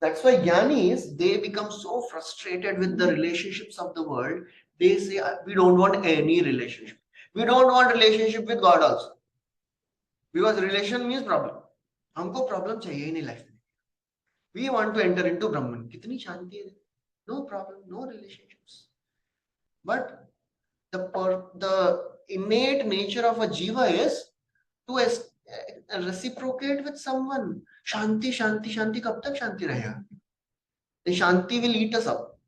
A: That's why Jnanis, they become so frustrated with the relationships of the world. They say, we don't want any relationship. We don't want relationship with God also. Because relation means problem. हमको problem चाहिए ही नहीं life में. We want to enter into Brahman. कितनी शांति है. No problem, no relationships. But the innate nature of a jiva is to reciprocate with someone. Shanti, shanti, shanti. कब तक शांति रहेगा? The shanti will eat us up.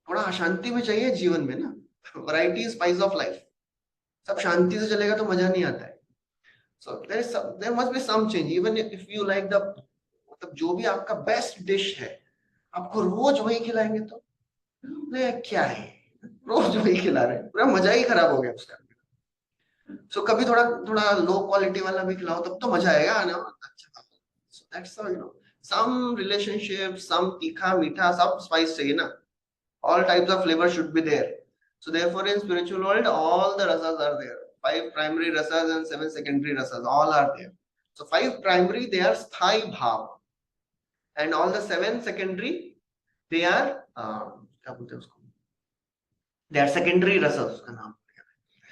A: थोड़ा अशांति में चाहिए जीवन में ना. Variety is spice of life. सब शांति से चलेगा तो मजा नहीं आता है. So there must be some change. Even if you like the मतलब जो भी आपका बेस्ट डिश है, आपको रोज वही खिलाएंगे तो क्या है, रोज वही खिला रहे हैं, पूरा मजा ही खराब हो गया उसका. सो कभी थोड़ा थोड़ा लो क्वालिटी वाला भी खिलाओ तब तो मजा आएगा ना. अच्छा, so that's how some relationship, some तीखा मीठा सब स्पाइस चाहिए ना. All types of flavor should be there. So therefore in spiritual world all the rasas are there. 5 primary rasas and 7 secondary rasas, all are there. So 5 primary, they are sthai bhav, and all the 7 secondary, they are they are secondary rasas.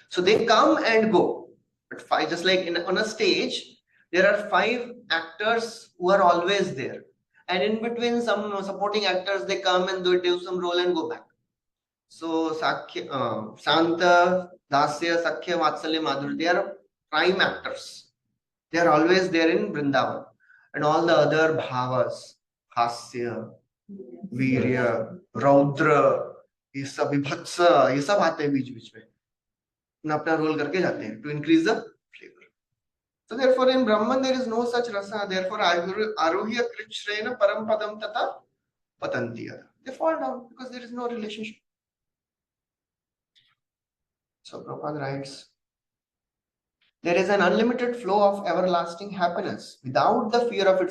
A: So they come and go. But 5, just like on a stage, there are 5 actors who are always there, and in between some supporting actors, they come and do some role and go back. So Sakhya, Santa, Dasya, Sakhya, Vatsalya, Madhurya, they are prime actors. They are always there in Vrindavan. And all the other bhavas, Hasya, Virya, Raudra, ये सब विभत्स, ये सब आते हैं बीच में, अपना role करके जाते हैं to increase the flavor. So therefore in Brahman there is no such rasa. Therefore aruhya krichrena param padam tata patantiyada. They fall down because there is no relationship. So Prabhupada writes, there is an unlimited flow of everlasting happiness without the fear of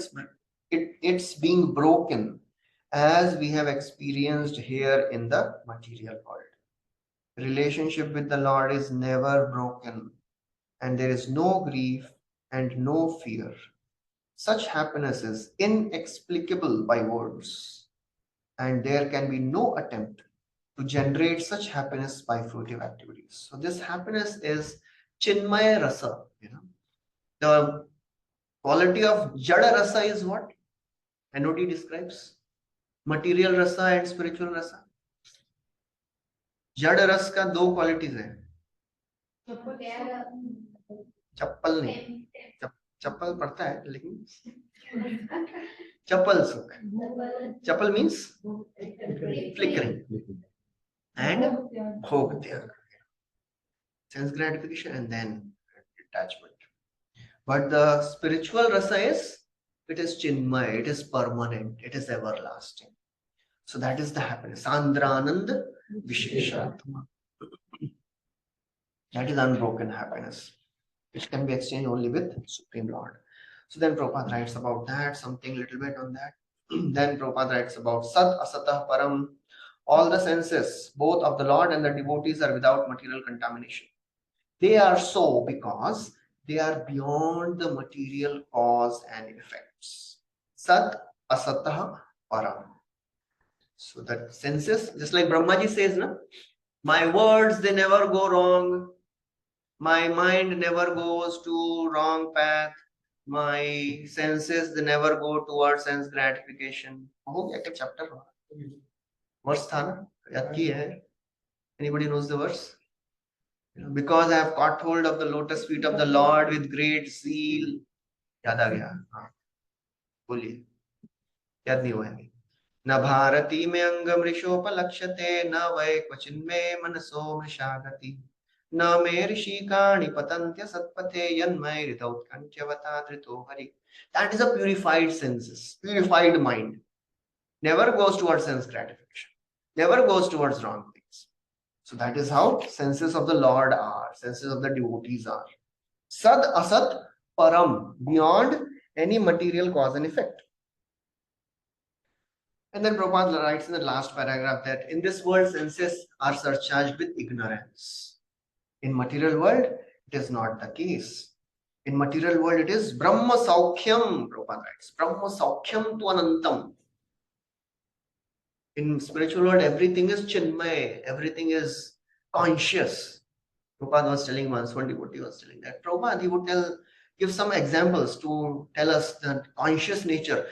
A: its being broken, as we have experienced here in the material world. Relationship with the Lord is never broken, and there is no grief and no fear. Such happiness is inexplicable by words, and there can be no attempt to generate such happiness by fruitive activities. So this happiness is Chinmaya Rasa. The quality of Jada Rasa is what? And what he describes? Material Rasa and spiritual Rasa. Jada Rasa का 2 qualities है. चप्पल नहीं, चप्पल पड़ता है लेकिन चप्पल सुख. चप्पल means flickering and bhog tyag, sense gratification and then detachment. But the spiritual rasa is, it is chinmay, it is permanent, it is everlasting. So that is the happiness. Sandranand Visheshatma. That is unbroken happiness, which can be exchanged only with Supreme Lord. So then Prabhupada writes about that, something little bit on that. Then Prabhupada writes about Sat Asatah Param. All the senses, both of the Lord and the devotees, are without material contamination. They are so because they are beyond the material cause and effects. Sat asatah param. So that senses, just like Brahmaji says, na, my words, they never go wrong. My mind never goes to wrong path. My senses, they never go towards sense gratification. हो गया क्या chapter? Verse था ना? याद किया है? Anybody knows the verse? Because I have caught hold of the lotus feet of the Lord with great zeal. याद आ गया? हाँ, बोलिए. याद नहीं हुआ है? न भारती में अंगमृषोपलक्ष्यते न वै क्वचिन्मे मनसो मृषागति न मे ऋषिकाणि पतन्त्य सत्पथे यन्मय हृदौत्कण्ठ्यवता धृतो Hari. That is a purified senses, purified mind. Never goes towards sense gratification. Never goes towards wrong things. So that is how senses of the Lord are, senses of the devotees are. Sad asat param, beyond any material cause and effect. And then Prabhupada writes in the last paragraph that in this world, senses are surcharged with ignorance. In material world, it is not the case. In material world, it is Brahma Saukhyam, Prabhupada writes. Brahma Saukhyam tu Anantam. In spiritual world, everything is Chinmay, everything is conscious. Prabhupada was telling once, one devotee was telling that. Prabhupada, he would give some examples to tell us the conscious nature.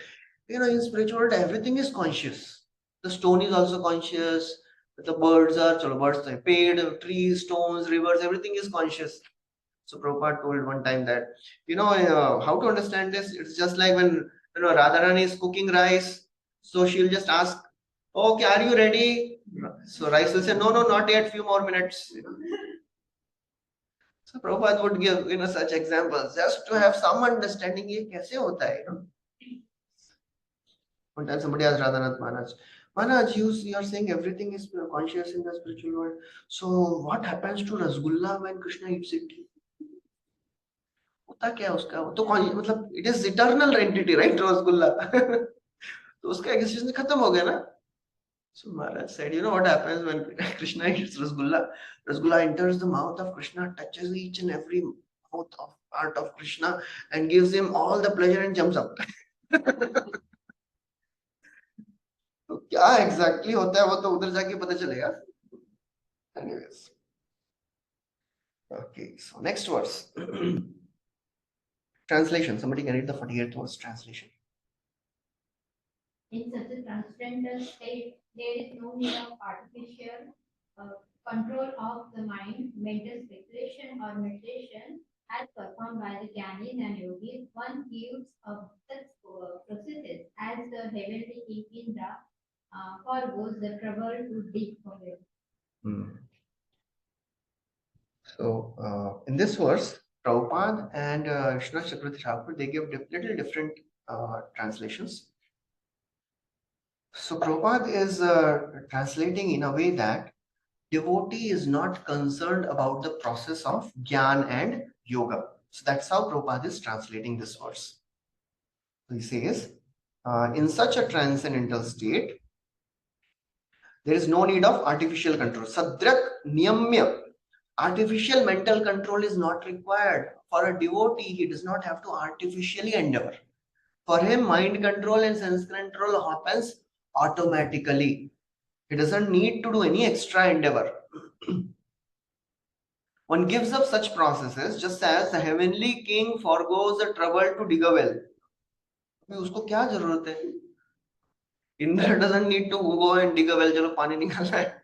A: In spiritual world, everything is conscious. The stone is also conscious. The birds are, birds are paid, trees, stones, rivers, everything is conscious. So Prabhupada told one time that, how to understand this? It's just like when, Radharani is cooking rice. So she'll just ask, okay, are you ready? So rice will say, no, not yet, few more minutes. So Prabhupada would give, such examples just to have some understanding. Ye kaise hota hai, One time somebody asked Radhanath Maharaj, you are saying everything is conscious in the spiritual world. So what happens to Rasgulla when Krishna eats it? होता क्या उसका? वो तो मतलब it is eternal entity, right? Rasgulla. तो उसका existence खत्म हो गया ना? So Maharaj said, what happens when Krishna eats Rasgulla? Rasgulla enters the mouth of Krishna, touches each and every mouth of part of Krishna and gives him all the pleasure and jumps up. तो क्या exactly होता है वो तो उधर जाके पता चलेगा. Anyways. Okay, so next verse. Translation. Somebody can read the 48th verse translation.
C: In such a transcendental state, there is no need of artificial control of the mind, mental speculation or meditation as performed by the Jnanis and Yogis. One gives of such processes as the heavenly king Indra forgoes the trouble to dig for it.
A: So in this verse, Prabhupada and Vishnu Chakravarti Thakur, they give little different translations. So Prabhupada is translating in a way that devotee is not concerned about the process of Gyan and Yoga. So that's how Prabhupada is translating this verse. So he says, in such a transcendental state, there is no need of artificial control. Sadrak niyamya. Artificial mental control is not required. For a devotee, he does not have to artificially endeavor. For him, mind control and sense control happens automatically. He doesn't need to do any extra endeavor. One gives up such processes just as the heavenly king forgoes the trouble to dig a well. उसको क्या जरूरत है? Indra doesn't need to go and dig a well. चलो पानी निकालना है.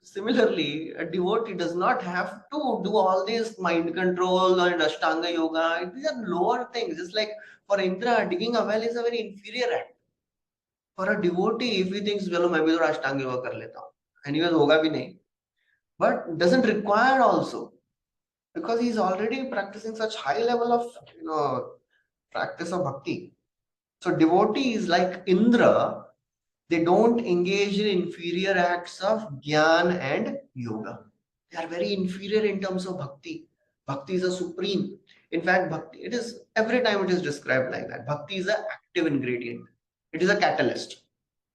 A: Similarly, a devotee does not have to do all this mind control and Ashtanga yoga. These are lower things. Just like for Indra, digging a well is a very inferior act. For a devotee, if he thinks, well, मैं भी थोड़ा Ashtanga yoga कर लेता हूँ. Anyways, होगा भी नहीं. But doesn't require also. Because he is already practicing such high level of, practice of bhakti. So devotees like Indra, they don't engage in inferior acts of Gyan and Yoga. They are very inferior in terms of Bhakti. Bhakti is a supreme. In fact, Bhakti, it is, every time it is described like that. Bhakti is an active ingredient. It is a catalyst.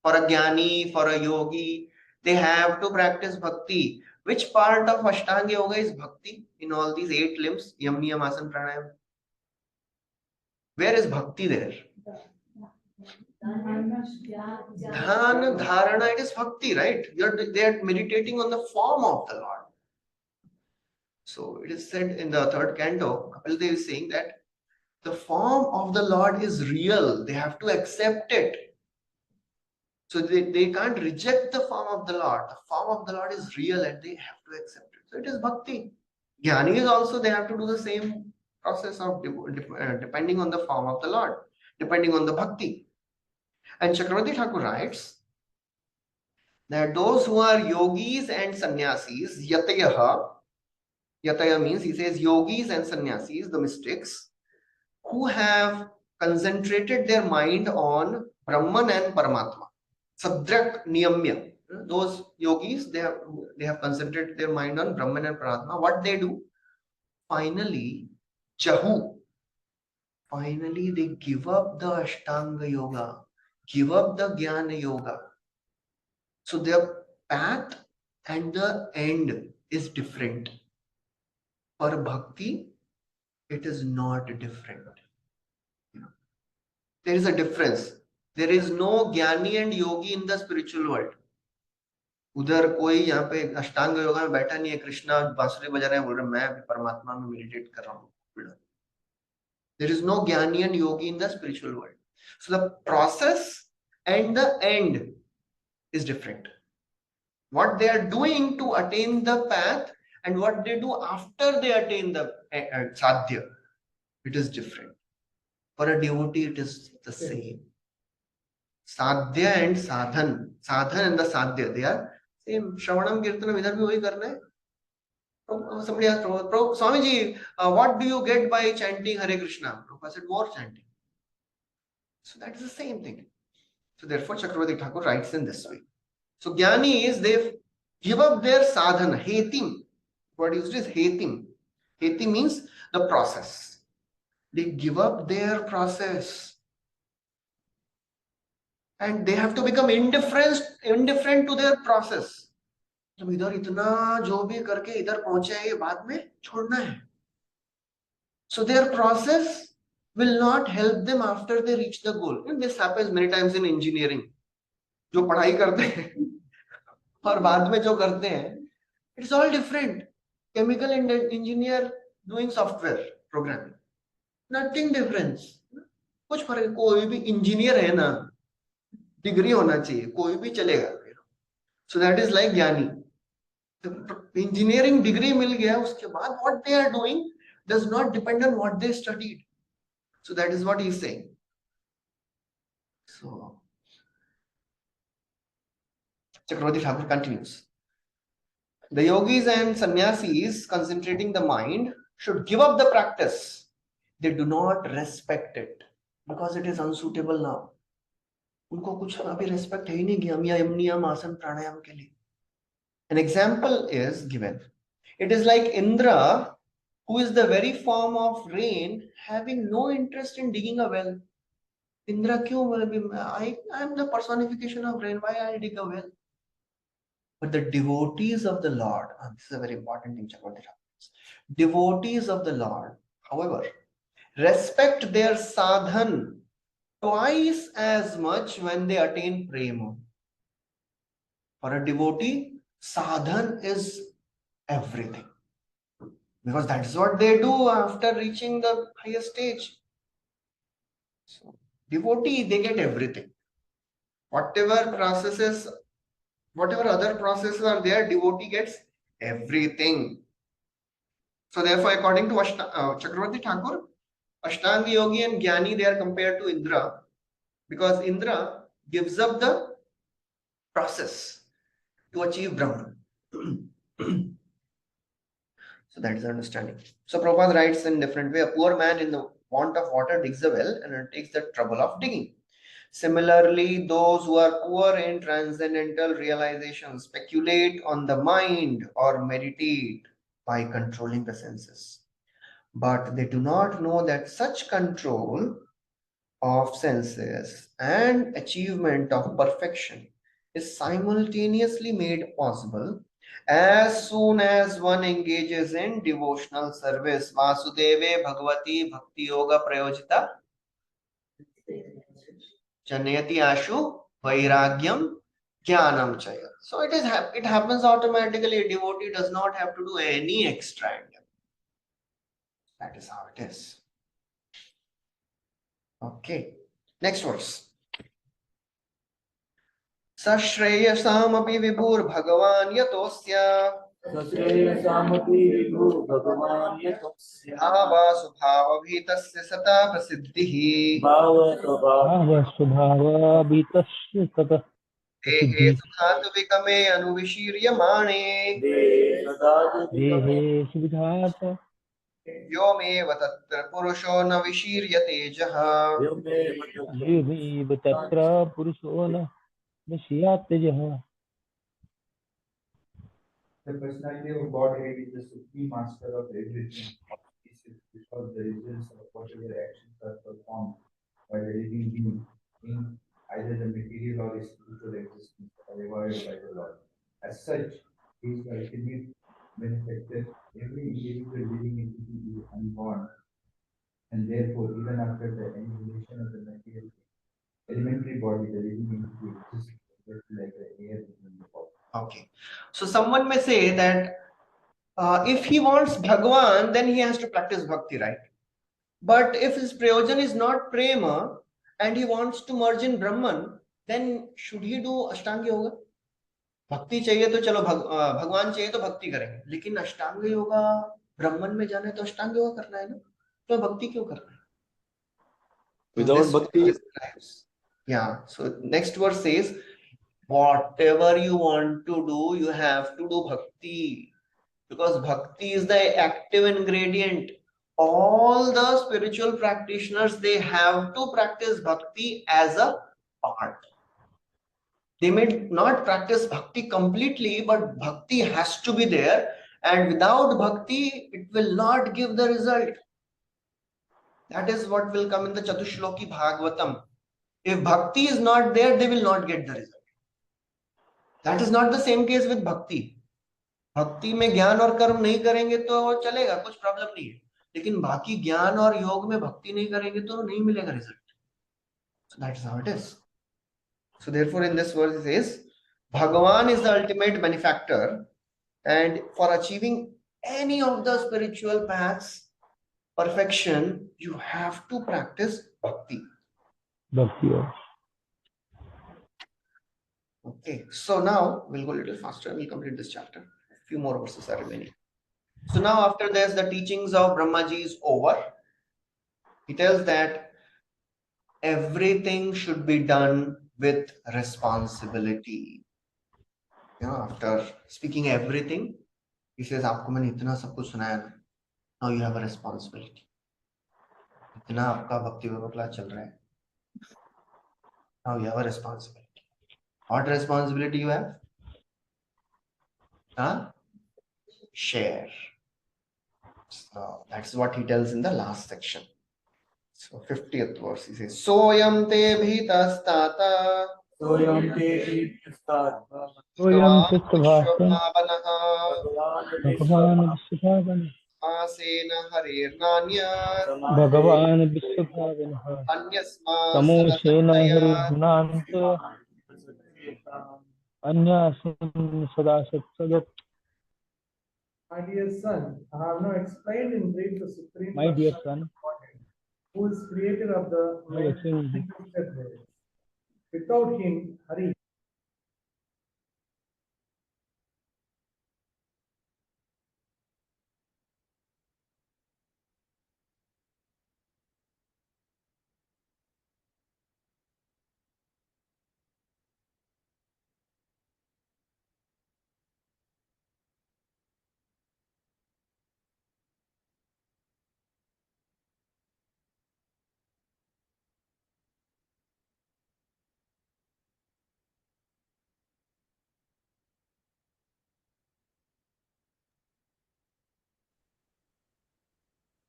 A: For a Jnani, for a Yogi, they have to practice Bhakti Which part of Ashtanga Yoga is Bhakti in all these 8 limbs? Yam, Niyam, Asana, Pranayam. Where is Bhakti there? Dhana, Dharana, it is Bhakti, right? They are meditating on the form of the Lord. So it is said in the 3rd canto, Kapil Dev is saying that the form of the Lord is real. They have to accept it. So they can't reject the form of the Lord. The form of the Lord is real and they have to accept it. So it is Bhakti. Jnanis also, they have to do the same process of depending on the form of the Lord, depending on the Bhakti. And Chakravarti Thakur writes that those who are yogis and sannyasis, yataya means, he says, yogis and sannyasis, the mystics, who have concentrated their mind on Brahman and Paramatma, Sadrak Niyamya. Those yogis, they have concentrated their mind on Brahman and Paramatma. What they do? Finally, they give up the Ashtanga Yoga, give up the Jnana Yoga. So their path and the end is different. For Bhakti, it is not different. There is a difference. There is no Jnani and Yogi in the spiritual world. उधर कोई यहाँ पे अष्टांग योगा में बैठा नहीं है, कृष्णा बांसुरी बजा रहे हैं, बोल रहे मैं अभी परमात्मा में मेडिटेट कर रहा हूँ. There is no Jnani and Yogi in the spiritual world. So the process and the end is different. What they are doing to attain the path and what they do after they attain the sadhya, it is different. For a devotee, it is the same. Sadhya and sadhan and the sadhya, they are same. Shravanam Kirtanam, idhar bhi wahi karna hai. Somebody asked Prabhupada, Swamiji, what do you get by chanting Hare Krishna? Prabhupada said, more chanting. So that is the same thing. So therefore, Chakravarti Thakur writes in this way. So Jnani is, they give up their sadhana, hetim. What is this? Hetim. Heti means the process. They give up their process. And they have to become indifferent to their process. जब इधर इतना जो भी करके इधर पहुंचे हैं, ये बाद में छोड़ना है. So their process will not help them after they reach the goal. And this happens many times in engineering. जो पढ़ाई करते हैं और बाद में जो करते हैं, it's all different. Chemical engineer doing software programming, nothing difference. कुछ फर्क, कोई भी इंजीनियर है ना, डिग्री होना चाहिए, कोई भी चलेगा. So that is like ज्ञानी. The engineering degree मिल गया, उसके बाद what they are doing does not depend on what they studied. So that is what he is saying. So Chakravarti Thakur continues. The yogis and sannyasis concentrating the mind should give up the practice. They do not respect it because it is unsuitable now. उनको कुछ अभी respect है ही नहीं यम नियम आसन प्राणायाम के लिए. An example is given. It is like Indra, who is the very form of rain, having no interest in digging a well. Indra, I am the personification of rain. Why I dig a well? But the devotees of the Lord, and this is a very important thing, devotees of the Lord, however, respect their sadhan twice as much when they attain prema. For a devotee, sadhan is everything. Because that is what they do after reaching the higher stage. So, devotee, they get everything. Whatever other processes are there, devotee gets everything. So therefore, according to Chakravarti Thakur, Ashtanga Yogi and Jnani, they are compared to Indra, because Indra gives up the process to achieve Brahman. So that is the understanding. So Prabhupada writes in a different way, a poor man in the want of water digs a well and takes the trouble of digging. Similarly, those who are poor in transcendental realization speculate on the mind or meditate by controlling the senses. But they do not know that such control of senses and achievement of perfection is simultaneously made possible As soon as one engages in devotional service, Vasudeve Bhagavati Bhakti Yoga Prayojita Janayati Ashu Vairagyam Jnanam Chaya. So it happens automatically. A devotee does not have to do any extra. That is how it is. Okay. Next verse. Sashreyasamapi vibhur bhagavan yatosya
H: सश्रेयसामपि विभु भगवान् यतस्य
A: bhava subhava bhitasya sata prasiddhihi
H: भावस्वभावाभितस्य ततः
A: dehe
H: प्रसिद्धिः
A: sudhatu vikame anuvishiryamane
H: देहे सुविधात्
A: व्योमेव तत्र पुरुषो न विशीर्यते जहा.
H: व्योमेव तत्र पुरुषो न नश्यत्यजः.
D: The personality of Godhead is the supreme master of everything. This is because the results of whatever actions are performed by the living being in either the material or spiritual existence are avoided by the Lord. As such, he is the ultimate benefactor. Every individual living entity is unborn, and therefore, even after the annihilation of the material elementary body, the living entity exists just like the air within the body.
A: Okay. So someone may say that if he wants Bhagwan, then he has to practice bhakti, right? But if his prayojan is not prema and he wants to merge in Brahman, then should he do Ashtanga Yoga? भक्ति चाहिए तो चलो भगवान चाहिए तो भक्ति करेंगे, लेकिन अष्टांग योगा ब्रह्मन में जाना है तो अष्टांग योगा करना है ना, तो भक्ति क्यों करना है?
I: Without bhakti,
A: yeah. So next verse says, whatever you want to do, you have to do bhakti, because bhakti is the active ingredient. All the spiritual practitioners, they have to practice bhakti as a part. They may not practice bhakti completely, but bhakti has to be there, and without bhakti, it will not give the result. That is what will come in the Chatushloki Bhagavatam. If bhakti is not there, they will not get the result. That is not the same case with bhakti. भक्ति में ज्ञान और कर्म नहीं करेंगे तो चलेगा, कुछ प्रॉब्लम नहीं है, लेकिन बाकी ज्ञान और योग में भक्ति नहीं करेंगे तो नहीं मिलेगा result. So that is how it is. So therefore in this verse it says, Bhagavan is the ultimate benefactor, and for achieving any of the spiritual paths perfection, you have to practice bhakti.
H: Bhakti.
A: Okay, so now we'll go a little faster. We'll complete this chapter. A few more verses are remaining. So now after this, the teachings of Brahmaji is over. He tells that everything should be done with responsibility. You know, after speaking everything, he says, "आपको मैंने इतना सब कुछ सुनाया ना, now you have a responsibility. इतना आपका भक्ति योग क्लास चल रहा है. Now you have a responsibility. What responsibility you have? Share." So that's what he tells in the last section. So 50th verse, he says, Soyam te bhitastata
H: Soyam te bhitastata Soyam
A: Vishwabhavanaha
H: Bhagavan Vishwabhavanaha
A: Asena Harirnanya
H: Bhagavan Vishwabhavanaha
A: Anyasma
H: Tamoshena
A: Sadasataya.
H: Harinanta Anyasin Sadasatsadat.
B: My dear son, I have now explained in brief the supreme
H: My dear
B: personality
H: son,
B: of Godhead, who is creator of the
H: I have explained.
B: manifested worlds. Without him, Hari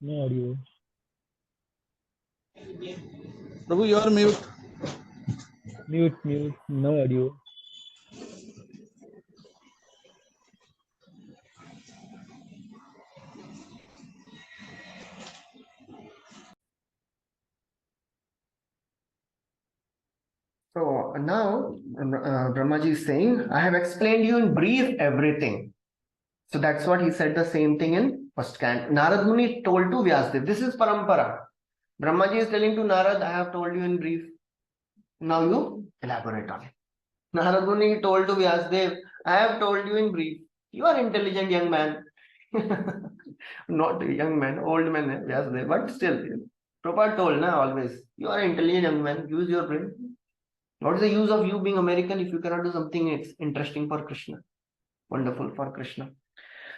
H: No audio.
F: Prabhu, you are mute.
H: Mute. No audio.
A: So now Brahmaji is saying, I have explained you in brief everything. So that's what he said the same thing in first canto. Narad Muni told to Vyasdev, this is parampara. Brahmaji is telling to Narad, I have told you in brief. Now you elaborate on it. Narad Muni told to Vyasdev, I have told you in brief. You are intelligent young man. Not a young man, old man, Vyasdev, but still. Prabhupada told, na, always, you are intelligent young man, use your brain. What is the use of you being American if you cannot do something interesting for Krishna? Wonderful for Krishna.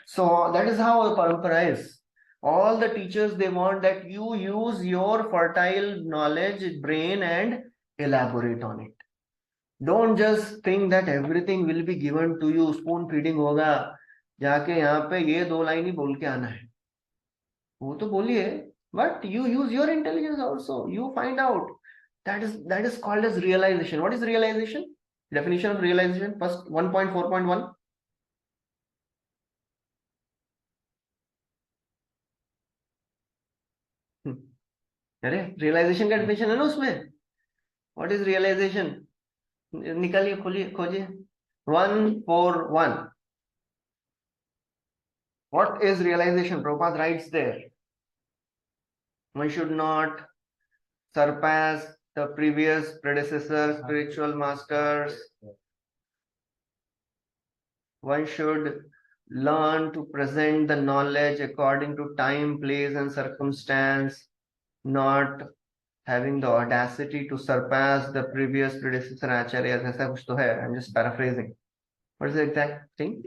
A: So that is how a parampara is. All the teachers, they want that you use your fertile knowledge, brain, and elaborate on it. Don't just think that everything will be given to you, spoon feeding होगा, जाके यहाँ पे ये 2 line ही बोल के आना है. वो तो बोलिए, but you use your intelligence also. You find out. That is called as realization. What is realization? Definition of realization, first 1.4.1. अरे रियलाइजेशन का डेफिनेशन है ना उसमें. What is realisation? निकालिए, खोलिए, खोजिए. 141. What is realization? Prabhupada writes there. One should not surpass the previous predecessor spiritual masters. One should learn to present the knowledge according to time, place, and circumstance, not having the audacity to surpass the previous predecessor acharyas. ऐसा कुछ तो है. I'm just paraphrasing. What is the exact thing?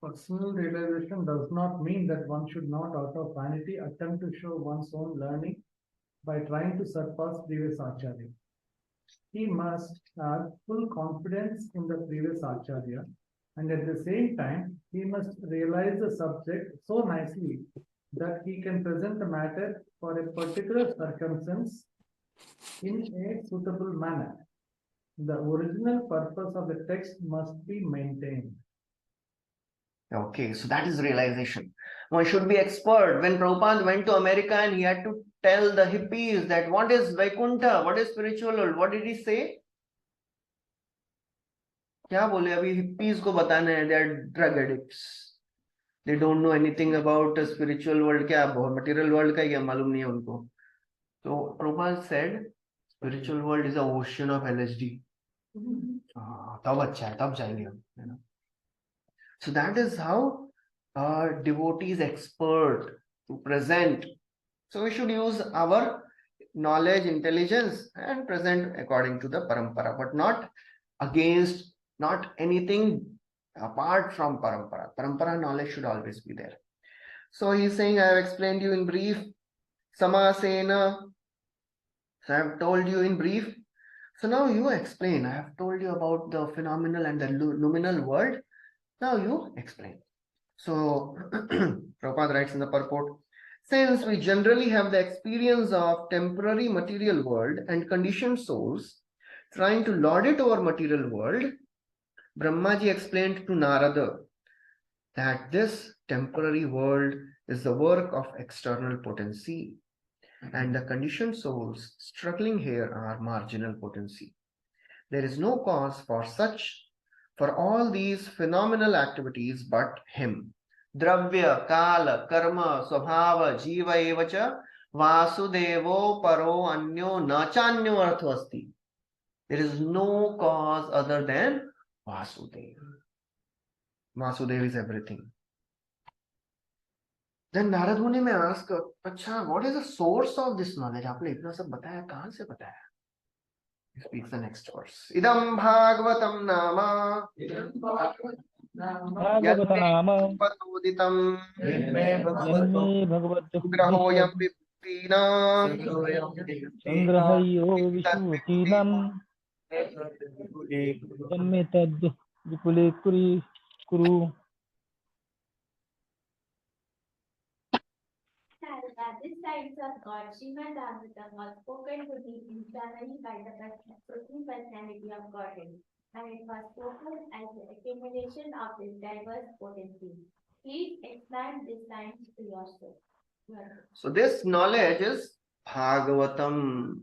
B: Personal realization does not mean that one should not, out of vanity, attempt to show one's own learning by trying to surpass previous acharya. He must have full confidence in the previous acharya, and at the same time, he must realize the subject so nicely that he can present the matter for a particular circumstance in a suitable manner. The original purpose of the text must be maintained.
A: Okay, so that is realization. One should be expert. When Prabhupada went to America and he had to tell the hippies that what is Vaikuntha, what is spiritual world, what did he say? क्या बोले अभी hippies को बताना है, they are drug addicts. They don't know anything about the spiritual world. क्या material world का क्या मालूम नहीं है उनको. So Prabhupada said, spiritual world is an ocean of LSD. तब अच्छा है, तब जाएंगे हम. So that is how a devotee is expert to present. So we should use our knowledge, intelligence, and present according to the parampara, but not against, not anything apart from parampara. Parampara knowledge should always be there. So he's saying, I have explained you in brief. Samasena. So I have told you in brief. So now you explain. I have told you about the phenomenal and the luminal world. Now you explain. So Prabhupada writes in the purport, since we generally have the experience of temporary material world and conditioned souls trying to lord it over material world, Brahmaji explained to Narada that this temporary world is the work of external potency, and the conditioned souls struggling here are marginal potency. There is no cause for all these phenomenal activities but him. Dravya, Kala, Karma, Swabhava, Jiva evacha, Vasudevo Paro Anyo Nachanyo Arthvasti. There is no cause other than Vasudev. Vasudev is everything. Then Narad Muni may ask, Acha, what is the source of this knowledge? आपने इतना सब बताया, कहाँ से बताया? He speaks the next verse. Idam Bhagvatam Nama
H: भागवतनाम
A: Padoditam
H: यन्मे
A: Grahoyam Viptina
H: संग्रहयो विश्वतीनां यन्मे तद् विपुले कुरु.
C: This science of God, Srimad Bhagvatam, was spoken to me internally by the Supreme Personality of Godhead, and it was spoken as the accumulation of this diverse potency. Please expand this science to yourself.
A: So this knowledge is Bhagavatam,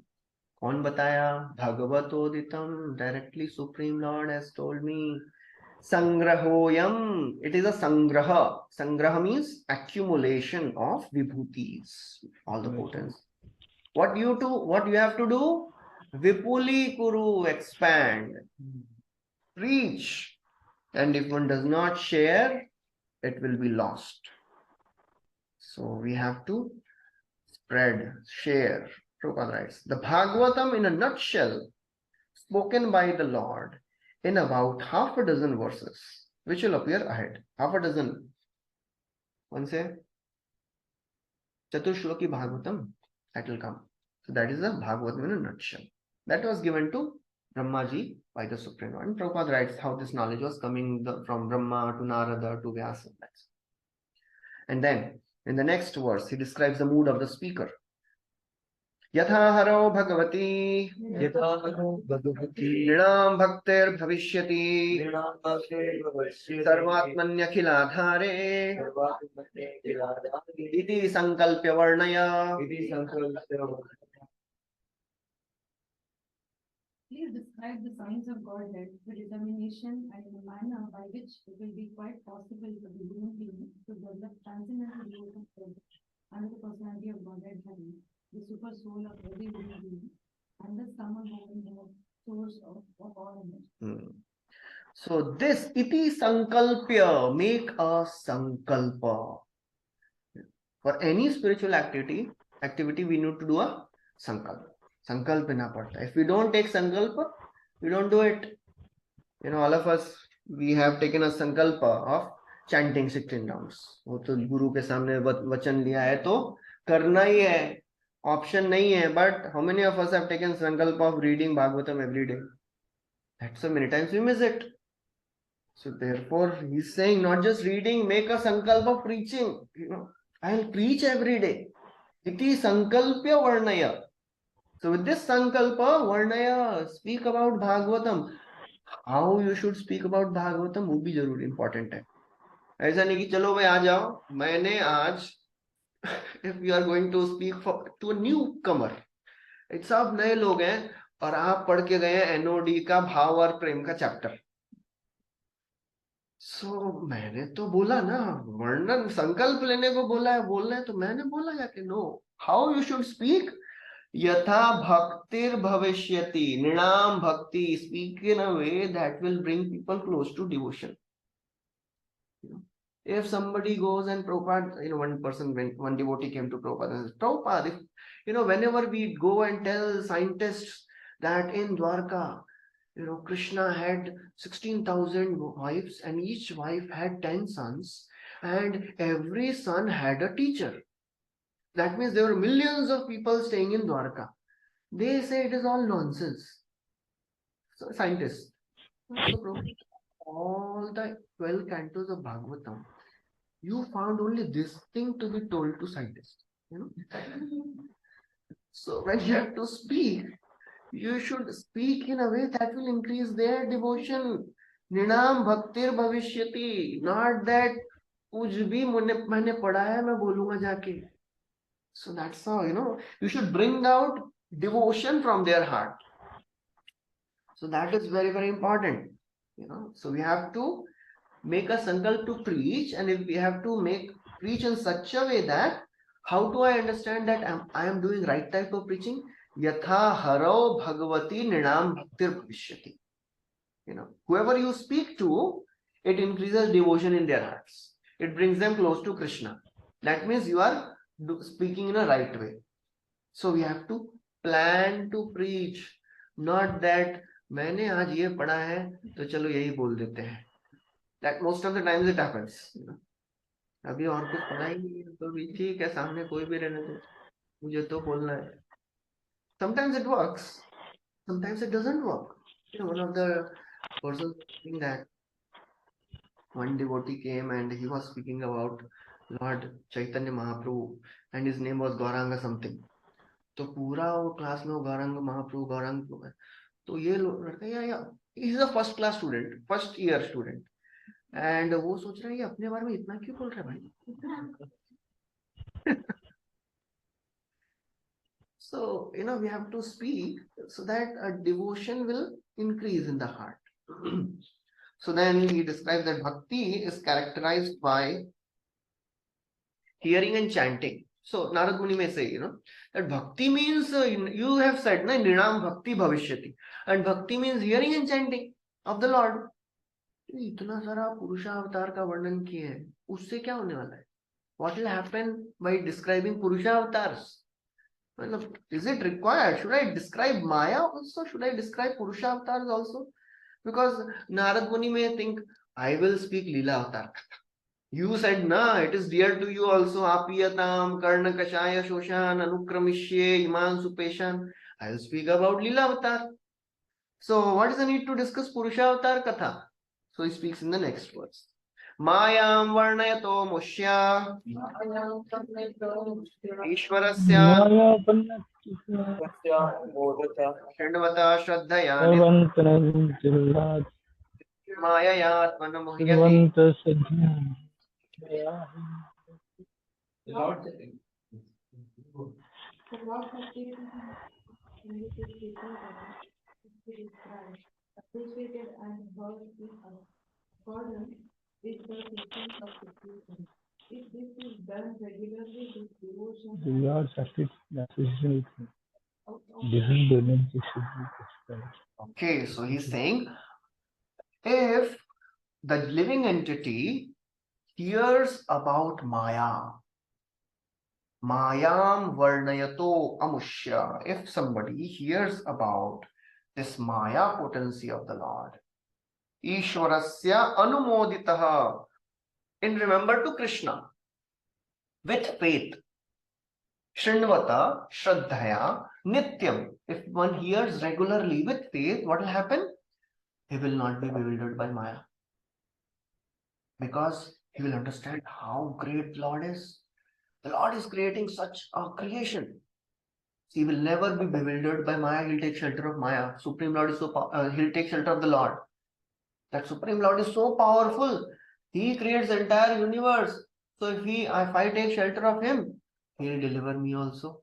A: कौन बताया? Bhagavatoditam, directly Supreme Lord has told me. Sangrahoyam, it is a sangraha. Sangraha means accumulation of vibhutis, all the potencies. What you have to do? Vipuli kuru, expand, preach. And if one does not share, it will be lost. So we have to spread, share. Prabhupada writes, the Bhagavatam in a nutshell, spoken by the Lord in about half a dozen verses, which will appear ahead. Half a dozen. One say, Chaturshloki Bhagavatam, that will come. So that is the Bhagavatam in a nutshell. That was given to Brahmaji by the Supreme Lord. And Prabhupada writes how this knowledge was coming from Brahma to Narada to Vyasa. And then in the next verse, he describes the mood of the speaker. Yatha haro bhagavati nrinam bhaktir bhavishyati sarvatmanyakhiladhare iti sankalpya varnaya.
G: Please describe the signs of Godhead, the determination and the manner by which it will be quite possible for the human being to develop transcendental devotion under the personality of Godhead having the super soul of every human being and the summer moment the source of all energy.
A: So this iti sankalpya, make a sankalpa. For any spiritual activity we need to do a sankalpa. Sankalpina padta. If we don't take sankalpa, we don't do it. You know, all of us, we have taken a sankalpa of chanting 16 rounds. वो तो गुरु के सामने वचन लिया है तो करना ही है, option नहीं है. But how many of us have taken sankalpa of reading Bhagavatam every day? That's so many times we miss it. So therefore, he's saying not just reading, make a sankalpa of preaching. You know, I'll preach every day. Iti sankalpya varnaya. So with this sankalpa varnaya, speak about Bhagavatam. How you should speak about Bhagavatam वो भी जरूरी important है. ऐसा नहीं कि चलो भाई आ जाओ. मैंने आज if you are going to speak to a newcomer, it's सब नए लोग हैं और आप पढ़ के गए हैं NOD का भाव और प्रेम का चैप्टर. So मैंने तो बोला ना, वर्णन संकल्प लेने को बोला है तो मैंने बोला जाके no. How you should speak? Yatha bhaktir bhavishyati, nrinam bhakti, speak in a way that will bring people close to devotion. You know, if somebody goes and Prabhupada, you know, one devotee came to Prabhupada and said, Prabhupada, if, you know, whenever we go and tell scientists that in Dwarka, you know, Krishna had 16,000 wives and each wife had 10 sons and every son had a teacher. That means there were millions of people staying in Dwarka. They say it is all nonsense. So scientists. So all the 12 cantos of Bhagavatam, you found only this thing to be told to scientists. You know? So when you have to speak, you should speak in a way that will increase their devotion. Nrinam bhaktir bhavishyati. Not that कुछ भी मैंने पढ़ा है मैं बोलूंगा जाके. So that's how, you know, you should bring out devotion from their heart. So that is very, very important. You know, so we have to make a sankalp to preach, and if we have to preach in such a way that how do I understand that I am doing right type of preaching? Yatha haro bhagavati nrinam bhaktir bhavishyati. You know, whoever you speak to, it increases devotion in their hearts. It brings them close to Krishna. That means you are speaking in a right way. So we have to plan to preach, not that मैंने आज ये पढ़ा है तो चलो यही बोल देते हैं. That most of the times it happens. You know? अभी और कुछ पढ़ा ही नहीं है तो भी ठीक है, सामने कोई भी रहने दो, मुझे तो बोलना है. Sometimes it works, sometimes it doesn't work. You know, one of the persons saying that one devotee came and he was speaking about Lord Chaitanya Mahaprabhu and his name was Gauranga something. तो पूरा वो class में गौरंग महाप्रभु गौरंग, तो ये लड़का या is a first class student, first year student, and वो सोच रहा है ये अपने बारे में इतना क्यों बोल रहा है भाई. So, we have to speak so that a devotion will increase in the heart. So then he describes that bhakti is characterized by hearing and chanting. So Narad Muni may say, that bhakti means, you have said, na, Nrinam bhakti bhavishyati. And bhakti means hearing and chanting of the Lord. इतना सारा पुरुषा अवतार का वर्णन किए हैं, उससे क्या होने वाला है? What will happen by describing Purusha avatars? Well, is it required? Should I describe Maya also? Should I describe Purusha avatars also? Because Narad Muni may think, I will speak Leela avatar. You said, na, it is dear to you also. Apiyatam, Karna Kashaya, Shoshan, Anukramishye, Iman Supeshan. I will speak about Leela avatar. So, what is the need to discuss Purusha avatar Katha? So, he speaks in the next verse. Mayam varnayato mushya Ishwarasya Shrindvata Shraddhaya Mayaya Atmanamuhyati.
D: The Lord said,
G: The Lord has taken him in this speaking Christ, appreciated and heard in accordance with the teachings of the Scripture. If this is done regularly with devotion
H: The Lord's association with him. Different dimensions should be described.
A: Okay, so he's saying, if the living entity hears about Maya, Mayam Varnayato Amushya, if somebody hears about this Maya potency of the Lord, Ishwarasya Anumoditaha, in remember to Krishna, with faith, Shrindvata Shraddhaya Nityam, if one hears regularly with faith, what will happen? He will not be bewildered by Maya. Because he will understand how great the Lord is. The Lord is creating such a creation. He will never be bewildered by Maya. He'll take shelter of Maya. Supreme Lord is he'll take shelter of the Lord. That Supreme Lord is so powerful. He creates the entire universe. So if I take shelter of him, he'll deliver me also.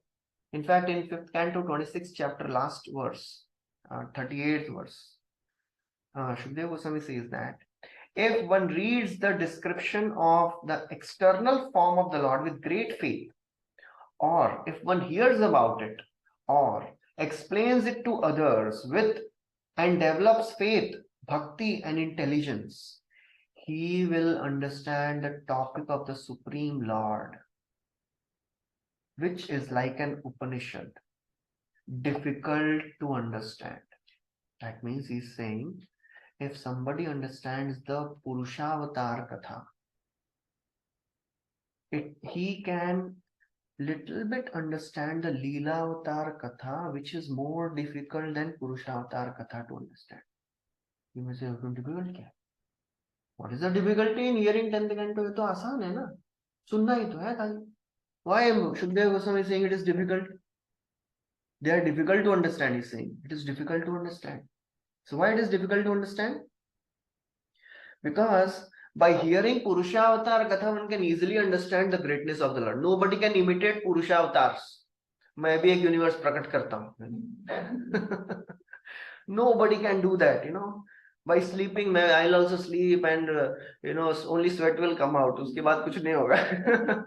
A: In fact, in 5th Canto, 26th chapter, last verse, 38th verse, Shukdev Goswami says that if one reads the description of the external form of the Lord with great faith, or if one hears about it, or explains it to others with and develops faith, bhakti and intelligence, he will understand the topic of the Supreme Lord, which is like an Upanishad, difficult to understand. That means he's saying, if somebody understands the Purushavatar Katha, he can little bit understand the Leela Avatar Katha, which is more difficult than Purushavatar Katha to understand. You may say, difficult क्या? What is the difficulty in hearing 10th canto? ये तो आसान है ना, सुनना ही तो है खाली. Why Shukdev Goswami is saying it is difficult? They are difficult to understand, he's saying. It is difficult to understand. So why it is difficult to understand? Because by hearing Purusha Avatar Katha, one can easily understand the greatness of the Lord. Nobody can imitate Purusha Avatars. मैं भी एक universe प्रकट करता हूँ. Nobody can do that, By sleeping, I'll also sleep and, only sweat will come out. उसके बाद कुछ नहीं होगा.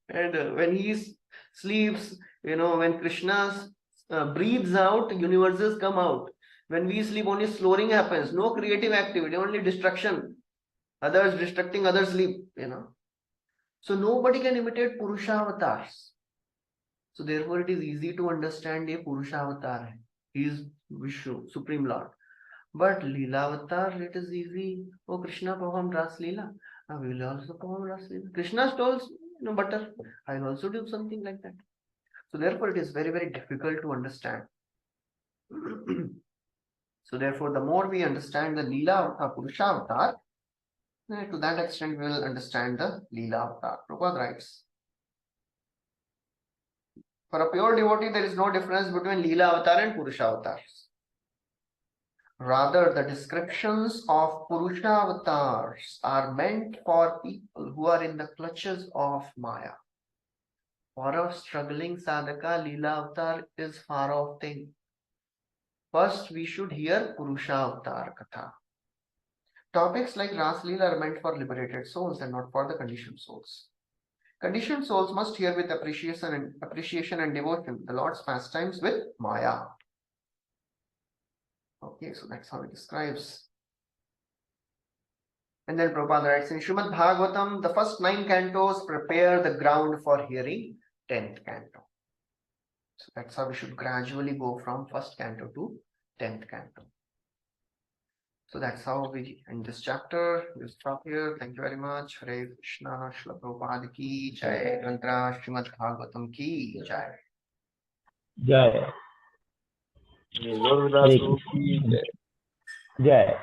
A: And when he sleeps, when Krishna breathes out, universes come out. When we sleep, only slowing happens. No creative activity, only destruction. Others destructing, others sleep, So nobody can imitate Purusha avatars. So therefore it is easy to understand a Purusha avatar. He is Vishnu, Supreme Lord. But Leela avatar, it is easy. Oh, Krishna performed Ras Leela. We will also perform Ras Leela. Krishna stole butter. I will also do something like that. So therefore it is very, very difficult to understand. So therefore, the more we understand the Leela Purusha avatar, to that extent we will understand the Leela avatar. Prabhupada writes, for a pure devotee, there is no difference between Leela avatar and Purusha avatars. Rather, the descriptions of Purusha avatars are meant for people who are in the clutches of Maya. For a struggling sadhaka, Leela Avatar is far off thing. First, we should hear Purusha Avatar Katha. Topics like Ras Leela are meant for liberated souls and not for the conditioned souls. Conditioned souls must hear with appreciation and devotion the Lord's pastimes with Maya. Okay, so that's how it describes. And then Prabhupada writes in Srimad Bhagvatam, the first 9 cantos prepare the ground for hearing 10th canto. So that's how we should gradually go from first canto to 10th canto. So that's how we end this chapter. We'll stop here. Thank you very much. Hare Krishna, Srila Prabhupada ki jai, Mantra Srimad Bhagavatam ki jai.
H: Jai.
I: Lord
H: Hare
I: Prabhu ki
H: Krishna.
I: jai.
H: Jai.